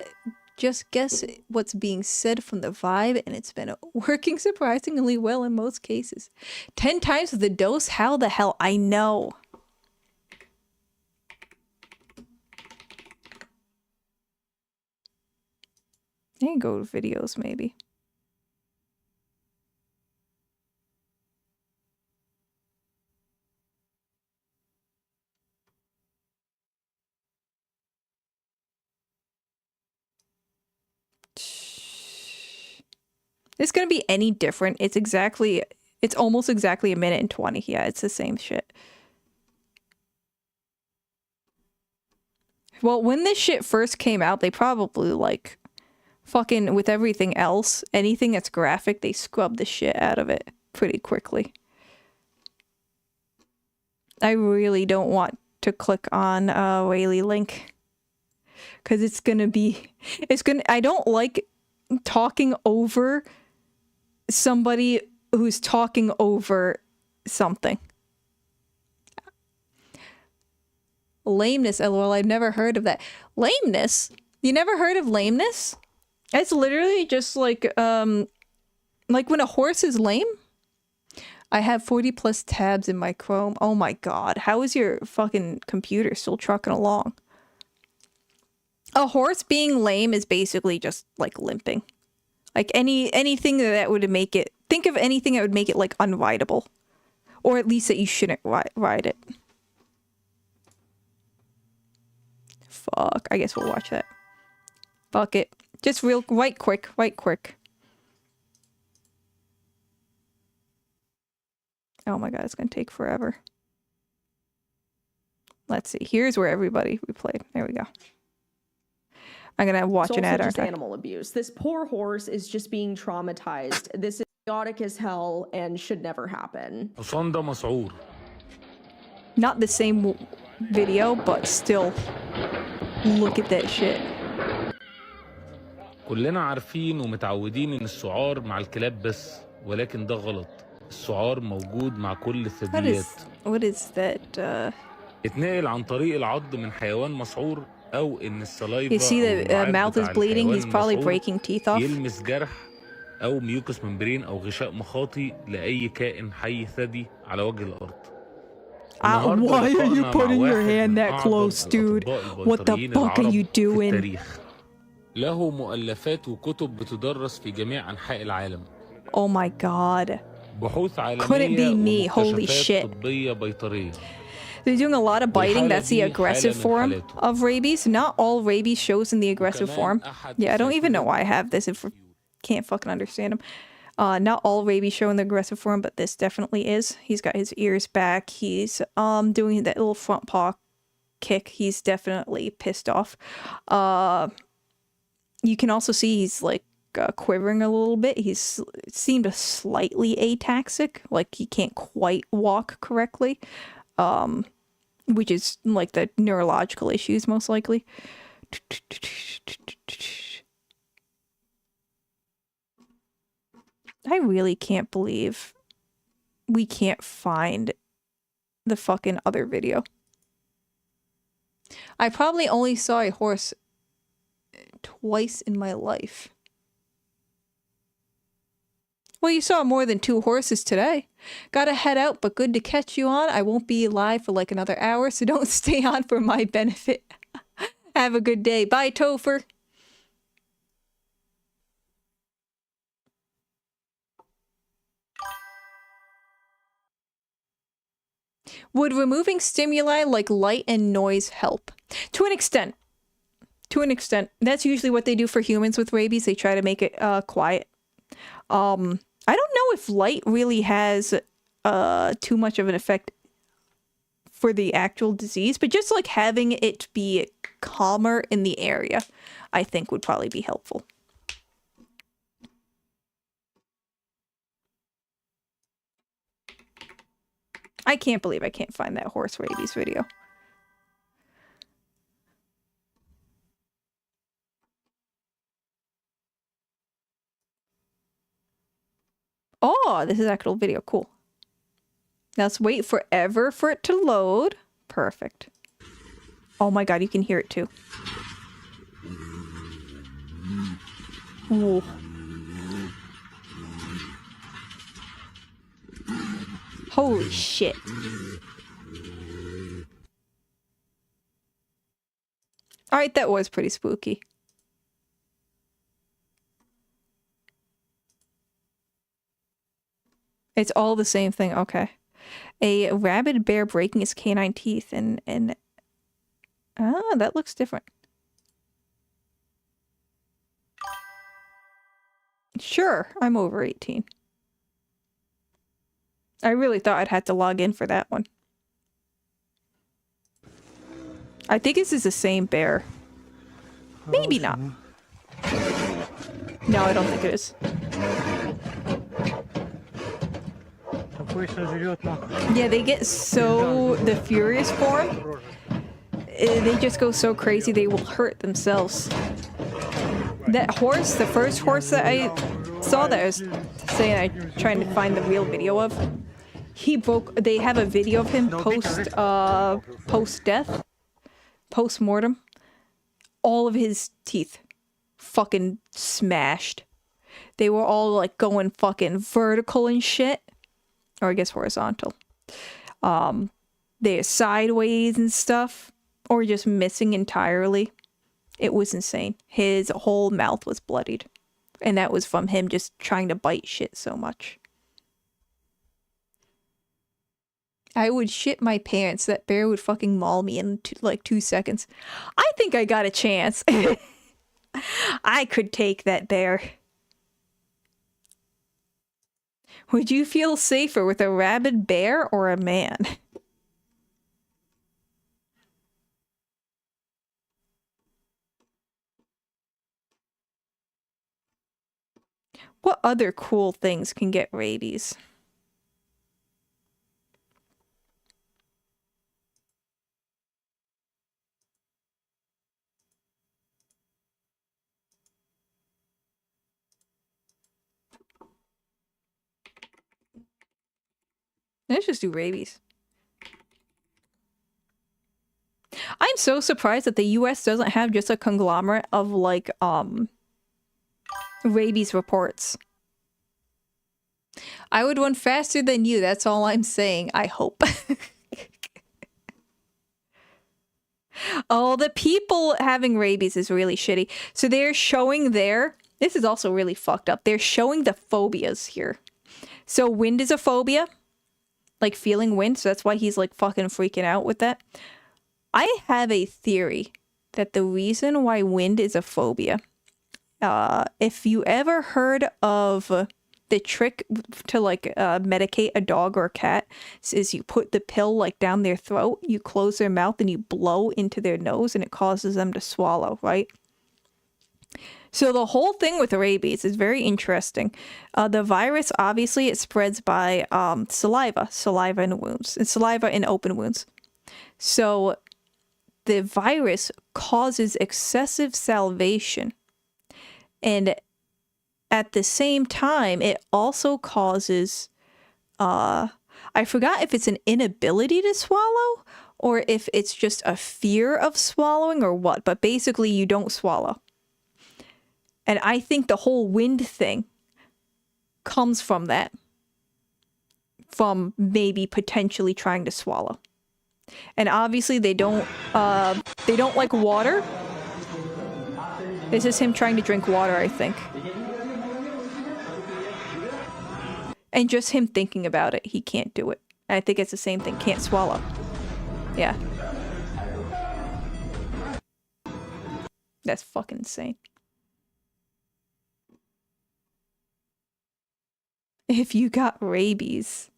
just guess what's being said from the vibe, and it's been working surprisingly well in most cases. 10 times the dose? How the hell? I know. I can go to videos, maybe. It's gonna be any different. It's almost exactly a minute and 20. Yeah, it's the same shit. Well, when this shit first came out, they probably, like, fucking with everything else, anything that's graphic, they scrubbed the shit out of it pretty quickly. I really don't want to click on Whaley link. Because I don't like talking over somebody who's talking over something. Lameness, lol, I've never heard of that. Lameness? You never heard of lameness? It's literally just like when a horse is lame. I have 40 plus tabs in my Chrome. Oh my god, how is your fucking computer still trucking along? A horse being lame is basically just like limping. Like anything that would make it, think of anything that would make it like unrideable. Or at least that you shouldn't ride it. Fuck, I guess we'll watch that. Fuck it. Just right quick. Oh my god, it's gonna take forever. Let's see. Here's where everybody replayed. There we go. I'm gonna watch an ad. It's also just animal abuse. This poor horse is just being traumatized. This is chaotic as hell and should never happen. Not the same video, but still. Look at that shit. كلنا عارفين ومتعودين ان السعار مع الكلاب بس ولكن ده غلط. السعار موجود مع كل الثدييات. What is that? اتنقل عن طريق العض من حيوان مسعور او ان السلايفا. You see the mouth is bleeding. He's probably breaking teeth off. يلمس جرح او ميوكس ممبرين او غشاء مخاطي لاي كائن حي ثدي على وجه الارض. Why are you putting your hand that close, dude? What the fuck are you doing? له مؤلفات وكتب بتدرس في جميع أنحاء العالم. Oh my god. بحوث عالمية Couldn't be me. Holy shit. طبية بيطرية. They're doing a lot of biting. That's the aggressive form of rabies. Not all rabies shows in the aggressive form. Yeah, I don't even know why I have this if I can't fucking understand him. Not all rabies show in the aggressive form, but this definitely is. He's got his ears back. He's doing that little front paw kick. He's definitely pissed off. You can also see he's like quivering a little bit. He's seemed slightly ataxic, like he can't quite walk correctly, which is like the neurological issues most likely. I really can't believe we can't find the fucking other video. I probably only saw a horse twice in my life. Well, you saw more than 2 horses today. Gotta head out, but good to catch you on. I won't be live for like another hour, so don't stay on for my benefit. Have a good day. Bye, Topher. Would removing stimuli like light and noise help? To an extent. To an extent. That's usually what they do for humans with rabies. They try to make it quiet. I don't know if light really has too much of an effect for the actual disease, but just like having it be calmer in the area, I think would probably be helpful. I can't believe I can't find that horse rabies video. Oh, this is actual video. Cool. Now let's wait forever for it to load. Perfect. Oh my god, you can hear it too. Ooh. Holy shit. Alright, that was pretty spooky. It's all the same thing. Okay. A rabid bear breaking its canine teeth and that looks different. Sure, I'm over 18. I really thought I'd have to log in for that one. I think this is the same bear. Maybe not. No, I don't think it is. Yeah, they get so... the furious form, they just go so crazy they will hurt themselves. That horse, the first horse that I saw that I was saying I'm trying to find the real video of, he broke... they have a video of him post death, post-mortem, all of his teeth fucking smashed. They were all like going fucking vertical and shit. Or I guess horizontal. They're sideways and stuff. Or just missing entirely. It was insane. His whole mouth was bloodied. And that was from him just trying to bite shit so much. I would shit my pants. That bear would fucking maul me in like 2 seconds. I think I got a chance. I could take that bear. Would you feel safer with a rabid bear or a man? What other cool things can get rabies? Let's just do rabies. I'm so surprised that the US doesn't have just a conglomerate of like rabies reports. I would run faster than you, that's all I'm saying. I hope. Oh, the people having rabies is really shitty. So they're showing their... This is also really fucked up. They're showing the phobias here. So wind is a phobia. Like feeling wind. So that's why he's like fucking freaking out with that. I have a theory that the reason why wind is a phobia... if you ever heard of... The trick to like medicate a dog or a cat is you put the pill like down their throat, you close their mouth and you blow into their nose and it causes them to swallow, right? So the whole thing with rabies is very interesting. The virus, obviously, it spreads by saliva in wounds, and saliva in open wounds. So the virus causes excessive salivation, and at the same time, it also causes, I forgot if it's an inability to swallow or if it's just a fear of swallowing or what, but basically you don't swallow. And I think the whole wind thing comes from that. From maybe potentially trying to swallow. And obviously they don't like water. This is him trying to drink water, I think. And just him thinking about it, he can't do it. And I think it's the same thing, can't swallow. Yeah. That's fucking insane. If you got rabies.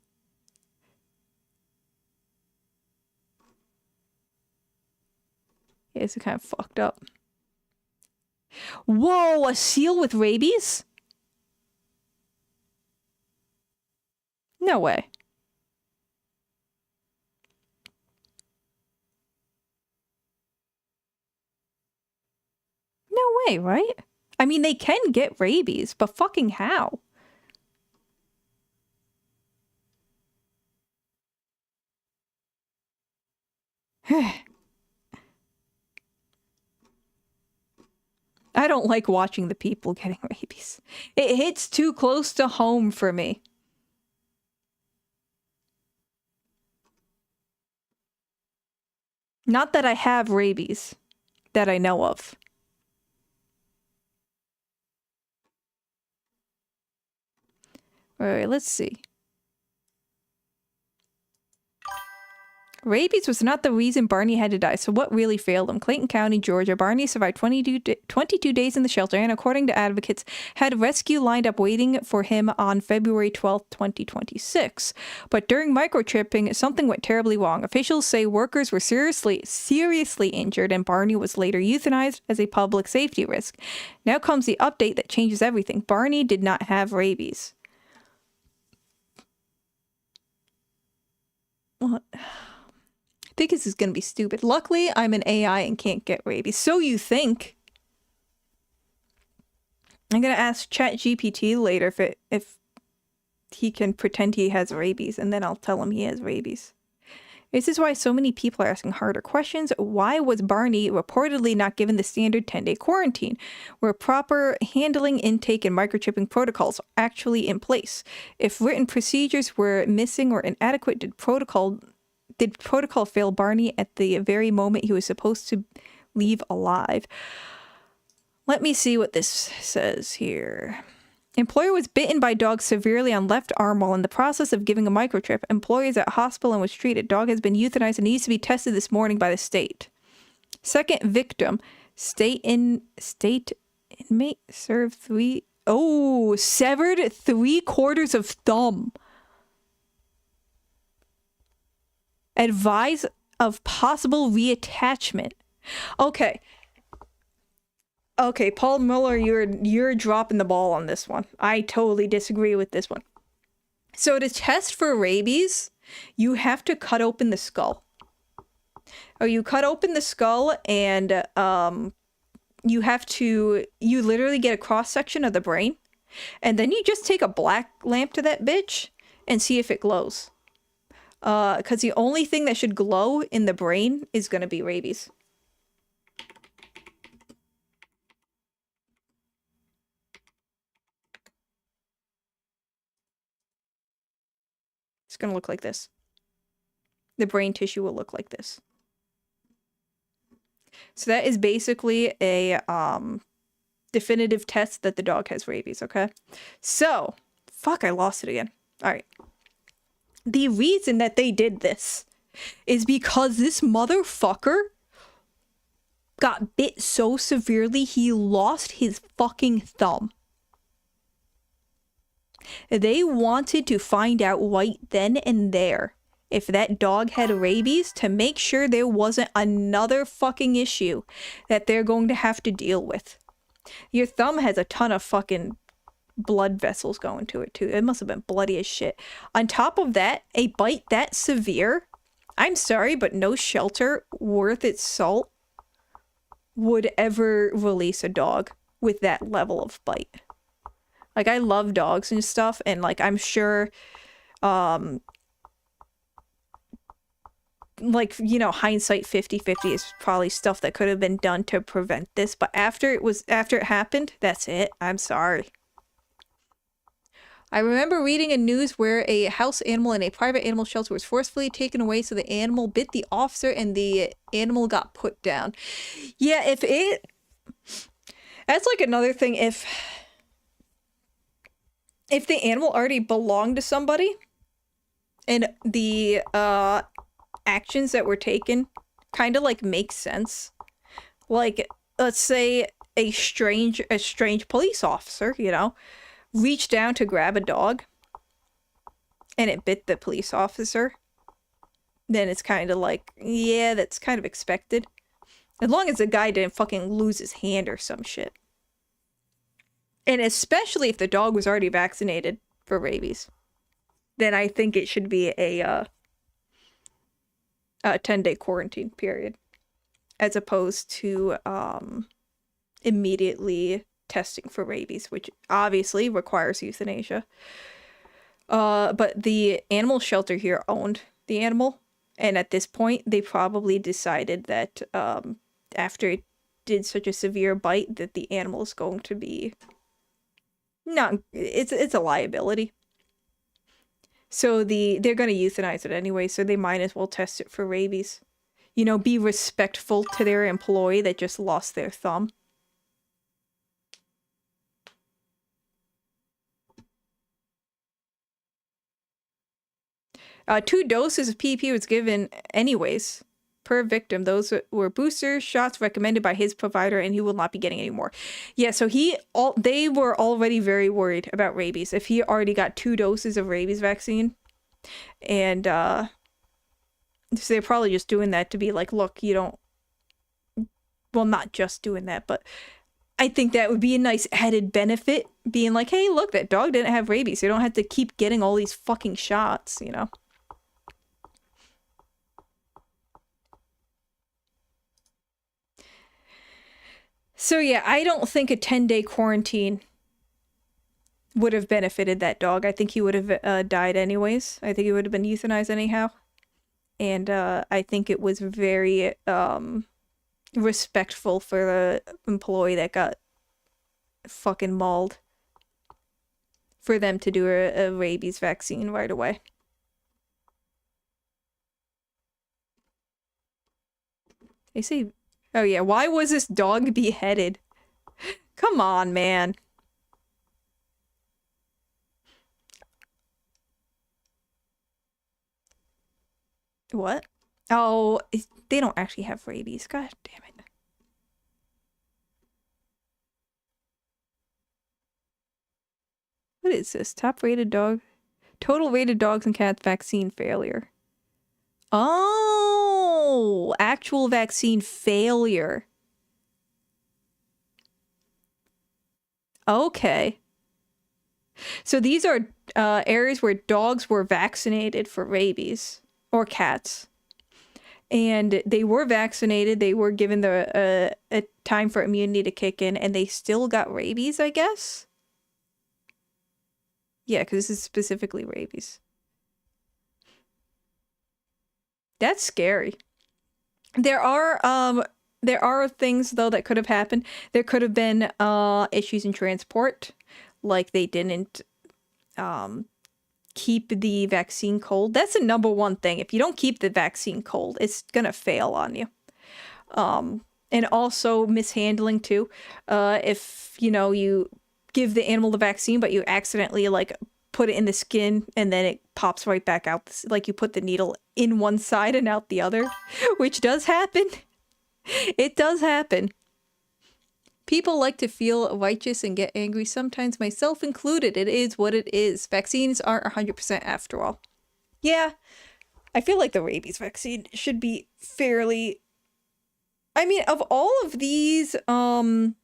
Yeah, it's kind of fucked up. Whoa, a seal with rabies? No way. No way, right? I mean, they can get rabies, but fucking how? I don't like watching the people getting rabies. It hits too close to home for me. Not that I have rabies, that I know of. Alright, let's see. Rabies was not the reason Barney had to die, so what really failed him? Clayton County, Georgia. Barney survived 22 days in the shelter and, according to advocates, had rescue lined up waiting for him on February 12, 2026. But during microchipping, something went terribly wrong. Officials say workers were seriously injured, and Barney was later euthanized as a public safety risk. Now comes the update that changes everything. Barney did not have rabies. What? I think this is going to be stupid. Luckily, I'm an AI and can't get rabies. So you think. I'm going to ask ChatGPT later if he can pretend he has rabies, and then I'll tell him he has rabies. This is why so many people are asking harder questions. Why was Barney reportedly not given the standard 10-day quarantine, where proper handling, intake, and microchipping protocols are actually in place? If written procedures were missing or inadequate, did protocol fail Barney at the very moment he was supposed to leave alive? Let me see what this says here. Employer was bitten by dog severely on left arm while in the process of giving a microchip. Employee is at hospital and was treated. Dog has been euthanized and needs to be tested this morning by the state. Second victim, state inmate served severed 3/4 of thumb. Advise of possible reattachment. Okay, Paul Mueller, you're dropping the ball on this one. I totally disagree with this one. So to test for rabies, you have to cut open the skull. You cut open the skull and you literally get a cross section of the brain, and then you just take a black lamp to that bitch and see if it glows. Because the only thing that should glow in the brain is going to be rabies. It's going to look like this. The brain tissue will look like this. So that is basically a definitive test that the dog has rabies, okay? So, fuck, I lost it again. All right. The reason that they did this is because this motherfucker got bit so severely he lost his fucking thumb. They wanted to find out right then and there if that dog had rabies to make sure there wasn't another fucking issue that they're going to have to deal with. Your thumb has a ton of fucking blood vessels going to it too. It must have been bloody as shit. On top of that, a bite that severe, I'm sorry, but no shelter worth its salt would ever release a dog with that level of bite. Like, I love dogs and stuff, and, like, I'm sure, like, you know, hindsight 50-50 is probably stuff that could have been done to prevent this, but after it happened, that's it. I'm sorry. I remember reading in news where a house animal in a private animal shelter was forcefully taken away, so the animal bit the officer and the animal got put down. Yeah, that's like another thing, if the animal already belonged to somebody and the actions that were taken kind of like make sense. Like, let's say a strange police officer, you know, reached down to grab a dog and it bit the police officer. Then it's kind of like, yeah, that's kind of expected. As long as the guy didn't fucking lose his hand or some shit. And especially if the dog was already vaccinated for rabies, then I think it should be a 10-day quarantine period, as opposed to immediately testing for rabies, which obviously requires euthanasia. But the animal shelter here owned the animal, and at this point, they probably decided that after it did such a severe bite, that the animal is going to be it's a liability. So they're going to euthanize it anyway, so they might as well test it for rabies. You know, be respectful to their employee that just lost their thumb. Two doses of PPE was given anyways per victim. Those were booster shots recommended by his provider, and he will not be getting any more. Yeah, so they were already very worried about rabies. If he already got 2 doses of rabies vaccine, and so they're probably just doing that to be like, look, you don't, well, not just doing that, but I think that would be a nice added benefit, being like, hey, look, that dog didn't have rabies. You don't have to keep getting all these fucking shots, you know? So yeah, I don't think a 10-day quarantine would have benefited that dog. I think he would have died anyways. I think he would have been euthanized anyhow. And I think it was very respectful for the employee that got fucking mauled for them to do a rabies vaccine right away. They say, oh yeah, why was this dog beheaded? Come on, man. What? Oh, they don't actually have rabies. God damn it. What is this? Top rated dog? Total rated dogs and cats vaccine failure. Oh, actual vaccine failure. Okay. So these are areas where dogs were vaccinated for rabies, or cats. And they were vaccinated, they were given the a time for immunity to kick in, and they still got rabies, I guess? Yeah, because this is specifically rabies. That's scary. There are things though that could have happened. There could have been issues in transport, like they didn't keep the vaccine cold. That's the number one thing. If you don't keep the vaccine cold, it's gonna fail on you. And also mishandling too. If you give the animal the vaccine, but you accidentally like put it in the skin and then it pops right back out. Like you put the needle in one side and out the other, which does happen. It does happen. People like to feel righteous and get angry, sometimes myself included. It is what it is. Vaccines aren't 100% after all. Yeah, I feel like the rabies vaccine should be fairly... I mean, of all of these, of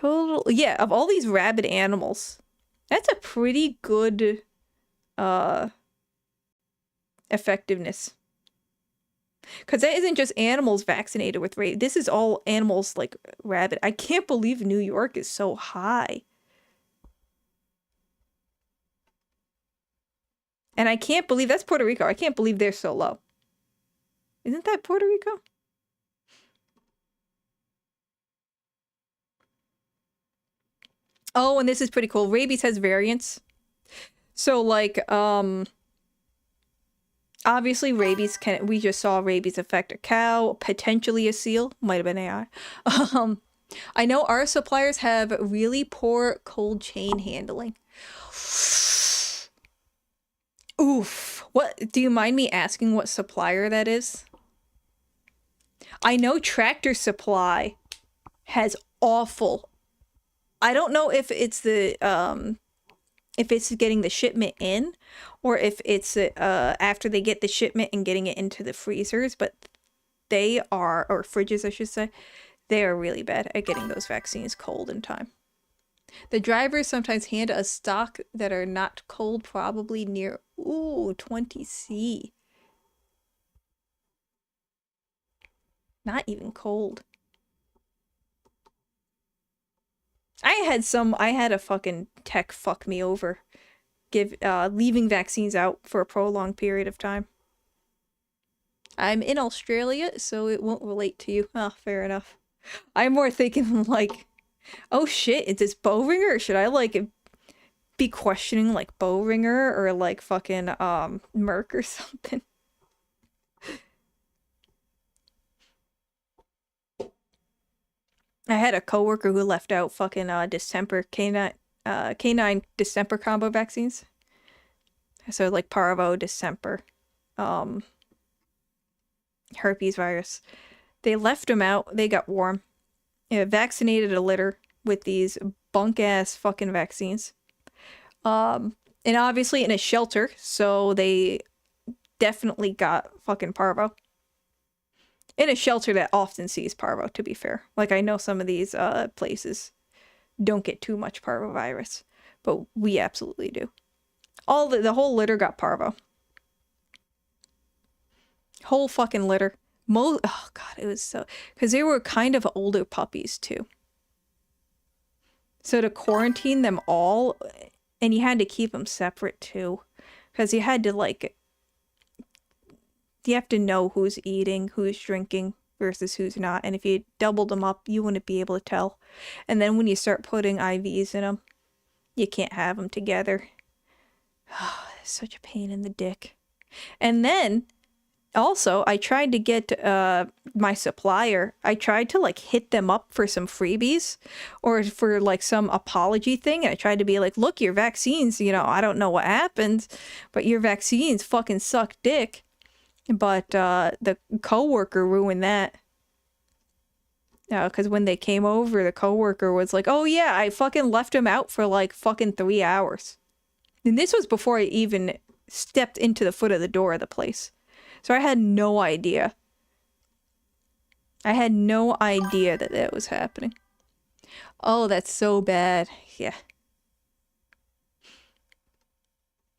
all these rabid animals, that's a pretty good, effectiveness. Because that isn't just animals vaccinated with rabies. This is all animals, like, rabid. I can't believe New York is so high. And I can't believe... That's Puerto Rico. I can't believe they're so low. Isn't that Puerto Rico? Oh, and this is pretty cool. Rabies has variants. So, like, obviously, rabies can... We just saw rabies affect a cow, potentially a seal. Might have been AI. I know our suppliers have really poor cold chain handling. Oof. What? Do you mind me asking what supplier that is? I know Tractor Supply has awful... I don't know if it's the... if it's getting the shipment in, or if it's after they get the shipment and getting it into the freezers, but they are, or fridges I should say, they are really bad at getting those vaccines cold in time. The drivers sometimes hand us stock that are not cold, probably near, 20C. Not even cold. I had a fucking tech fuck me over. Leaving vaccines out for a prolonged period of time. I'm in Australia, so it won't relate to you. Oh, fair enough. I'm more thinking like, oh shit, is this Bowringer? Or should I like be questioning like Bowringer or like fucking Merck or something? I had a coworker who left out fucking distemper canine distemper combo vaccines. So like parvo, distemper, herpes virus. They left them out. They got warm. Vaccinated a litter with these bunk ass fucking vaccines. And obviously in a shelter, so they definitely got fucking parvo. In a shelter that often sees parvo, to be fair. Like, I know some of these places don't get too much parvovirus, but we absolutely do. The whole litter got parvo. Whole fucking litter. Oh god, it was so... Because they were kind of older puppies, too. So to quarantine them all, and you had to keep them separate, too. Because you had to, like... You have to know who's eating, who's drinking versus who's not. And if you doubled them up, you wouldn't be able to tell. And then when you start putting IVs in them, you can't have them together. It's such a pain in the dick. And then also, I tried to get my supplier, I tried to like hit them up for some freebies or for like some apology thing. And I tried to be like, look, your vaccines, you know, I don't know what happened, but your vaccines fucking suck dick. But the coworker ruined that. Because when they came over, the coworker was like, oh yeah, I fucking left him out for like fucking 3 hours. And this was before I even stepped into the foot of the door of the place. So I had no idea. I had no idea that that was happening. Oh, that's so bad. Yeah.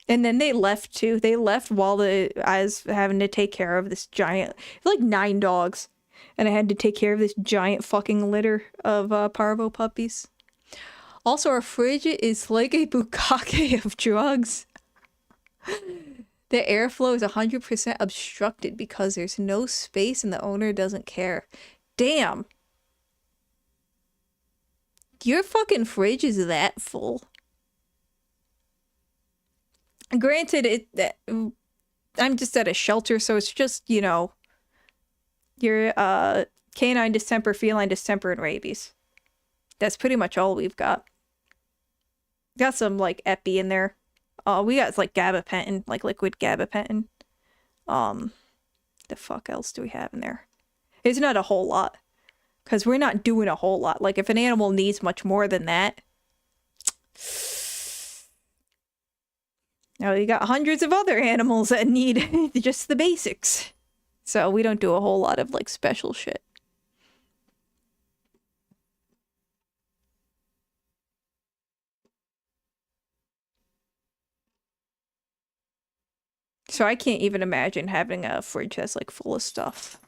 And then they left too. They left while I was having to take care of this giant, like 9 dogs. And I had to take care of this giant fucking litter of parvo puppies. Also, our fridge is like a bukkake of drugs. The airflow is 100% obstructed because there's no space and the owner doesn't care. Damn. Your fucking fridge is that full. Granted, I'm just at a shelter, so it's just, you know, your canine distemper, feline distemper, and rabies. That's pretty much all we've got. Got some, like, epi in there. We got like gabapentin, like liquid gabapentin. The fuck else do we have in there? It's not a whole lot. Because we're not doing a whole lot. Like if an animal needs much more than that. Now you got hundreds of other animals that need just the basics. So we don't do a whole lot of like special shit. So I can't even imagine having a fridge that's like full of stuff.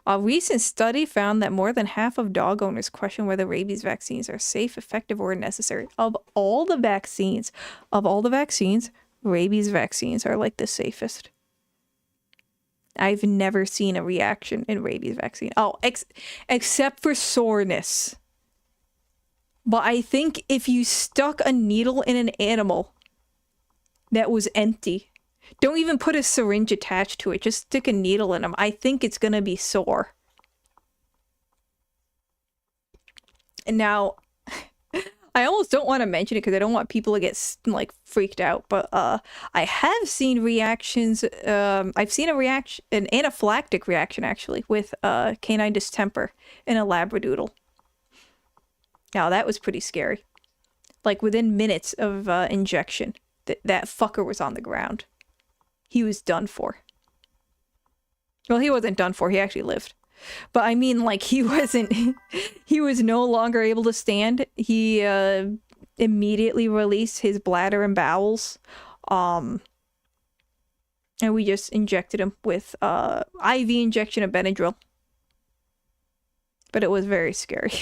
A recent study found that more than half of dog owners question whether rabies vaccines are safe, effective, or necessary. Of all the vaccines, rabies vaccines are like the safest. I've never seen a reaction in rabies vaccine. Oh, except for soreness. But I think if you stuck a needle in an animal that was empty, don't even put a syringe attached to it, just stick a needle in them, I think it's gonna be sore. And now, I almost don't want to mention it because I don't want people to get like freaked out, but I have seen reactions, I've seen an anaphylactic reaction actually with canine distemper in a Labradoodle. Now, that was pretty scary. Like, within minutes of injection, that fucker was on the ground. He was done for. Well, he wasn't done for. He actually lived. But I mean, like, he wasn't... he was no longer able to stand. He immediately released his bladder and bowels. And we just injected him with IV injection of Benadryl. But it was very scary.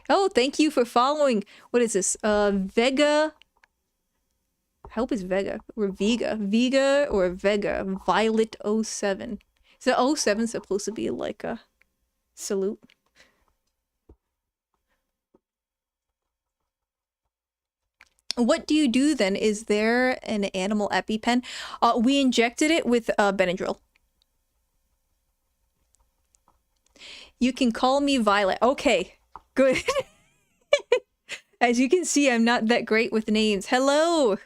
Oh, thank you for following. What is this? Vega. I hope it's Vega. Or Vega. Vega or Vega. Violet 07. Is the 07 supposed to be like a salute? What do you do then? Is there an animal EpiPen? We injected it with Benadryl. You can call me Violet. Okay. Good. As you can see, I'm not that great with names. Hello!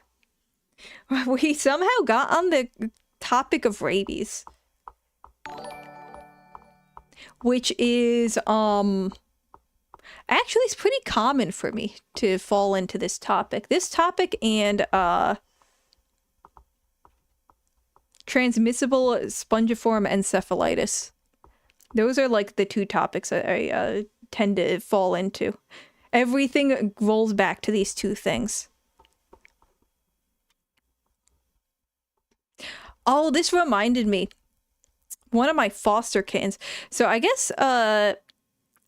We somehow got on the topic of rabies. Which is, actually it's pretty common for me to fall into this topic. This topic and, transmissible spongiform encephalitis. Those are like the two topics I tend to fall into. Everything rolls back to these two things. Oh, this reminded me. One of my foster kittens. So I guess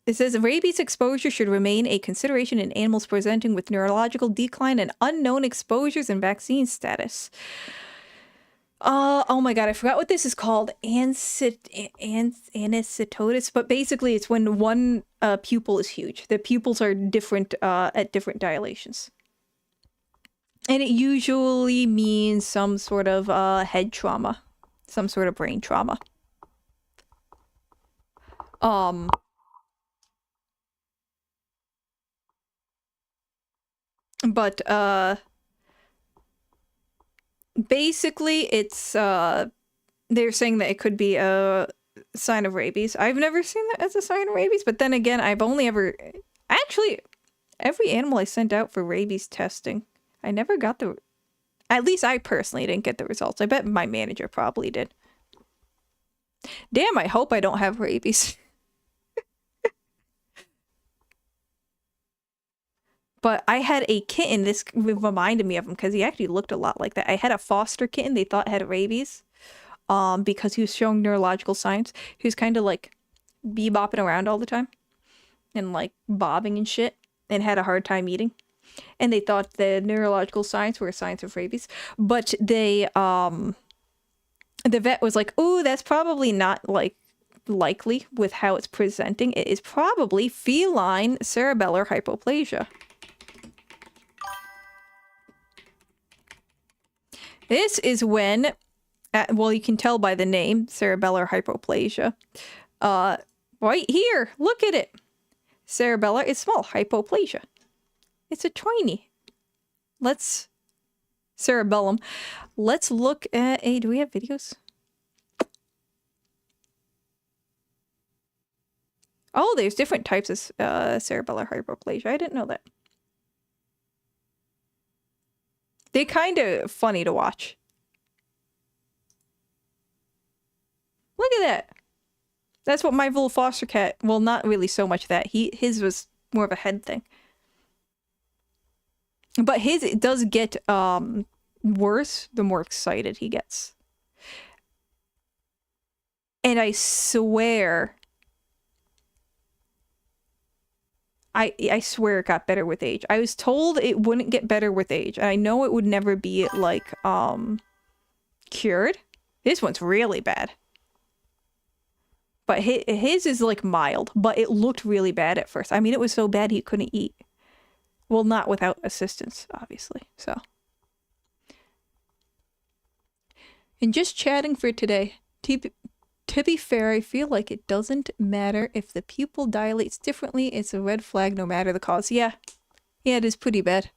It says rabies exposure should remain a consideration in animals presenting with neurological decline and unknown exposures and vaccine status. Oh my god, I forgot what this is called. Anicetosis, but basically it's when one pupil is huge. The pupils are different at different dilations. And it usually means some sort of head trauma, some sort of brain trauma. But basically it's they're saying that it could be a sign of rabies. I've never seen that as a sign of rabies, but then again, I've only ever actually every animal I sent out for rabies testing, I never got the, at least I personally didn't get the results. I bet my manager probably did. Damn, I hope I don't have rabies. But I had a kitten, this reminded me of him because he actually looked a lot like that. I had a foster kitten they thought had rabies because he was showing neurological signs. He was kind of like bebopping around all the time and like bobbing and shit and had a hard time eating. And they thought the neurological signs were signs of rabies. But they, the vet was like, oh, that's probably not like likely with how it's presenting. It is probably feline cerebellar hypoplasia. This is when, well, you can tell by the name, cerebellar hypoplasia. Right here, look at it. Cerebellar is small, hypoplasia. It's a tiny. Cerebellum. Let's look at do we have videos? Oh, there's different types of cerebellar hypoplasia. I didn't know that. They're kind of funny to watch. Look at that. That's what my little foster cat, well, not really so much that. His was more of a head thing. But his, it does get worse the more excited he gets. And I swear... I swear it got better with age. I was told it wouldn't get better with age. I know it would never be like cured. This one's really bad. But his is like mild, but it looked really bad at first. I mean, it was so bad he couldn't eat. Well, not without assistance, obviously. So. And just chatting for today. To be fair, I feel like it doesn't matter if the pupil dilates differently. It's a red flag no matter the cause. Yeah, it is pretty bad.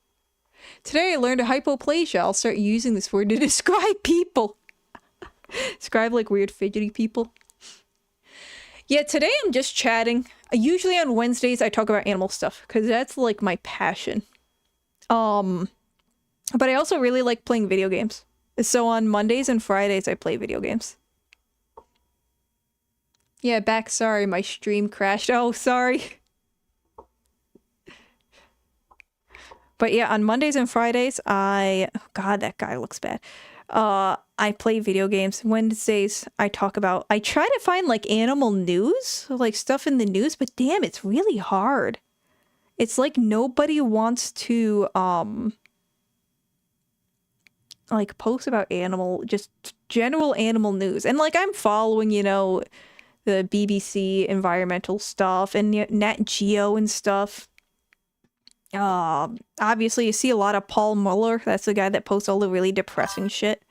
Today I learned a hypoplasia. I'll start using this word to describe people. Describe like weird fidgety people. Yeah, today I'm just chatting. Usually on Wednesdays I talk about animal stuff because that's like my passion. But I also really like playing video games. So on Mondays and Fridays I play video games. Yeah, back. Sorry, my stream crashed. Oh, sorry. But yeah, on Mondays and Fridays, oh God, that guy looks bad. I play video games. Wednesdays, I try to find like animal news, like stuff in the news, but damn, it's really hard. It's like nobody wants to, like post about just general animal news. And like I'm following, the BBC environmental stuff and Nat Geo and stuff. Obviously you see a lot of Paul Muller. That's the guy that posts all the really depressing shit.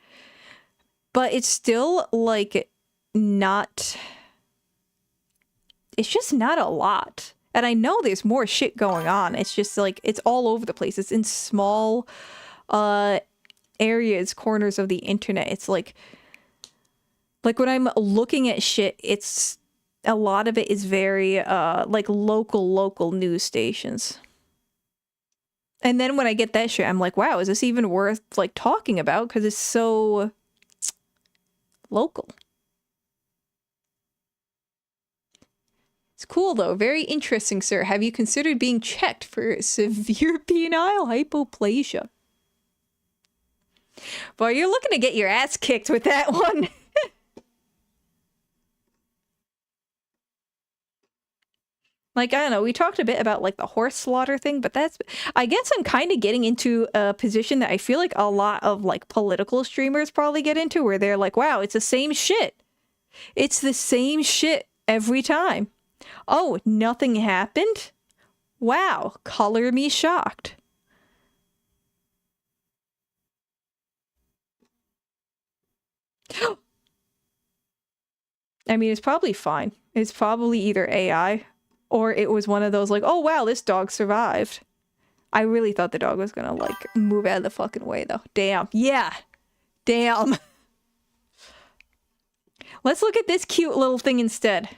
But it's still like it's just not a lot. And I know there's more shit going on. It's just like, it's all over the place. It's in small areas, corners of the internet. It's like when I'm looking at shit, it's a lot of it is very like local news stations. And then when I get that shit, I'm like, wow, is this even worth like talking about? Because it's so local. It's cool though. Very interesting, sir. Have you considered being checked for severe penile hypoplasia? Boy, you're looking to get your ass kicked with that one. Like, I don't know, we talked a bit about, like, the horse slaughter thing, but that's... I guess I'm kind of getting into a position that I feel like a lot of, like, political streamers probably get into, where they're like, wow, it's the same shit. It's the same shit every time. Oh, nothing happened? Wow, color me shocked. I mean, it's probably fine. It's probably either AI or it was one of those like, oh wow, this dog survived. I really thought the dog was gonna like move out of the fucking way though. Damn. Yeah. Damn. Let's look at this cute little thing instead.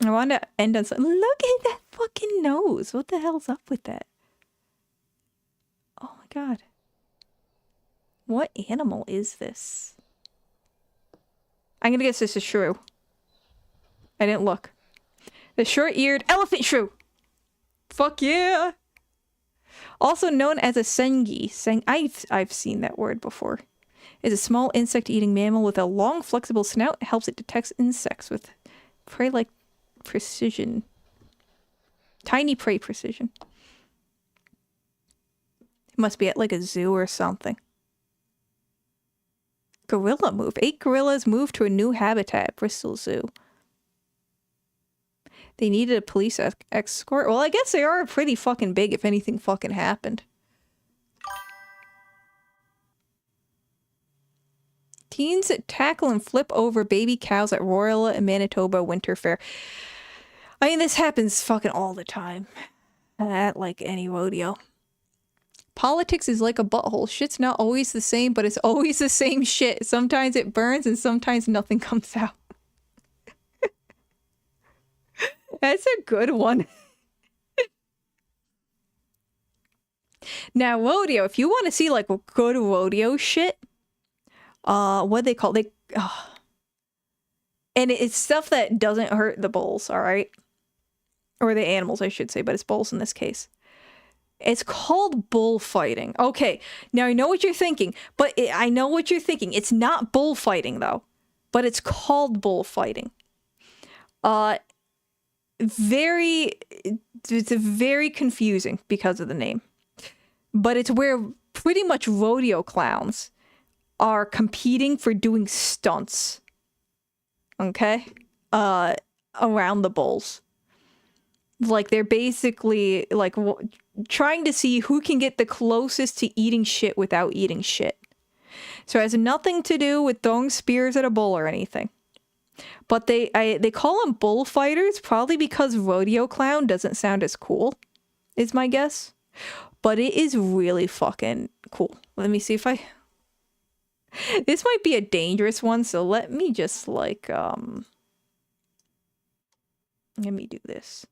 I want to end on something. Look at that fucking nose. What the hell's up with that? Oh my god. What animal is this? I'm gonna guess this is shrew. I didn't look. The short-eared elephant shrew. Fuck yeah. Also known as a sengi. I've seen that word before. Is a small insect-eating mammal with a long, flexible snout. It helps it detect insects with prey-like precision. Tiny prey precision. It must be at like a zoo or something. Gorilla move. 8 gorillas moved to a new habitat at Bristol Zoo. They needed a police escort. Well, I guess they are pretty fucking big if anything fucking happened. Teens tackle and flip over baby cows at Royal and Manitoba Winter Fair. I mean, this happens fucking all the time. At like any rodeo. Politics is like a butthole. Shit's not always the same, but it's always the same shit. Sometimes it burns and sometimes nothing comes out. That's a good one. Now, rodeo, if you want to see like good rodeo shit, what they call and it's stuff that doesn't hurt the bulls, all right? Or the animals, I should say, but it's bulls in this case. It's called bullfighting. Okay, now I know what you're thinking, but I know what you're thinking. It's not bullfighting, though, but it's called bullfighting. It's very confusing because of the name. But it's where pretty much rodeo clowns are competing for doing stunts. Okay? Around the bulls. Like, they're basically, like, trying to see who can get the closest to eating shit without eating shit. So it has nothing to do with throwing spears at a bull or anything. But they call them bullfighters, probably because rodeo clown doesn't sound as cool, is my guess. But it is really fucking cool. Let me see if I... This might be a dangerous one, so let me just, like, let me do this.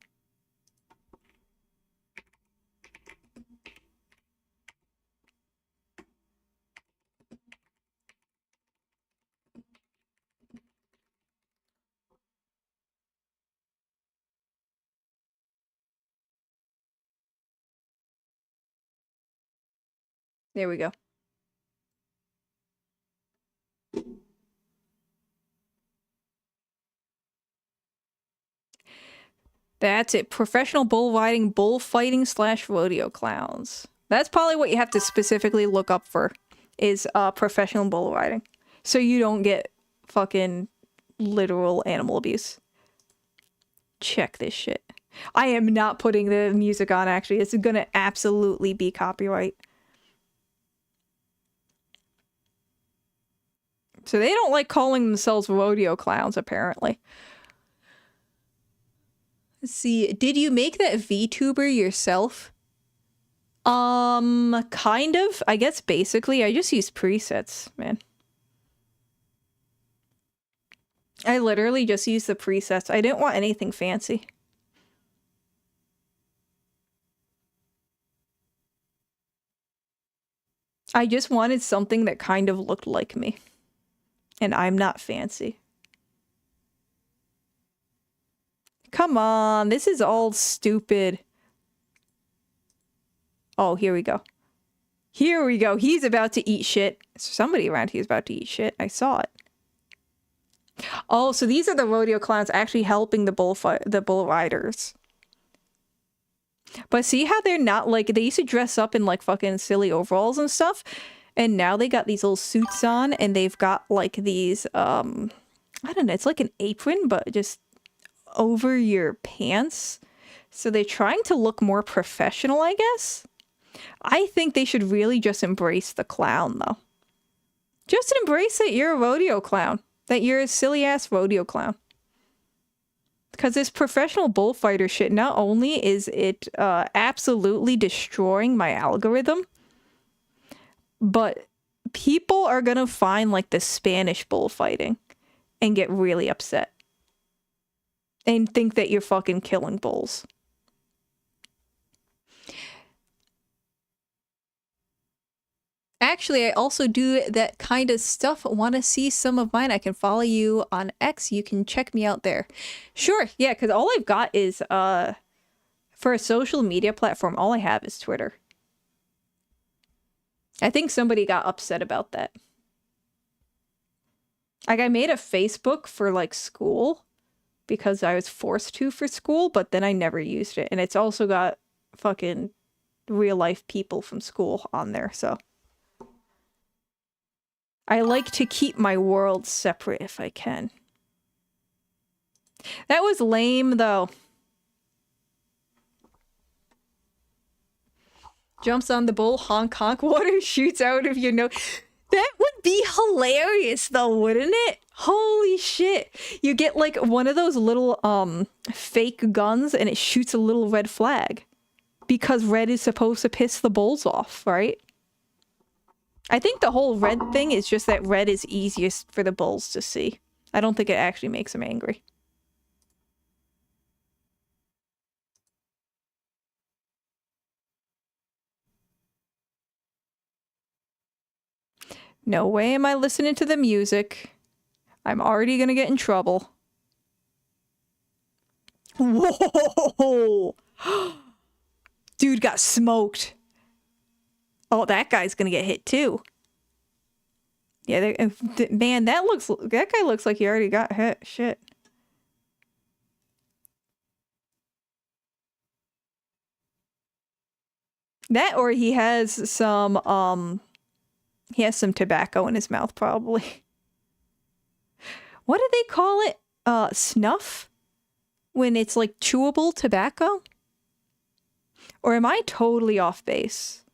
There we go. That's it. Professional bullfighting / rodeo clowns. That's probably what you have to specifically look up for, is professional bull riding. So you don't get fucking literal animal abuse. Check this shit. I am not putting the music on, actually. This is gonna absolutely be copyright. So they don't like calling themselves rodeo clowns, apparently. Let's see. Did you make that VTuber yourself? Kind of. I guess basically. I just use presets, man. I literally just used the presets. I didn't want anything fancy. I just wanted something that kind of looked like me. And I'm not fancy. Come on, this is all stupid. Oh, here we go. Here we go. He's about to eat shit. Somebody around here is about to eat shit. I saw it. Oh, so these are the rodeo clowns actually helping the bull riders. But see how they're not like, they used to dress up in like fucking silly overalls and stuff, and now they got these little suits on, and they've got like these I don't know, it's like an apron but just over your pants. So they're trying to look more professional, I guess. I think they should really just embrace the clown though. Just embrace it, you're a rodeo clown. That you're a silly ass rodeo clown. Because this professional bullfighter shit, not only is it absolutely destroying my algorithm, but people are going to find like the Spanish bullfighting and get really upset. And think that you're fucking killing bulls. Actually, I also do that kind of stuff. Want to see some of mine? I can follow you on X. You can check me out there. Sure, yeah, because all I've got is, for a social media platform, all I have is Twitter. I think somebody got upset about that. Like, I made a Facebook for, like, school, because I was forced to for school, but then I never used it. And it's also got fucking real-life people from school on there, so... I like to keep my world separate if I can. That was lame, though. Jumps on the bull, honk honk, water shoots out of your nose. That would be hilarious, though, wouldn't it? Holy shit. You get, like, one of those little, fake guns, and it shoots a little red flag. Because red is supposed to piss the bulls off, right? I think the whole red thing is just that red is easiest for the bulls to see. I don't think it actually makes them angry. No way am I listening to the music. I'm already gonna get in trouble. Whoa! Dude got smoked. Oh, that guy's gonna get hit too. Yeah, man, that guy looks like he already got hit. Shit. That, or he has some tobacco in his mouth, probably. What do they call it? Snuff? When it's like chewable tobacco? Or am I totally off base?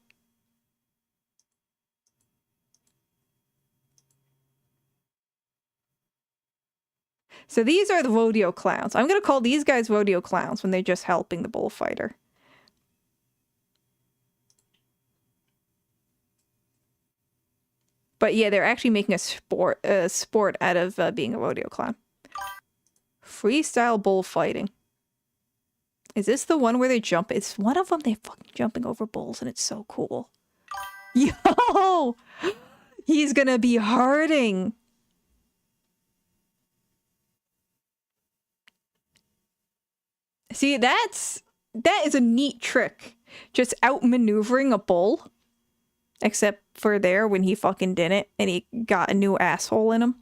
So these are the rodeo clowns. I'm going to call these guys rodeo clowns when they're just helping the bullfighter. But yeah, they're actually making a sport out of being a rodeo clown. Freestyle bullfighting. Is this the one where they jump? It's one of them. They're fucking jumping over bulls, and it's so cool. Yo! He's gonna be hurting. See, that is a neat trick. Just outmaneuvering a bull. Except for there when he fucking didn't and he got a new asshole in him.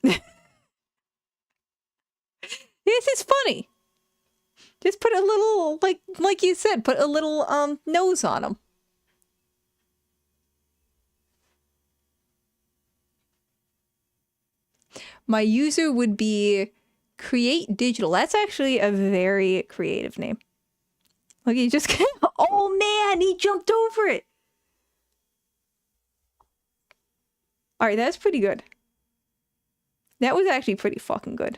This is funny. Just put a little, like you said, put a little nose on him. My user would be Create Digital. That's actually a very creative name. Look, he just oh man, he jumped over it. All right, that's pretty good. That was actually pretty fucking good.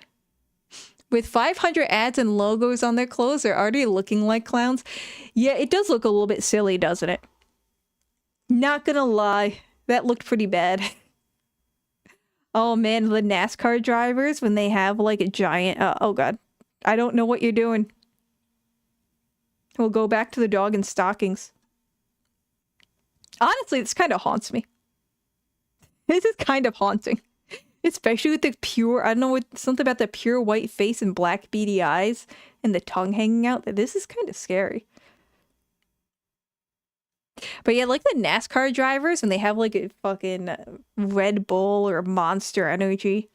With 500 ads and logos on their clothes, they're already looking like clowns. Yeah, it does look a little bit silly, doesn't it? Not gonna lie, that looked pretty bad. Oh man, the NASCAR drivers, when they have like a giant... oh god, I don't know what you're doing. We'll go back to the dog in stockings. Honestly, this kind of haunts me. This is kind of haunting. Especially with the pure, I don't know, what, something about the pure white face and black beady eyes and the tongue hanging out. This is kind of scary. But yeah, like the NASCAR drivers when they have like a fucking Red Bull or Monster Energy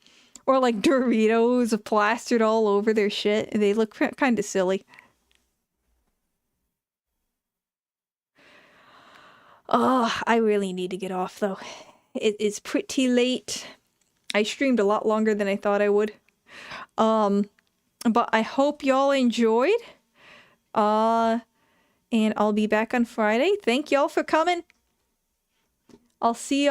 or like Doritos plastered all over their shit, they look kind of silly. Oh, I really need to get off though. It is pretty late. I streamed a lot longer than I thought I would. But I hope y'all enjoyed. And I'll be back on Friday. Thank y'all for coming. I'll see y'all.